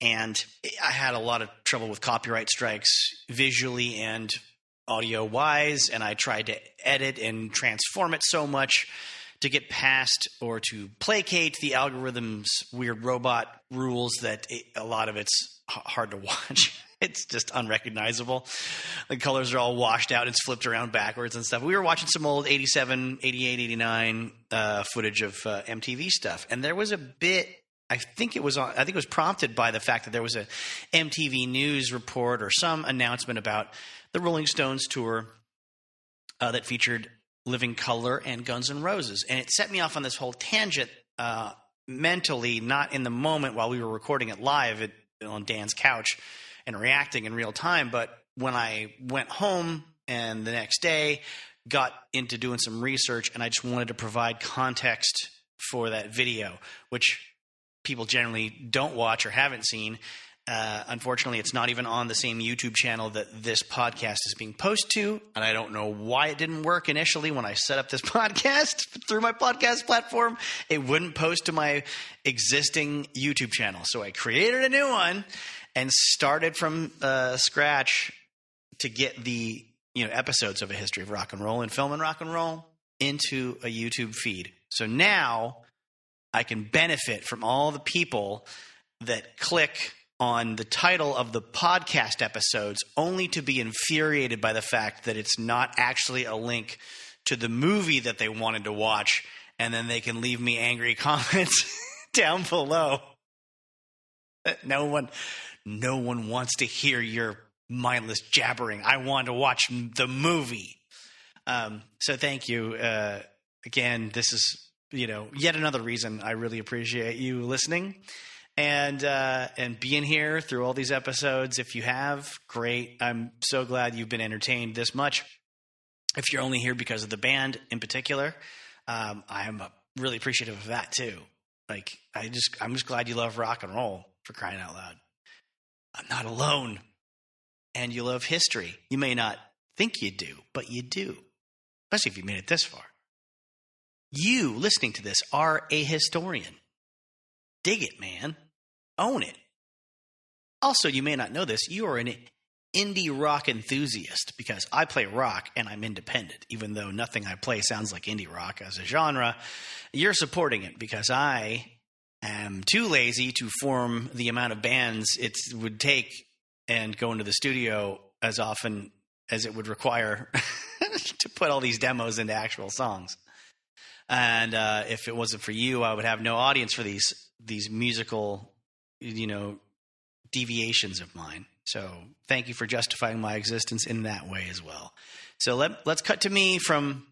[SPEAKER 1] and I had a lot of trouble with copyright strikes visually and audio-wise, and I tried to edit and transform it so much to get past or to placate the algorithm's weird robot rules that a lot of it's hard to watch. It's just unrecognizable. The colors are all washed out. It's flipped around backwards and stuff. We were watching some old 87, 88, 89 footage of MTV stuff. And there was a bit, I think it was prompted by the fact that there was a MTV News report or some announcement about the Rolling Stones tour that featured Living Colour and Guns N' Roses. And it set me off on this whole tangent mentally, not in the moment while we were recording it live on Dan's couch and reacting in real time. But when I went home and the next day got into doing some research, and I just wanted to provide context for that video, which people generally don't watch or haven't seen. Unfortunately, it's not even on the same YouTube channel that this podcast is being posted to, and I don't know why it didn't work initially when I set up this podcast through my podcast platform. It wouldn't post to my existing YouTube channel, so I created a new one and started from scratch to get the episodes of A History of Rock and Roll and Film and Rock and Roll into a YouTube feed. So now I can benefit from all the people that click on the title of the podcast episodes only to be infuriated by the fact that it's not actually a link to the movie that they wanted to watch, and then they can leave me angry comments down below. No one wants to hear your mindless jabbering. I want to watch the movie. So thank you. Again, this is, yet another reason I really appreciate you listening and being here through all these episodes. If you have, great. I'm so glad you've been entertained this much. If you're only here because of the band in particular, I'm really appreciative of that too. I'm just glad you love rock and roll, for crying out loud. I'm not alone. And you love history. You may not think you do, but you do. Especially if you made it this far. You, listening to this, are a historian. Dig it, man. Own it. Also, you may not know this, you are an indie rock enthusiast, because I play rock and I'm independent. Even though nothing I play sounds like indie rock as a genre, you're supporting it because I am too lazy to form the amount of bands it would take and go into the studio as often as it would require to put all these demos into actual songs. And if it wasn't for you, I would have no audience for these musical, deviations of mine. So thank you for justifying my existence in that way as well. So let's cut to me from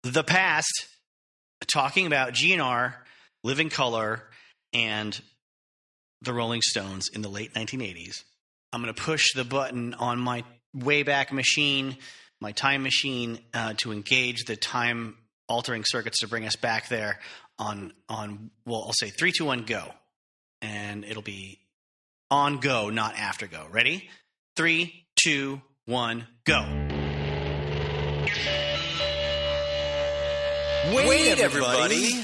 [SPEAKER 1] the past, talking about GNR, Living Colour, and the Rolling Stones in the late 1980s. I'm going to push the button on my Wayback Machine, my time machine, to engage the time-altering circuits to bring us back there on I'll say 3, 2, 1, go. And it'll be on go, not after go. Ready? 3, 2, 1, go. Wait, everybody.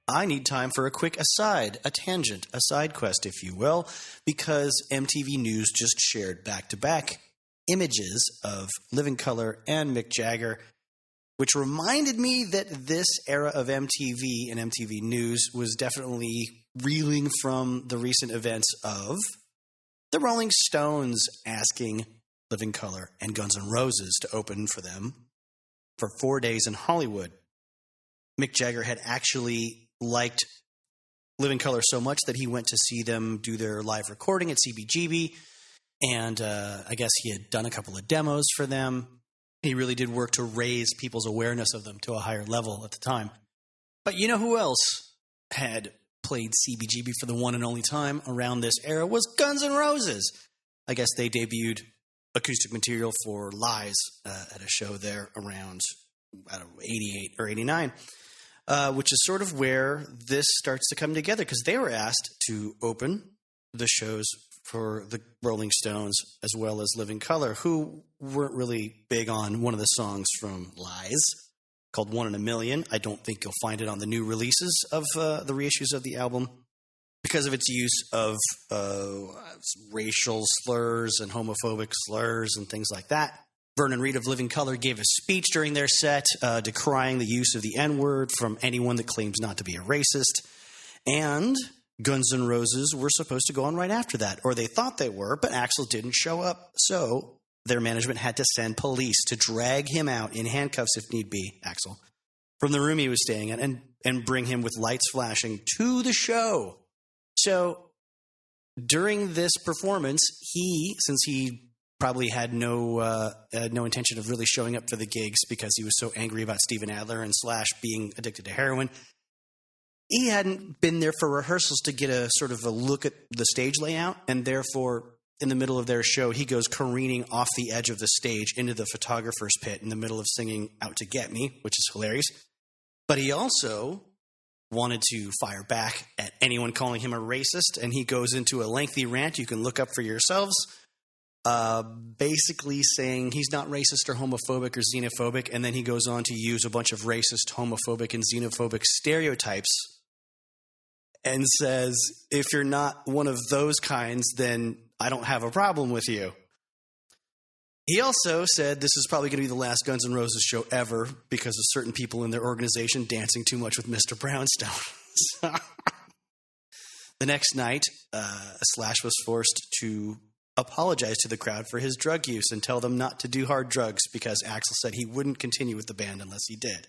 [SPEAKER 1] I need time for a quick aside, a tangent, a side quest, if you will, because MTV News just shared back-to-back images of Living Colour and Mick Jagger, which reminded me that this era of MTV and MTV News was definitely reeling from the recent events of the Rolling Stones asking Living Colour and Guns N' Roses to open for them for 4 days in Hollywood. Mick Jagger had actually liked Living Colour so much that he went to see them do their live recording at CBGB, and I guess he had done a couple of demos for them. He really did work to raise people's awareness of them to a higher level at the time. But you know who else had played CBGB for the one and only time around this era was Guns N' Roses. I guess they debuted acoustic material for Lies at a show there around, 88 or 89. Which is sort of where this starts to come together, because they were asked to open the shows for the Rolling Stones as well as Living Colour, who weren't really big on one of the songs from Lies called 1 in a Million. I don't think you'll find it on the new releases of the reissues of the album because of its use of racial slurs and homophobic slurs and things like that. Vernon Reid of Living Colour gave a speech during their set decrying the use of the N-word from anyone that claims not to be a racist. And Guns N' Roses were supposed to go on right after that, or they thought they were, but Axl didn't show up. So their management had to send police to drag him out in handcuffs, if need be, Axl, from the room he was staying in and bring him with lights flashing to the show. So during this performance, since he probably had no intention of really showing up for the gigs because he was so angry about Steven Adler and Slash being addicted to heroin. He hadn't been there for rehearsals to get a sort of a look at the stage layout, and therefore, in the middle of their show, he goes careening off the edge of the stage into the photographer's pit in the middle of singing Out to Get Me, which is hilarious. But he also wanted to fire back at anyone calling him a racist, and he goes into a lengthy rant you can look up for yourselves, basically saying he's not racist or homophobic or xenophobic, and then he goes on to use a bunch of racist, homophobic, and xenophobic stereotypes and says, if you're not one of those kinds, then I don't have a problem with you. He also said this is probably going to be the last Guns N' Roses show ever because of certain people in their organization dancing too much with Mr. Brownstone. The next night, Slash was forced to apologize to the crowd for his drug use and tell them not to do hard drugs because Axl said he wouldn't continue with the band unless he did.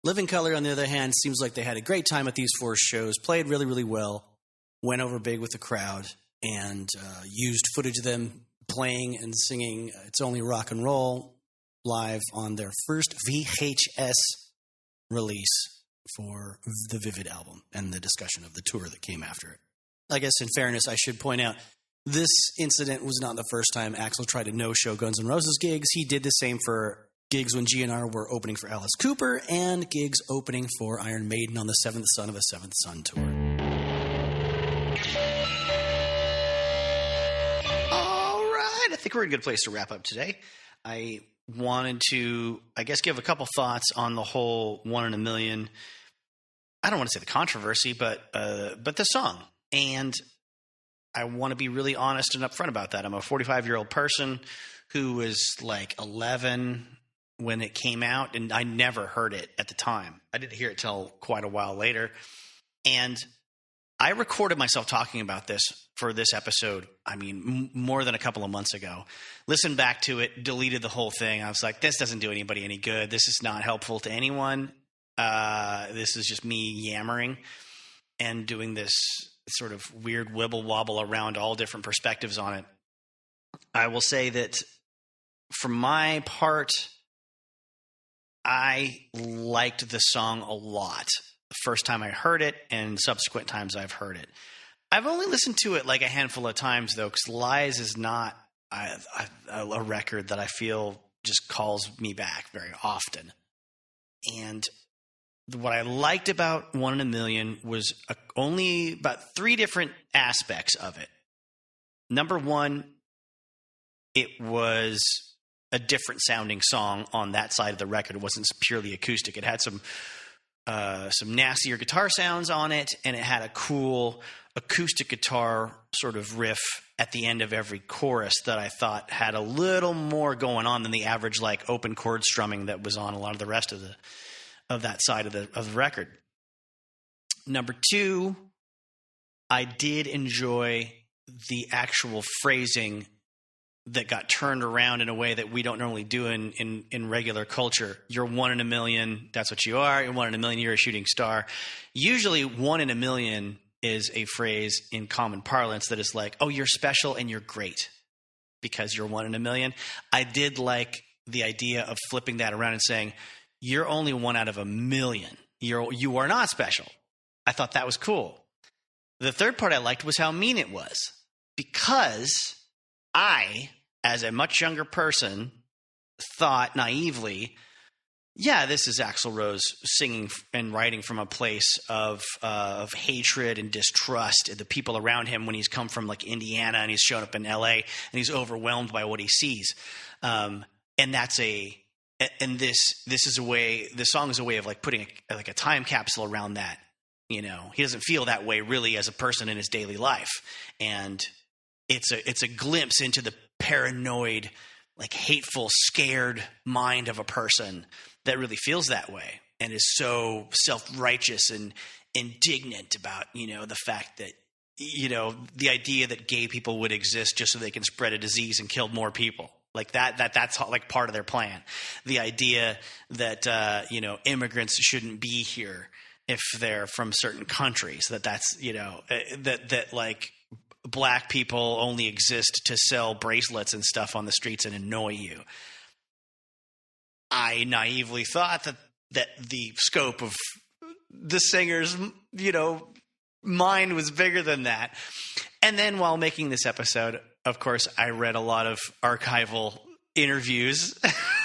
[SPEAKER 1] Living Colour, on the other hand, seems like they had a great time at these 4 shows, played really, really well, went over big with the crowd, and used footage of them playing and singing It's Only Rock and Roll live on their first VHS release for the Vivid album and the discussion of the tour that came after it. I guess in fairness, I should point out, this incident was not the first time Axl tried to no-show Guns N' Roses gigs. He did the same for gigs when GNR were opening for Alice Cooper and gigs opening for Iron Maiden on the Seventh Son of a Seventh Son tour. All right, I think we're in a good place to wrap up today. I wanted to, I guess, give a couple thoughts on the whole 1 in a Million. I don't want to say the controversy, but the song. And I want to be really honest and upfront about that. I'm a 45-year-old person who was like 11 when it came out, and I never heard it at the time. I didn't hear it till quite a while later. And I recorded myself talking about this for this episode, more than a couple of months ago. Listened back to it, deleted the whole thing. I was like, this doesn't do anybody any good. This is not helpful to anyone. This is just me yammering and doing this sort of weird wibble wobble around all different perspectives on it. I will say that for my part, I liked the song a lot the first time I heard it and subsequent times I've heard it. I've only listened to it like a handful of times, though, because Lies is not a record that I feel just calls me back very often. And what I liked about 1 in a Million was only about 3 different aspects of it. Number one, it was a different sounding song on that side of the record. It wasn't purely acoustic. It had some nastier guitar sounds on it, and it had a cool acoustic guitar sort of riff at the end of every chorus that I thought had a little more going on than the average like open chord strumming that was on a lot of the rest of that side of the record. Number 2, I did enjoy the actual phrasing that got turned around in a way that we don't normally do in regular culture. You're 1 in a million. That's what you are. You're 1 in a million. You're a shooting star. Usually 1 in a million is a phrase in common parlance that is like, oh, you're special and you're great because you're 1 in a million. I did like the idea of flipping that around and saying, you're only 1 out of a million. You are not special. I thought that was cool. The third part I liked was how mean it was, because I, as a much younger person, thought naively, yeah, this is Axl Rose singing and writing from a place of hatred and distrust of the people around him when he's come from like Indiana and he's shown up in LA and he's overwhelmed by what he sees. And this is a way, the song is a way of like putting a time capsule around that. You know, he doesn't feel that way really as a person in his daily life. And it's a glimpse into the paranoid, like hateful, scared mind of a person that really feels that way and is so self-righteous and indignant about, you know, the fact that, you know, the idea that gay people would exist just so they can spread a disease and kill more people. Like that's like part of their plan. The idea that, you know, immigrants shouldn't be here if they're from certain countries, that's, you know, that like black people only exist to sell bracelets and stuff on the streets and annoy you. I naively thought that the scope of the singer's, you know, mind was bigger than that. And then while making this episode, of course, I read a lot of archival interviews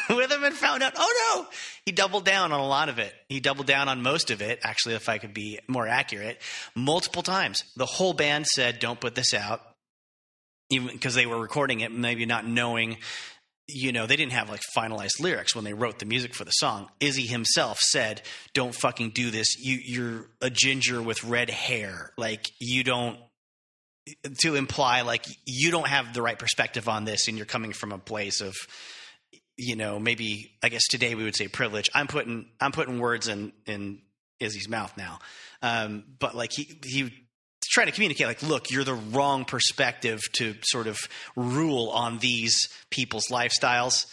[SPEAKER 1] with him and found out, oh no, he doubled down on a lot of it. He doubled down on most of it. Actually, if I could be more accurate, multiple times. The whole band said, don't put this out, even because they were recording it, maybe not knowing, you know, they didn't have like finalized lyrics when they wrote the music for the song. Izzy himself said, don't fucking do this. You're a ginger with red hair. Like you don't, to imply like you don't have the right perspective on this and you're coming from a place of, you know, maybe I guess today we would say privilege. I'm putting words in Izzy's mouth now. But like he trying to communicate like, look, you're the wrong perspective to sort of rule on these people's lifestyles.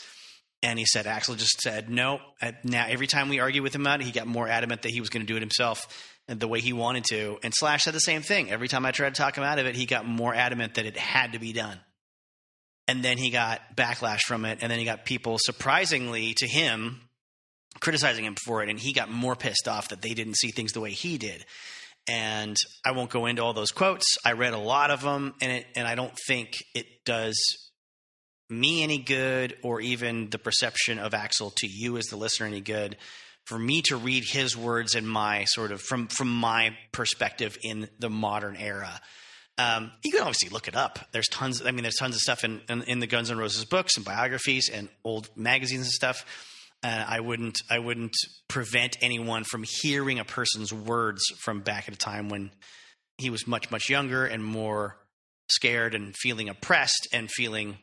[SPEAKER 1] And he said, Axl just said, no. Now, every time we argue with him about it, he got more adamant that he was going to do it himself and the way he wanted to. And Slash said the same thing. Every time I tried to talk him out of it, he got more adamant that it had to be done. And then he got backlash from it. And then he got people, surprisingly to him, criticizing him for it. And he got more pissed off that they didn't see things the way he did. And I won't go into all those quotes. I read a lot of them, and I don't think it does me any good, or even the perception of Axl to you as the listener any good, for me to read his words in my sort of from my perspective in the modern era. You can obviously look it up. There's tons of stuff in the Guns N' Roses books and biographies and old magazines and stuff. I wouldn't prevent anyone from hearing a person's words from back at a time when he was much, much younger and more scared and feeling oppressed and feeling,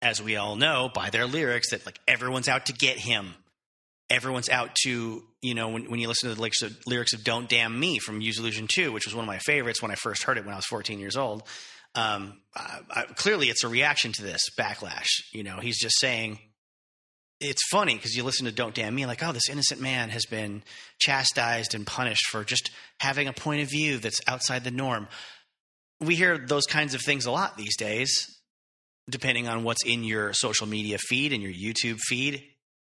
[SPEAKER 1] as we all know, by their lyrics, that like everyone's out to get him. Everyone's out to, you know, when you listen to the lyrics of Don't Damn Me from Use Illusion 2, which was one of my favorites when I first heard it when I was 14 years old. Clearly it's a reaction to this backlash. You know, he's just saying, it's funny because you listen to Don't Damn Me, like, oh, this innocent man has been chastised and punished for just having a point of view that's outside the norm. We hear those kinds of things a lot these days, depending on what's in your social media feed and your YouTube feed.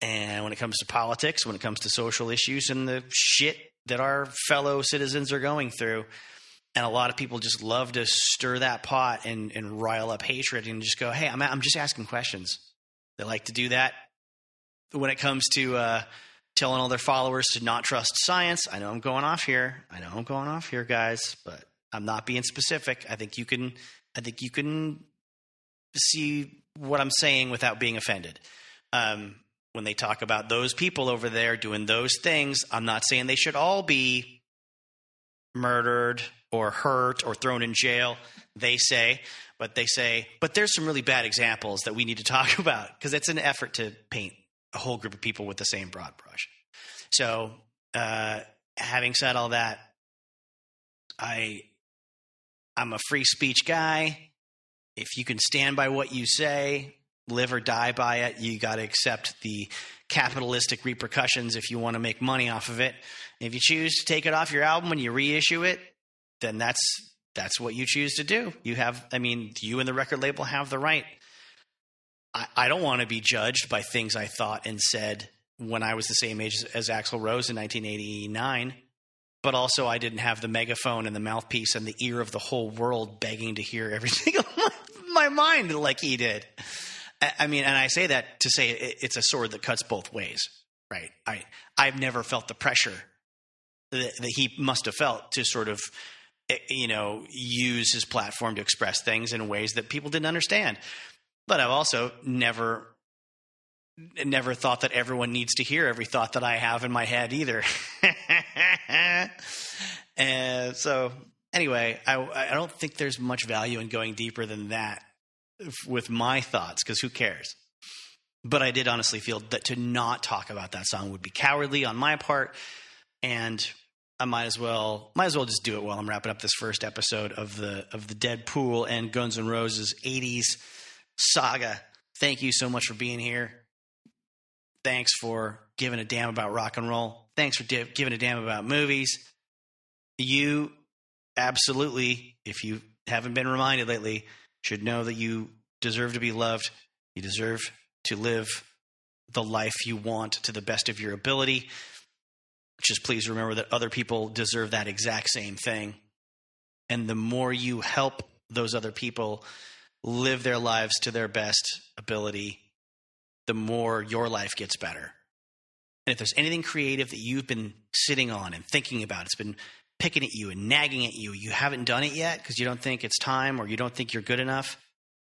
[SPEAKER 1] And when it comes to politics, when it comes to social issues and the shit that our fellow citizens are going through. And a lot of people just love to stir that pot and rile up hatred and just go, hey, I'm just asking questions. They like to do that. When it comes to telling all their followers to not trust science, I know I'm going off here, guys, but I'm not being specific. I think you can see what I'm saying without being offended. When they talk about those people over there doing those things, I'm not saying they should all be murdered or hurt or thrown in jail, they say, but there's some really bad examples that we need to talk about because it's an effort to paint a whole group of people with the same broad brush. So having said all that, I'm a free speech guy. If you can stand by what you say, live or die by it, you got to accept the capitalistic repercussions if you want to make money off of it. If you choose to take it off your album when you reissue it, then that's what you choose to do. You and the record label have the right. I don't want to be judged by things I thought and said when I was the same age as Axl Rose in 1989. But also I didn't have the megaphone and the mouthpiece and the ear of the whole world begging to hear everything on my mind like he did. I mean, and I say that to say it's a sword that cuts both ways, right? I've never felt the pressure that he must have felt to sort of, use his platform to express things in ways that people didn't understand. But I've also never thought that everyone needs to hear every thought that I have in my head either. And so anyway, I don't think there's much value in going deeper than that with my thoughts, because who cares? But I did honestly feel that to not talk about that song would be cowardly on my part, and I might as well just do it while I'm wrapping up this first episode of the Deadpool and Guns N' Roses 80s saga. Thank you so much for being here. Thanks for giving a damn about rock and roll. Thanks for giving a damn about movies. You absolutely, if you haven't been reminded lately, should know that you deserve to be loved. You deserve to live the life you want to the best of your ability. Just please remember that other people deserve that exact same thing. And the more you help those other people live their lives to their best ability, the more your life gets better. And if there's anything creative that you've been sitting on and thinking about, it's been picking at you and nagging at you, you haven't done it yet because you don't think it's time or you don't think you're good enough,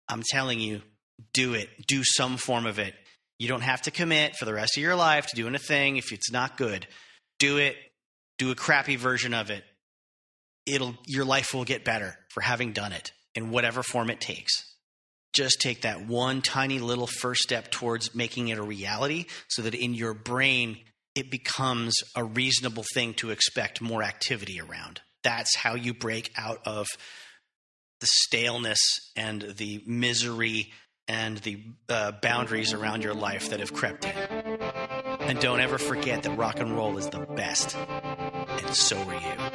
[SPEAKER 1] I'm telling you, do it. Do some form of it. You don't have to commit for the rest of your life to doing a thing if it's not good. Do it. Do a crappy version of it. Your life will get better for having done it in whatever form it takes. Just take that one tiny little first step towards making it a reality so that in your brain it becomes a reasonable thing to expect more activity around. That's how you break out of the staleness and the misery and the boundaries around your life that have crept in. And don't ever forget that rock and roll is the best, and so are you.